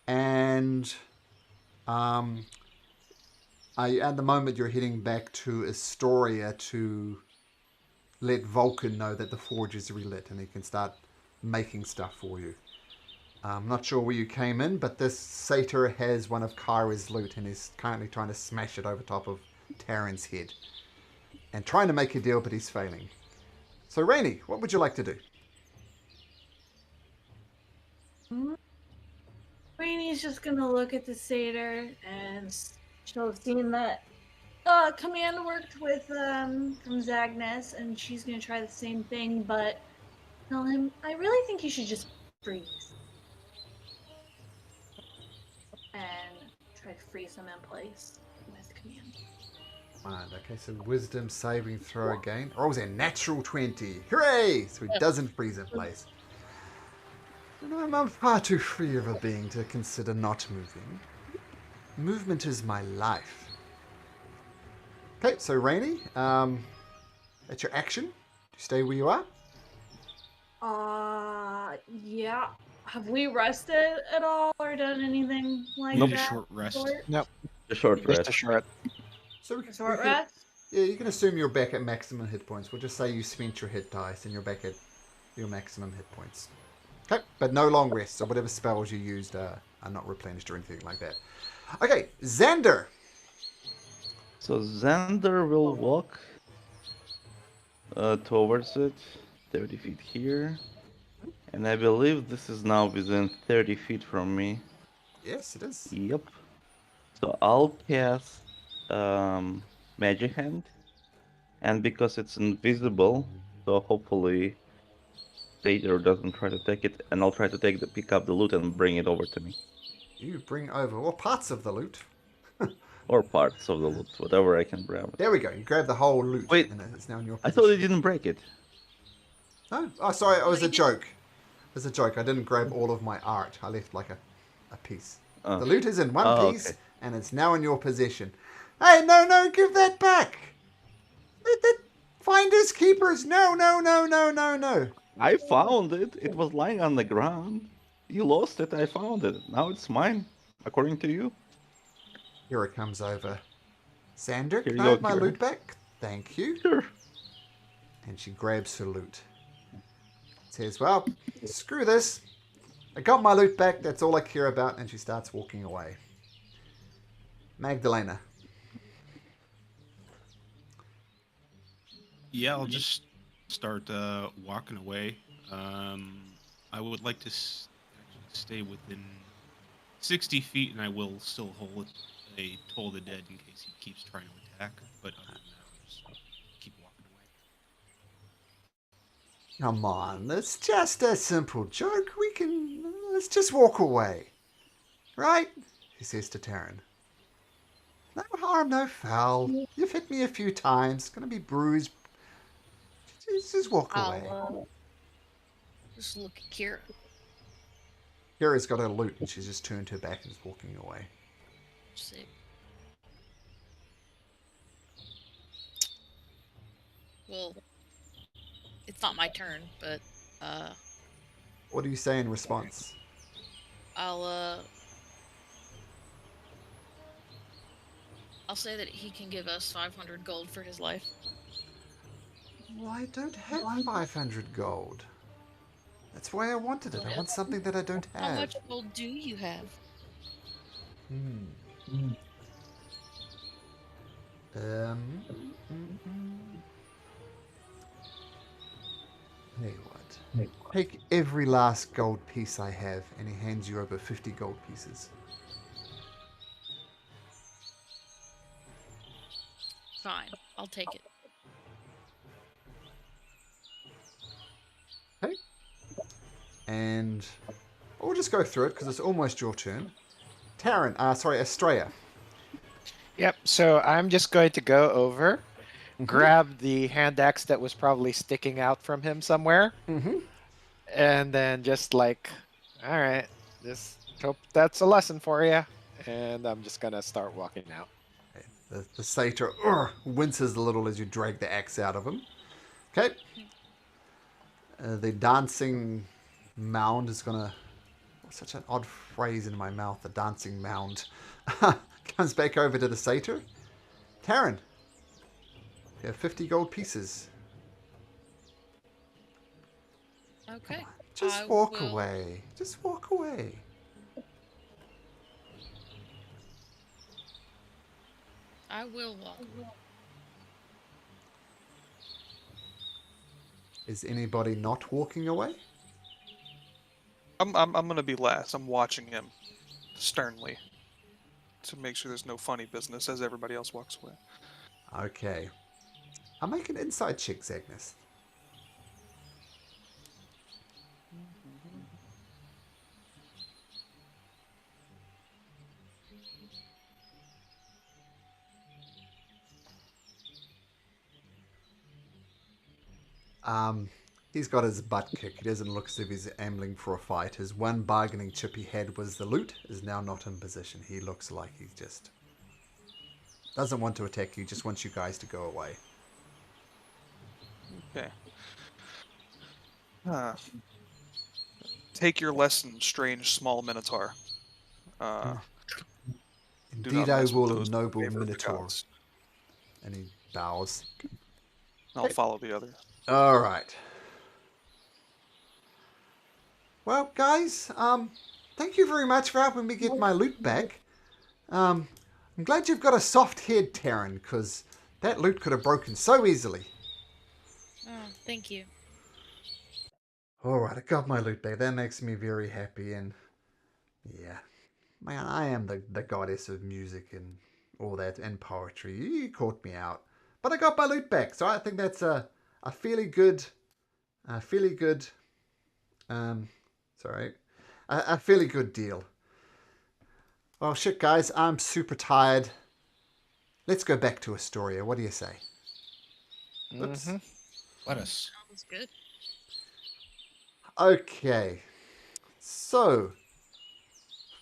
and at the moment you're heading back to Astoria to let Vulcan know that the forge is relit and he can start making stuff for you. I'm not sure where you came in, but this satyr has one of Kyra's loot and is currently trying to smash it over top of Taryn's head. And trying to make a deal, but he's failing. So, Rainy, what would you like to do? Rainy's just gonna look at the satyr, and she'll have seen that command worked with from Zagnus, and she's gonna try the same thing, but tell him, I really think you should just freeze. And try to freeze him in place with command. Fine. Okay, so wisdom saving throw again. Rolls a natural 20. Hooray! So he doesn't freeze in place. I'm far too free of a being to consider not moving. Movement is my life. Okay, so Rainy, that's your action. Do you stay where you are? Yeah. Have we rested at all or done anything like Need a that? short rest. Nope. A short Just rest. a short. So A short we can, rest? yeah, you can assume you're back at maximum hit points. We'll just say you spent your hit dice and you're back at your maximum hit points. Okay, but no long rests, so whatever spells you used are not replenished or anything like that. Okay, Xander. So Xander will walk towards it, 30 feet here. And I believe this is now within 30 feet from me. Yes, it is. Yep. So I'll cast Magic Hand. And because it's invisible, so hopefully Vader doesn't try to take it, and I'll try to pick up the loot and bring it over to me. You bring over what parts of the loot? Or parts of the loot, whatever I can grab. There we go. You grab the whole loot. Wait, and it's now in your I position. thought it didn't break it. No? Oh, sorry. It was a joke. It was a joke. I didn't grab all of my art. I left like a piece. The loot is in one piece, okay. and it's now in your possession. Hey, no, give that back. Finders keepers. No. I found it. It was lying on the ground. You lost it. I found it. Now it's mine, according to you. Kira comes over. Xander, Here can you I go, have my Kira. loot back? Thank you. Sure. And she grabs her loot. Says, well, screw this. I got my loot back. That's all I care about. And she starts walking away. Magdalena. Yeah, I'll just start walking away. I would like to actually stay within 60 feet, and I will still hold a Toll the Dead in case he keeps trying to attack. But other than that, I'll just keep walking away. Come on, it's just a simple joke. Let's just walk away. Right? He says to Taryn. No harm, no foul. You've hit me a few times. Gonna be bruised. Just walk away. I'll just look at Kira. Kira's got her loot and she's just turned her back and is walking away. Sick. Well, it's not my turn, but What do you say in response? I'll say that he can give us 500 gold for his life. Well, I don't have 500 gold. That's why I wanted it. I want something that I don't have. How much gold do you have? Hey, what? Take every last gold piece I have, and he hands you over 50 gold pieces. Fine, I'll take it. Okay. And we'll just go through it because it's almost your turn. Taryn, Estrella. Yep. So I'm just going to go over, grab the hand axe that was probably sticking out from him somewhere, And then just like, all right, just hope that's a lesson for you. And I'm just gonna start walking out. The satyr winces a little as you drag the axe out of him. Okay. The dancing mound is gonna. Such an odd phrase in my mouth. The dancing mound comes back over to the satyr. Taryn, you have 50 gold pieces. Okay. Just I walk will- away. Just walk away. I will walk. Is anybody not walking away? I'm gonna be last. I'm watching him sternly to make sure there's no funny business as everybody else walks away. Okay. I'll make an inside check, Agnes. He's got his butt kicked. He doesn't look as if he's ambling for a fight. His one bargaining chip he had was the loot, is now not in position. He looks like he just doesn't want to attack you, just wants you guys to go away. Okay. Take your lesson, strange small minotaur. Do Indeed, not I mess with will, those noble favor of the minotaur. gods. And he bows. I'll follow the others. All right. Well, guys, thank you very much for helping me get my loot back. I'm glad you've got a soft head, Taryn, because that loot could have broken so easily. Oh, thank you. All right, I got my loot back. That makes me very happy, and yeah, man, I am the goddess of music and all that, and poetry. You caught me out, but I got my loot back, so I think that's a fairly good, a fairly good deal. Well, shit, guys, I'm super tired. Let's go back to Astoria. What do you say? Oops. Mhm. Let us. Sounds good. Okay. So,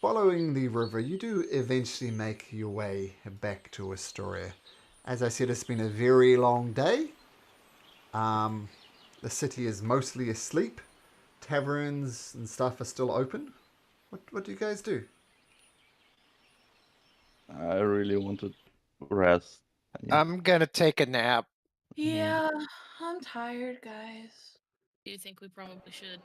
following the river, you do eventually make your way back to Astoria. As I said, it's been a very long day. The city is mostly asleep. Taverns and stuff are still open. What do you guys do? I really want to rest. I'm gonna take a nap. Yeah, I'm tired, guys. Do you think we probably should?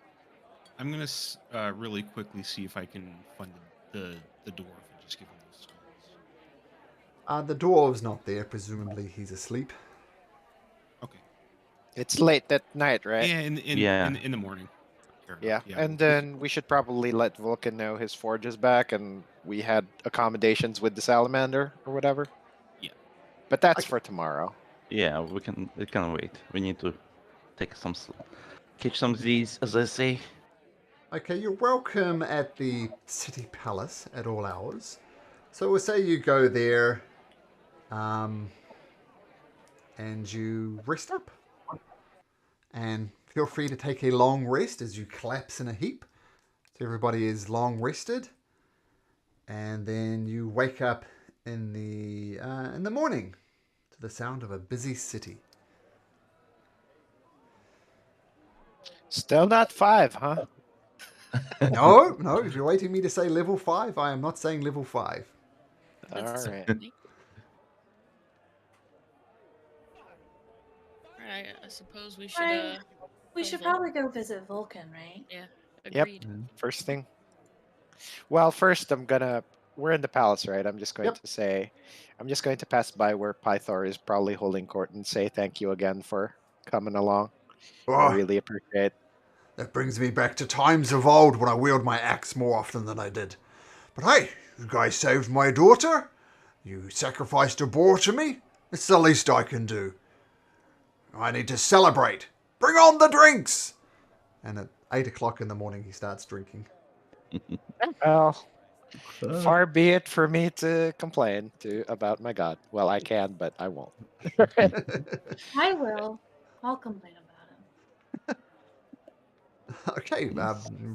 I'm gonna really quickly see if I can find the dwarf and just give him those stones. The dwarve's not there. Presumably he's asleep. Okay. It's late that night, right? Yeah, Yeah. in the morning. Fair Yeah, enough. and then we should probably let Vulcan know his forge is back, and we had accommodations with the salamander or whatever. Yeah. But that's Okay. for tomorrow. Yeah, it can wait. We need to take catch some Z's, as I say. Okay, you're welcome at the city palace at all hours. So we'll say you go there, and you rest up. And feel free to take a long rest as you collapse in a heap. So everybody is long rested. And then you wake up in the morning to the sound of a busy city. Still not 5, huh? No, if you're waiting me to say level 5, I am not saying level 5. All That's right. neat. Alright, I suppose we should Right. We go should Vul- probably go visit Vulcan, right? Yeah, Yep. agreed. First thing. Well, first we're in the palace, right? I'm just going to pass by where Pythor is probably holding court and say thank you again for coming along. I Oh, really appreciate. that brings me back to times of old when I wield my axe more often than I did. But hey, you guys saved my daughter. You sacrificed a boar to me. It's the least I can do. I need to celebrate. Bring on the drinks! And at 8 o'clock in the morning, he starts drinking. Well, far be it for me to complain about my god. Well, I can, but I won't. I will. I'll complain about him. Okay,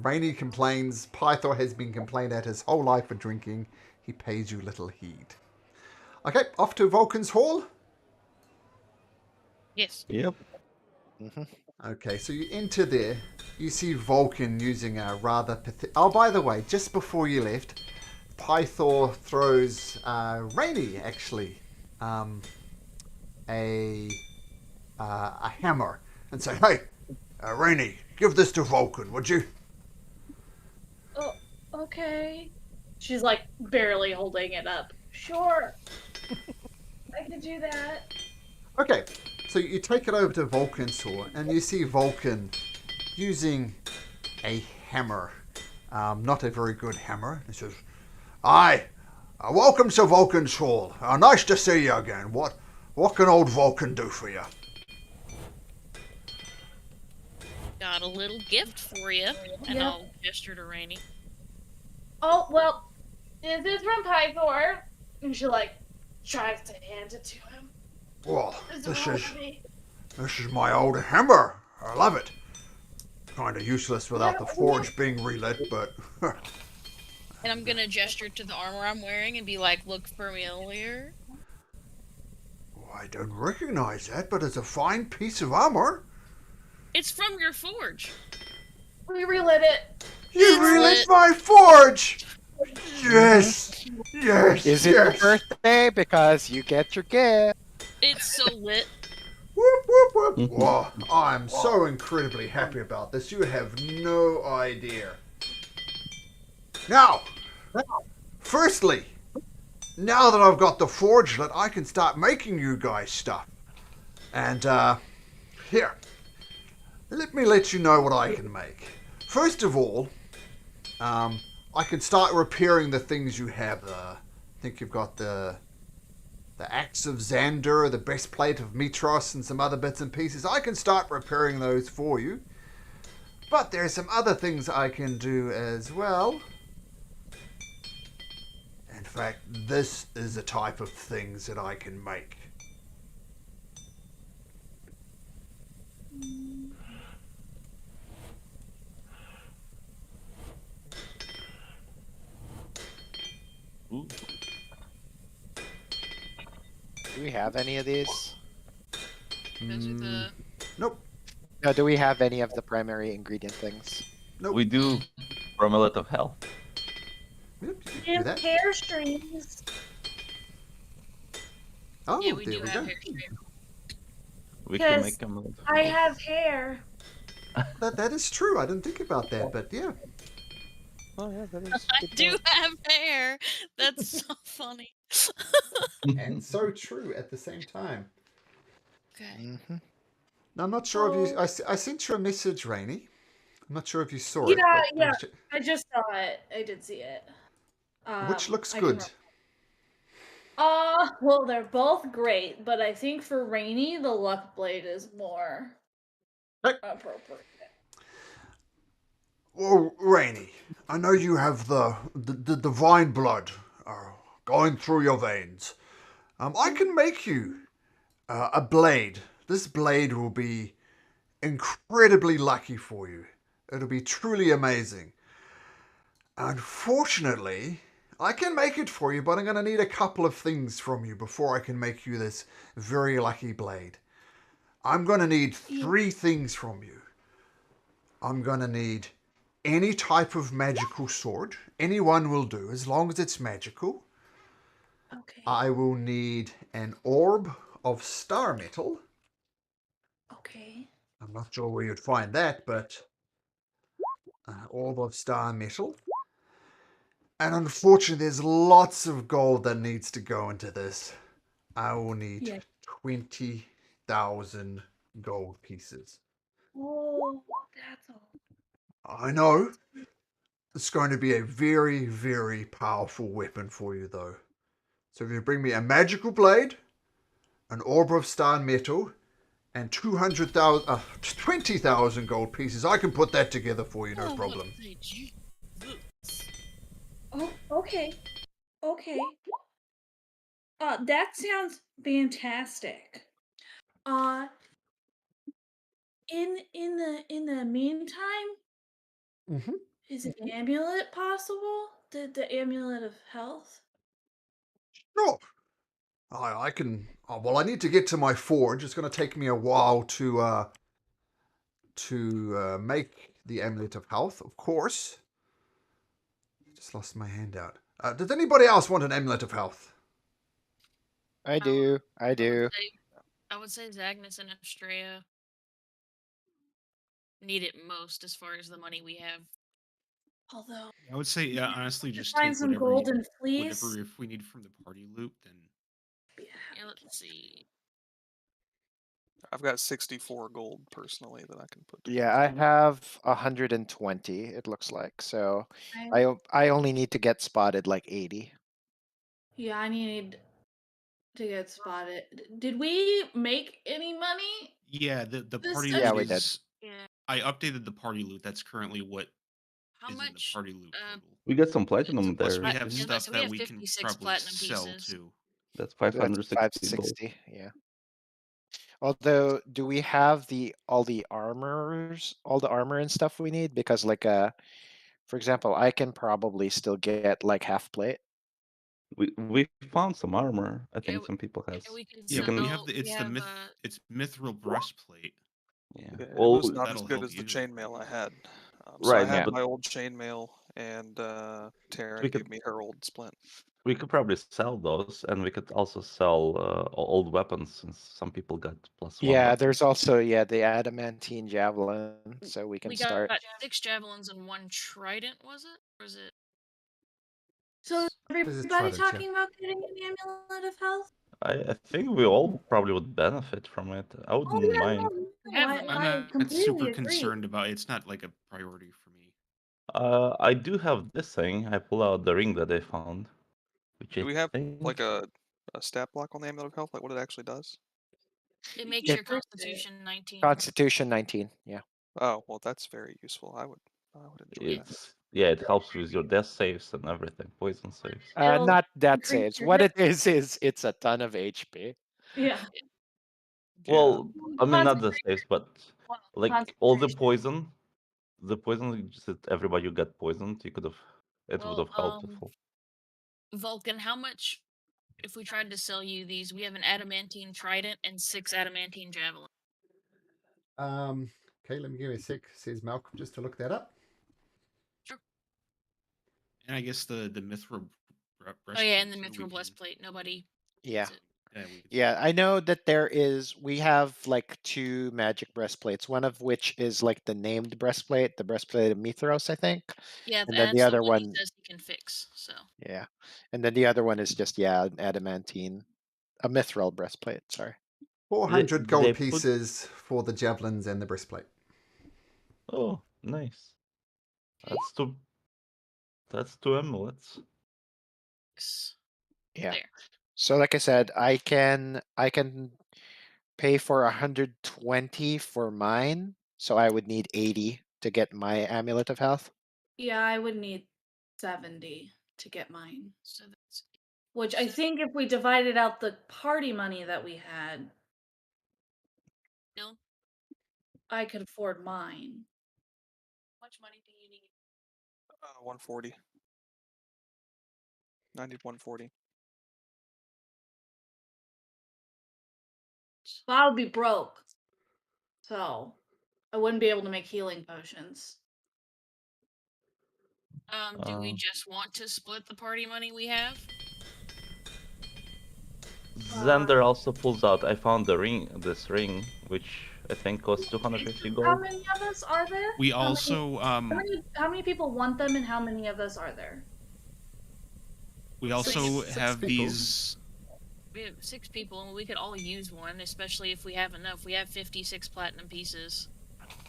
Rainy complains. Pythor has been complained at his whole life for drinking. He pays you little heed. Okay, off to Vulcan's Hall. Yes. Yep. Okay, so you enter there. You see Vulcan using a rather pathetic... Oh, by the way, just before you left, Pythor throws Rainy, actually, a hammer and say, "Hey, Rainy, give this to Vulcan, would you?" Oh, okay. She's like barely holding it up. Sure. I can do that. Okay, so you take it over to Vulcan's Hall, and you see Vulcan using a hammer. Not a very good hammer. He says, "Aye, welcome to Vulcan's Hall. Nice to see you again. What can old Vulcan do for you?" Got a little gift for you. And Yep. I'll gesture to Rainy. Oh, well, this is from Pythor. And she like tries to hand it to him. "Well, It's this all is for me. my old hammer. I love it. Kind of useless without Yeah, the forge being relit, but And I'm gonna gesture to the armor I'm wearing and be like, look familiar. I don't recognize that. But it's a fine piece of armor. It's from your forge. We relit it. You It's relit lit. my forge. Yes, yes, Is it your yes. birthday? Because you get your gift. It's so lit. Whoop, whoop, whoop. Oh, I'm so incredibly happy about this. You have no idea. Now, firstly, now that I've got the forge lit, I can start making you guys stuff. And, here. Let me let you know what I can make. First of all, I can start repairing the things you have. I think you've got the axe of Xander, the breastplate of Mithral, and some other bits and pieces. I can start repairing those for you. But there's some other things I can do as well. In fact, this is the type of things that I can make. Ooh. Do we have any of these? Those are the. Nope. No, do we have any of the primary ingredient things? Nope. We do Amulet of Hell. Yep, you can do And that. hair strings. Oh, Yeah, we there do we have go. hair strings. We can Yes, make Amulet of I Hell. have hair. That is true. I didn't think about that, but yeah. Oh yeah, that is. I do have hair. That's so funny. And so true at the same time. Okay. Mm-hmm. Now, I'm not sure if you... I sent you a message, Rainy. I'm not sure if you saw it. Yeah, But yeah. I just saw it. I did see it. which looks I can good? well, they're both great, but I think for Rainy, the luck blade is more Hey. appropriate. Well, Rainy, I know you have the divine blood going through your veins. I can make you a blade. This blade will be incredibly lucky for you. It'll be truly amazing. Unfortunately, I can make it for you, but I'm going to need a couple of things from you before I can make you this very lucky blade. I'm going to need 3 things from you. I'm going to need any type of magical sword. Any one will do, as long as it's magical. Okay. I will need an orb of star metal. Okay. I'm not sure where you'd find that, but orb of star metal. And unfortunately, there's lots of gold that needs to go into this. I will need 20,000 gold pieces. Oh, that's all. I know. It's going to be a very, very powerful weapon for you, though. So if you bring me a magical blade, an orb of star metal, and 20,000 gold pieces, I can put that together for you, no Oh, problem. what did you lose? Oh, okay. Okay. That sounds fantastic. In the meantime, Mm-hmm. Is an amulet possible? The amulet of health? Sure. I can. Oh, well, I need to get to my forge. It's going to take me a while to make the amulet of health, of course. Just lost my handout. Does anybody else want an amulet of health? I do. I do. I would say Zagnus and Estrella need it most as far as the money we have. Although I would say, yeah, honestly, just find take some whatever golden fleece. whatever if we need from the party loot, then Yeah, let's see. I've got 64 gold personally that I can put. Yeah, I have 120. It looks like so. I only need to get spotted like 80. Yeah, I need to get spotted. Did we make any money? yeah, the This party time- Yeah, loot we did. is. Yeah. I updated the party loot. That's currently what How is in the much? party loot total. We got some platinum Plus, there. we plat- have yeah, stuff so we that have we can 56 probably platinum sell pieces. too. That's That's 560 gold. 560. Yeah. Although, do we have all the armors, all the armor and stuff we need? Because like for example, I can probably still get like half plate. We found some armor. I Yeah, think some people has. And we can Yeah, You can- we have we have, it's Mithril breastplate. Yeah. Yeah, it Well, was not as that'll good help as the you. chainmail I had. So I right, had but my old chainmail, and Taryn we gave could me her old splint. we could probably sell those, and we could also sell old weapons since some people got +1. Yeah, weapon. there's also the adamantine javelin, so we can we start. got 6 javelins and 1 trident, was it? Or was it? So is This is everybody trident, yeah. talking about getting an amulet of health? I think we all probably would benefit from it. I Oh wouldn't yeah, mind. no, We have I, the I'm money. I not completely super agree. concerned about it. It's not like a priority for me. I do have this thing. I pull out the ring that I found, which Do I we have think like a stat block on the amulet of health, like what it actually does? It makes Yeah. your constitution 19. Constitution 19. Yeah. Oh well, that's very useful. I would enjoy that. it's it helps with your death saves and everything, poison saves. It'll Not that increase saves. your What hit- it is it's a ton of HP. Yeah. Well, I mean not the Concentration. saves, but Well, like all the concentration. poison, just that everybody you got poisoned, it would Well, have helped. Vulcan, how much if we tried to sell you these? We have an adamantine trident and 6 adamantine javelins. Okay, let me give you a sec, says Malcolm, just to look that up. And I guess the Mithril breastplate. Oh yeah, and the too, we Mithral can- breastplate. Nobody. Yeah. Has it. we can Yeah, sell I know that we have like 2 magic breastplates, one of which is like the named breastplate, the breastplate of Mithros, I think. Yeah, And then that's the other one he one, says he can fix. So yeah. And then the other one is just, an adamantine, a mithril breastplate, sorry. 400 Did gold they put- pieces for the javelins and the breastplate. Oh, nice. That's two amulets. Yeah. There. So like I said, I can pay for 120 for mine, so I would need 80 to get my amulet of health. Yeah, I would need 70 to get mine. So that's Which I think if we divided out the party money that we had, Bill. I could afford mine. How much money do you need? 140. 140. But I would be broke. So I wouldn't be able to make healing potions. Do we Uh, just want to split the party money we have? Xander also pulls out. I found this ring, which I think costs 250 How gold. many of us are there? We How many- also how many people want them and how many of us are there? we also Six have people. these. We have 6 people, and we could all use one, especially if we have enough. We have 56 platinum pieces.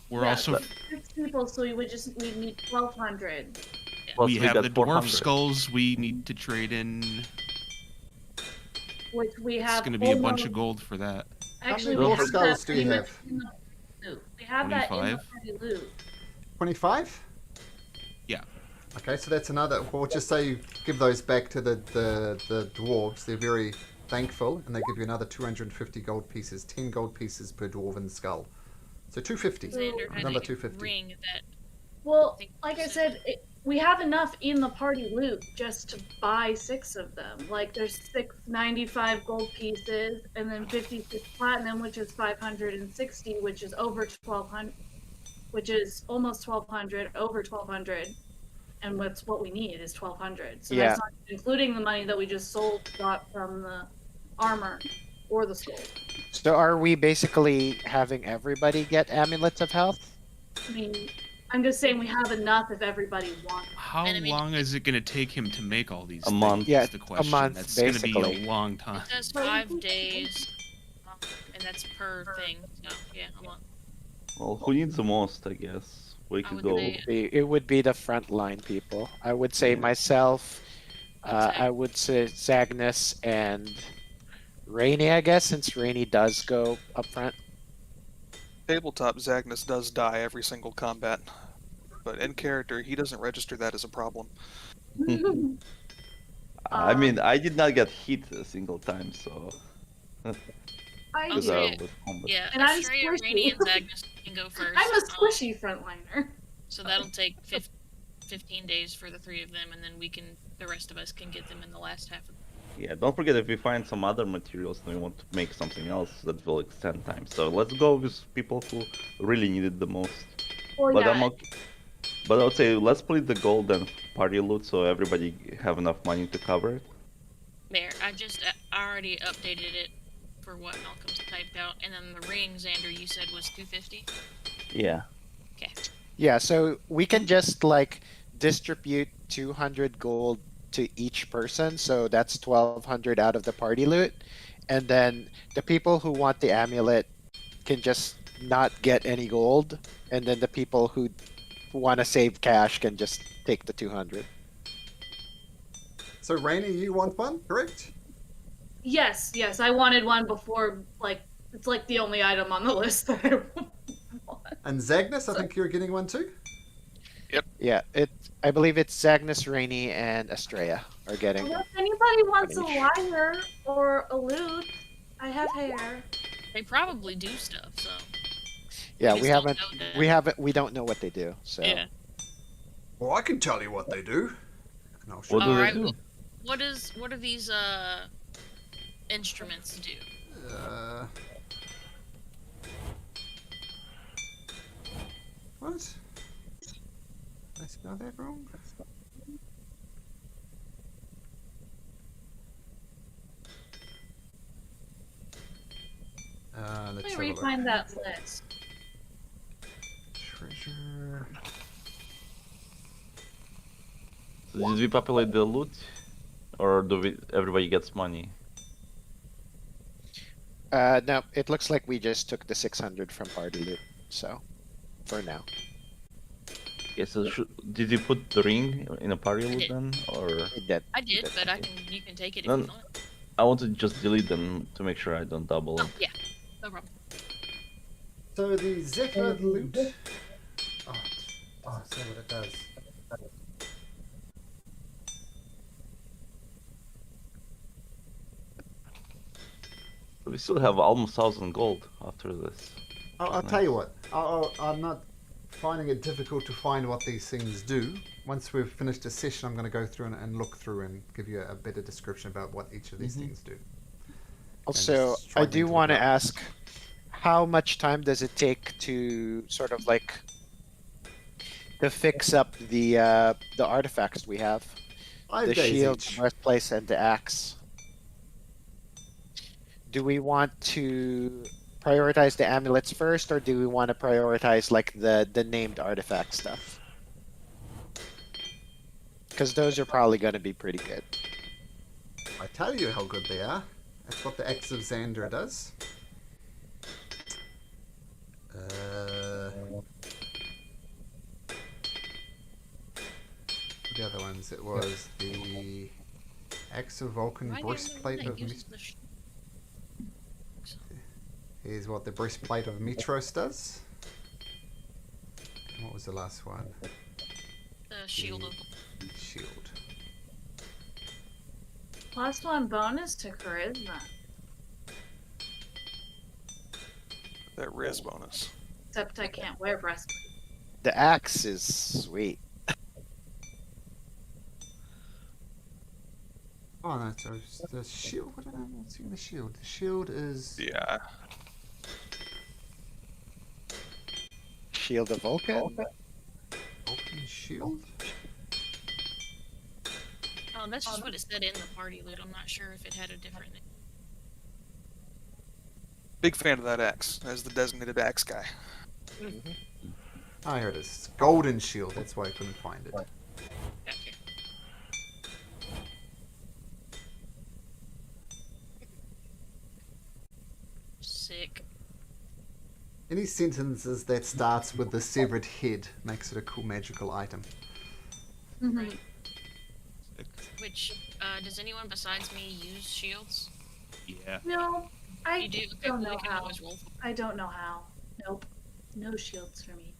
We're Yeah, also 6 people, so we need 1,200. Plus, we have got the dwarf 400. skulls we need to trade in. Which we It's have. going to be a bunch almost- of gold for that. Actually, How many we dwarf have skulls that do you pretty much have? in the loot. We have that in the 25? party loot. 25? Yeah. Okay, so that's another. Well, just say you give those back to the dwarves. They're very thankful, and they give you another 250 gold pieces, 10 gold pieces per dwarven skull. So 250. Xander has Another a 250. ring that Well, think like I so. said, we have enough in the party loot just to buy 6 of them. Like there's 695 gold pieces, and then 56 platinum, which is 560, which is over 1200, which is almost 1200, over 1200. And what we need is 1200. So Yeah. that's not including the money that we just got from the armor or the skulls. So are we basically having everybody get amulets of health? I mean, I'm just saying we have enough if everybody wants. How And I mean, long is it going to take him to make all these A things? month. Yeah, Is the a question. month, That's going to be basically. a long time. It says 5 days, and that's per thing. So yeah, a month. Well, who needs the most? I guess we I could would go. say- It would be the frontline people. I would say myself. I would say Zagnus and Rainy, I guess, since Rainy does go up front. Tabletop Zagnus does die every single combat, but in character, he doesn't register that as a problem. I mean, I did not get hit a single time, so. I Because do. Okay. with combat. Yeah, And I'm Estrella, squishy. Rainy, and Zagnus can go first. I'm a squishy frontliner. So that'll take 15 days for the 3 of them, and then the rest of us can get them in the last half of Yeah, don't forget if we find some other materials and we want to make something else, that will extend time. So let's go with people who really need it the most. Well, But yeah. I'm okay. But I would say let's split the gold and party loot so everybody have enough money to cover it. there. I already updated it for what Malcolm's typed out, and then the ring, Xander, you said was 250. Yeah. Okay. Yeah, so we can just like distribute 200 gold to each person, so that's 1200 out of the party loot, and then the people who want the amulet can just not get any gold, and then the people who want to save cash can just take the 200. So, Rainy, you want one, correct? Yes, I wanted one before, like, it's like the only item on the list that I want. And Zagnus, I think you're getting one too? Yeah, I believe it's Zagnus, Rainy, and Estrella are getting. Well, if anybody wants a Finish. wire or a loot, I have hair. They probably do stuff, so. Yeah, just we don't haven't. know that. We don't know what they do. So Yeah. Well, I can tell you what they do. And I'll show What do you. they Alright, do? what do these instruments do? What? Did I spell that wrong? Let's Let me have a look. refind that list. Treasure. So did we populate the loot? Or everybody gets money? no, it looks like we just took the 600 from party loot. So for now. Okay, so did you put the ring in a party loot did. then? Or It did. I did, That's but okay. you can take it if No, you no. want. I want to just delete them to make sure I don't double Oh, it. yeah. No problem. So the Zephyr loot. Oh, see what it does. We still have almost 1,000 gold after this. I'll tell you what. I'm not finding it difficult to find what these things do. Once we've finished a session, I'm going to go through and look through and give you a better description about what each of these things do. Also, just try I to do talk want to about- ask, how much time does it take to sort of like to fix up the artifacts we have? 5 The days shield, each. the breastplate, and the axe. Do we want to prioritize the amulets first, or do we want to prioritize like the named artifact stuff? Because those are probably going to be pretty good. I tell you how good they are. That's what the X of Xander does. The other ones, it was the X of Vulcan Why breastplate didn't of I use the Here's what the breastplate of Mithral does. And what was the last one? shield of Shield. +1 bonus to charisma. That Riz bonus. Except I can't wear breastplate. The axe is sweet. Oh no, so the shield. What am I seeing? The shield. The shield is. Yeah. Shield of Vulcan? Vulcan shield. Oh, that's just what it said in the party loot. I'm not sure if it had a different name. Big fan of that axe as the designated axe guy. Oh, here it is. Golden shield. That's why I couldn't find it. Gotcha. Sick. Any sentences that starts with the severed head makes it a cool magical item. Right. Which, does anyone besides me use shields? Yeah. No, I You do? Okay, don't well, know we can how. always roll. I don't know how. Nope. No shields for me.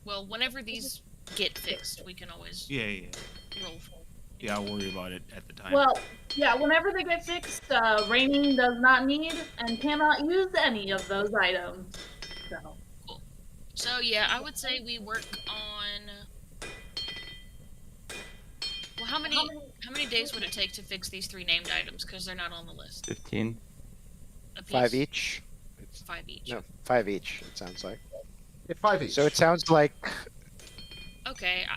Well, whenever these get fixed, we can always Yeah. roll for it. Yeah, I'll worry about it at the time. Well, yeah, whenever they get fixed, Raining does not need and cannot use any of those items. So, So yeah, I would say we work on. Well, how many days would it take to fix these 3 named items? Because they're not on the list. 15. A piece? 5 each? 5 each. No, 5 each, it sounds like. Yeah, 5 each. So it sounds like Okay.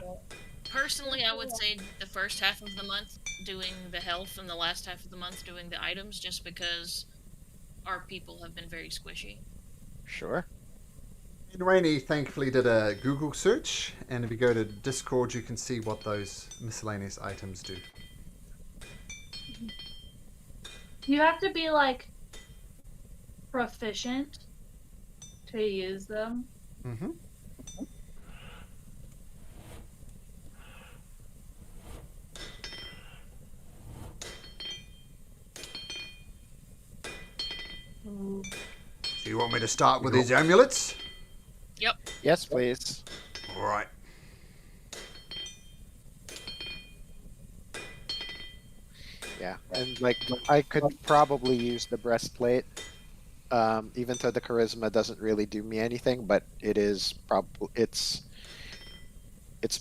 Personally, I would say the first half of the month doing the health and the last half of the month doing the items, just because our people have been very squishy. sure. And Rainy thankfully did a Google search, and if you go to Discord, you can see what those miscellaneous items do. you have to be, like, proficient to use them. Mm-hmm. So you want me to start with these amulets? Yep. Yes, please. All right. Yeah, and like I could probably use the breastplate, even though the charisma doesn't really do me anything, but it is probably it's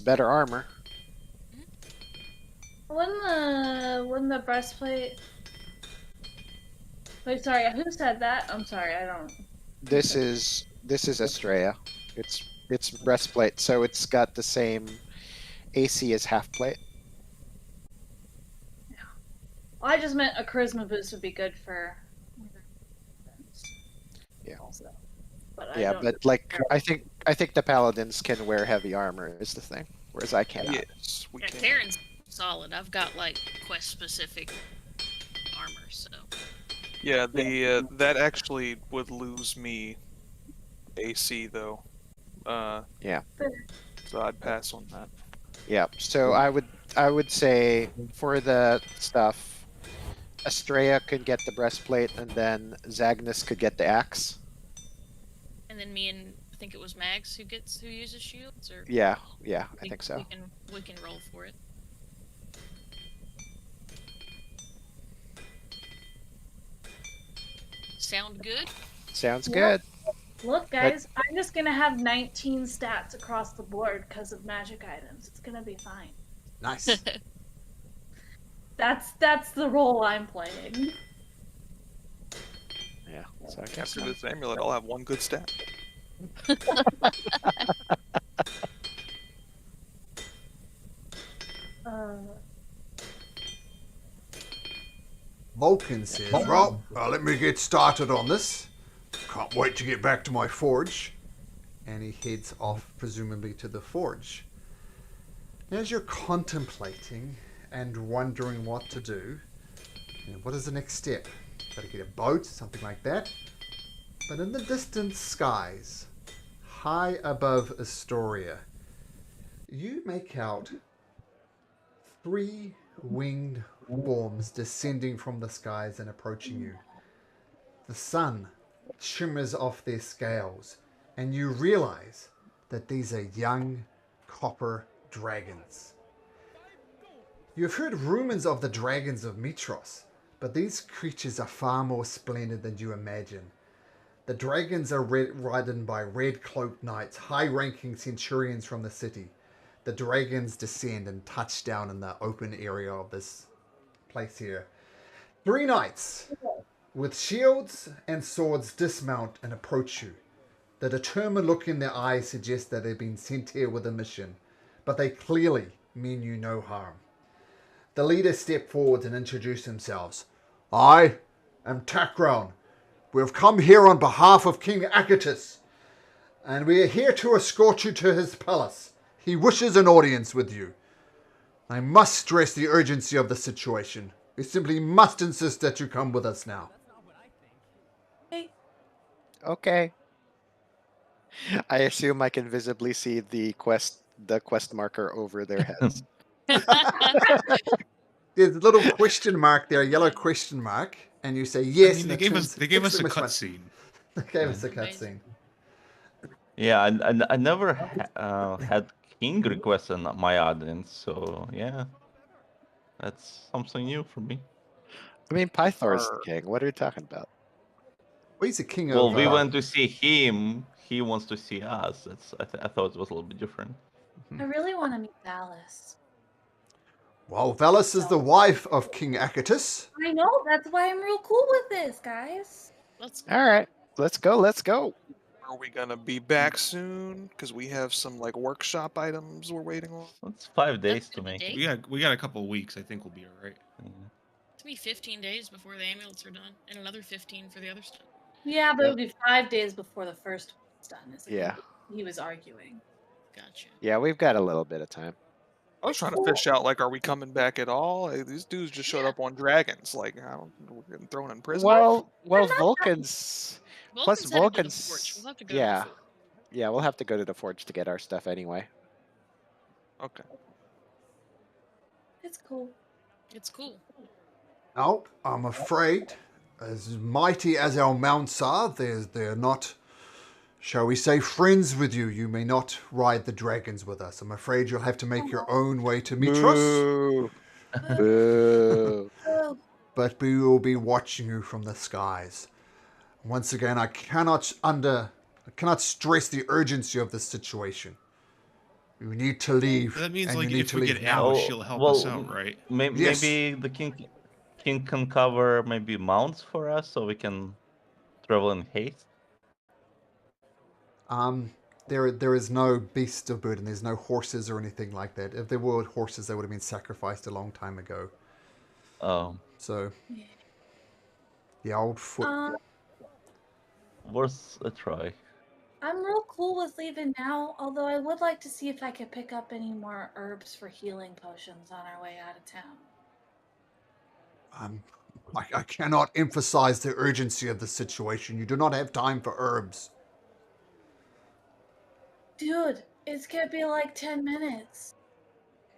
better armor. Wouldn't the breastplate? Wait, sorry, who said that? I'm sorry, I don't. This is Estrella. It's breastplate, so it's got the same AC as half plate. Well, I just meant a charisma boost would be good for. Yeah. Also. But I Yeah, don't. but like I think the paladins can wear heavy armor is the thing, whereas I cannot. Yes, we Yeah, can. Karen's solid. I've got like quest specific armor, so. Yeah, the that actually would lose me AC though. Yeah. So I'd pass on that. Yeah. So I would say for the stuff, Estrella could get the breastplate, and then Zagnus could get the axe. And then me and I think it was Mags who uses shields, or Yeah, I think so. We can roll for it. Sound good? Sounds Yeah. good. Look, guys, I'm just gonna have 19 stats across the board because of magic items. It's gonna be fine. Nice. That's the role I'm playing. Yeah. So I guess After this amulet, I'll have 1 good stat. Vulcan says, well, let me get started on this. Can't wait to get back to my forge. And he heads off, presumably to the forge. As you're contemplating and wondering what to do, what is the next step? Gotta get a boat, something like that. But in the distant skies, high above Astoria, you make out 3 winged forms descending from the skies and approaching you. The sun shimmers off their scales, and you realize that these are young copper dragons. You've heard rumors of the dragons of Mithral, but these creatures are far more splendid than you imagine. The dragons are ridden by red-cloaked knights, high-ranking centurions from the city. The dragons descend and touch down in the open area of this place here. 3 knights with shields and swords dismount and approach you. The determined look in their eyes suggests that they've been sent here with a mission, but they clearly mean you no harm. The leaders step forward and introduce themselves. I am Takrown. We have come here on behalf of King Akatus, and we are here to escort you to his palace. He wishes an audience with you. I must stress the urgency of the situation. We simply must insist that you come with us now. Okay. I assume I can visibly see the quest marker over their heads. There's a little question mark there, a yellow question mark, and you say yes. I mean, and they gave us a cutscene. They gave us a cutscene. Yeah, I never had king requests in my audience, so yeah, that's something new for me. I mean, Pythor's the king. What are you talking about? Well, he's the king Well, of... we went to see him. He wants to see us. I thought it was a little bit different. I really want to meet Dallas. Well, Valis is the wife of King Akatus. I know, that's why I'm real cool with this, guys. All right, let's go. Let's go. Are we gonna be back soon? Because we have some like workshop items we're waiting on. It's 5 days That's to gonna make be it. We got a couple of weeks. I think we'll be all right. It's be 15 days before the amulets are done, and another 15 for the other stuff. Yeah, but it'll be 5 days before the first one's done. Is Yeah. He was arguing. Gotcha. Yeah, we've got a little bit of time. I was trying to fish out like, are we coming back at all? Like, these dudes just showed up on dragons. Like, we're getting thrown in prison. Well, Vulcans. Plus Vulcan's headed to the Vulcans. forge. We'll have to go to the Yeah, forge. yeah, we'll have to go to the forge to get our stuff anyway. Okay. It's cool. It's cool. No, I'm afraid, as mighty as our mounts are, they're not, shall we say, friends with you. You may not ride the dragons with us. I'm afraid you'll have to make your own way to Mithral. Boo. But we will be watching you from the skies. Once again, I cannot stress the urgency of this situation. You need to leave. That means and like you need if to we leave get now. out, she'll help us out, right? Yes. Maybe the king can cover maybe mounts for us, so we can travel in haste. There is no beast of burden. There's no horses or anything like that. If there were horses, they would have been sacrificed a long time ago. So, the old foot. Worth a try. I'm real cool with leaving now, although I would like to see if I could pick up any more herbs for healing potions on our way out of town. I cannot emphasize the urgency of the situation. You do not have time for herbs. Dude, it's gonna be like 10 minutes.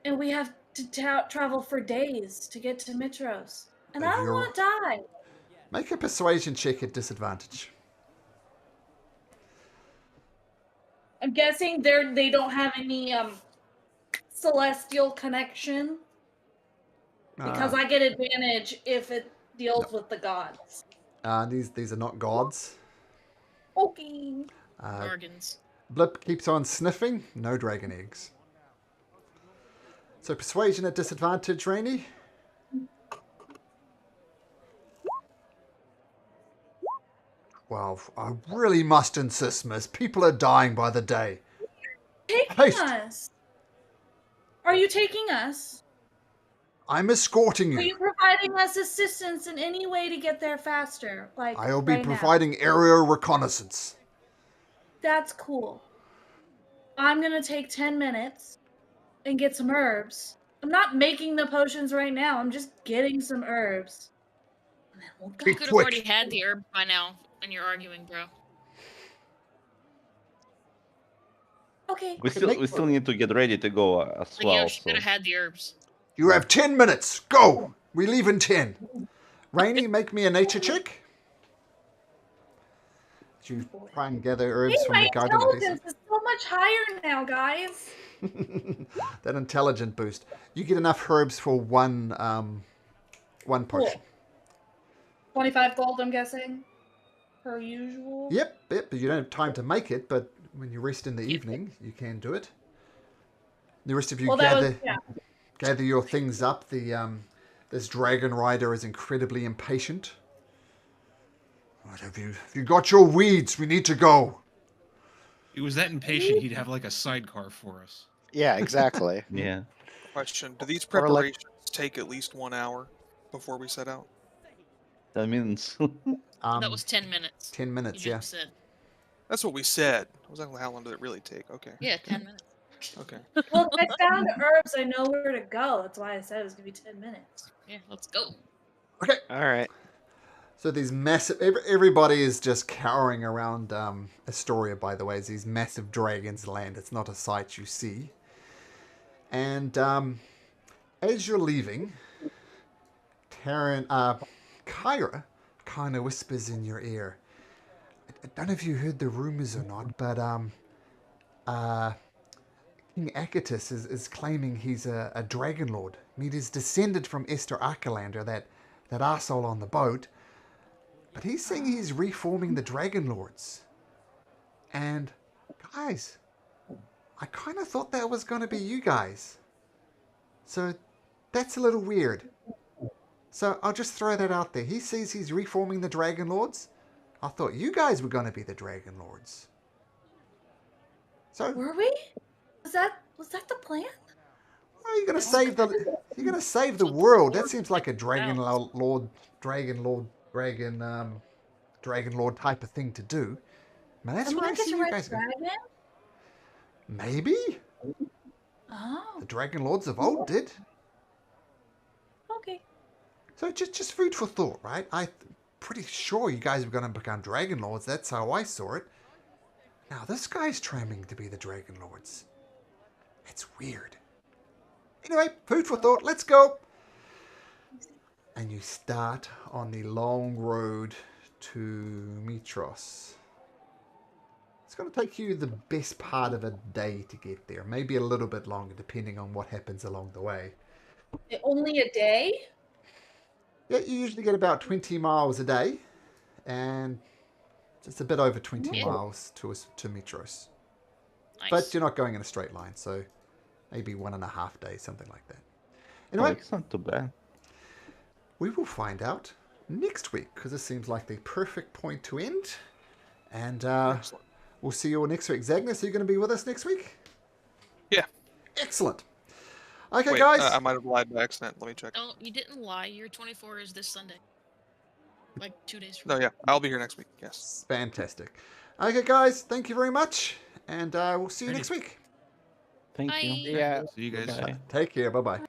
And we have to travel for days to get to Mitros. And I don't want to die. Make a persuasion check at disadvantage. I'm guessing they don't have any celestial connection. Because I get advantage if it deals with the gods. These are not gods. Okay. Bargains. Blip keeps on sniffing. No dragon eggs. So persuasion at disadvantage, Rainy. Well, I really must insist, miss. People are dying by the day. Taking us. Are you taking us? I'm escorting Are you. you providing us assistance in any way to get there faster? Like I'll be right now? providing aerial reconnaissance. That's cool. I'm gonna take 10 minutes and get some herbs. I'm not making the potions right now. I'm just getting some herbs. And then we'll go. You could have already had the herb by now, and you're arguing, bro. Okay. We still need to get ready to go as Like, well. she could have had the herbs. You have 10 minutes. Go. We leave in 10. Rainy, make me a nature check. You try and gather herbs Hey, from my the garden. intelligence is so much higher now, guys. That intelligent boost. You get enough herbs for one potion. Cool. 25 gold, I'm guessing. per usual? Yep, but you don't have time to make it, but when you rest in the evening, you can do it. The rest of you Well, gather your things up. This dragon rider is incredibly impatient. What have you got your weeds? We need to go. He was that impatient, he'd have like a sidecar for us. Yeah, exactly. Yeah. Question: do these Or like- preparations take at least 1 hour before we set out? That means That was 10 minutes. 10 minutes, You yeah. just said. That's what we said. I was like, how long did it really take? Okay. Yeah, 10 minutes. Okay. Well, if I found herbs, I know where to go. That's why I said it was going to be 10 minutes. Yeah, let's go. Okay. All right. So these massive... Everybody is just cowering around Astoria, by the way, as these massive dragons land. It's not a sight you see. And as you're leaving, Kyra kind of whispers in your ear. I don't know if you heard the rumors or not, but King Akatus is claiming he's a Dragonlord. I mean, he's descended from Esther Arkelander, that arsehole on the boat. But he's saying he's reforming the Dragonlords. And, guys, I kind of thought that was going to be you guys. So, that's a little weird. So, I'll just throw that out there. He says he's reforming the Dragonlords. I thought you guys were going to be the Dragonlords. So, Were we? Was that the plan? well, you're going to save the world. That seems like a Dragonlord type of thing to do. Man, that's what I see you guys. Dragon? Maybe Oh, the Dragonlords of old did. okay. So just food for thought, right? I'm pretty sure you guys were going to become Dragonlords. That's how I saw it. Now this guy's training to be the Dragonlords. It's weird. Anyway, food for thought. Let's go. And you start on the long road to Mithral. It's going to take you the best part of a day to get there. Maybe a little bit longer, depending on what happens along the way. Only a day? Yeah, you usually get about 20 miles a day. And just a bit over 20 miles to Mithral. Nice. But you're not going in a straight line, so maybe 1.5 days, something like that. oh, Anyway, it's not too bad. we will find out next week, because it seems like the perfect point to end. And Excellent. we'll see you all next week. Zagnus, are you going to be with us next week? Yeah. Excellent. Okay, Wait, guys. I might have lied by accident. Let me check. No, you didn't lie. Your 24 is this Sunday. Like 2 days from No, now. yeah, I'll be here next week. Yes. Fantastic. Okay, guys, thank you very much. And we'll see you next week. Thank you. Bye. Yeah. See you guys. Bye. Take care. Bye-bye.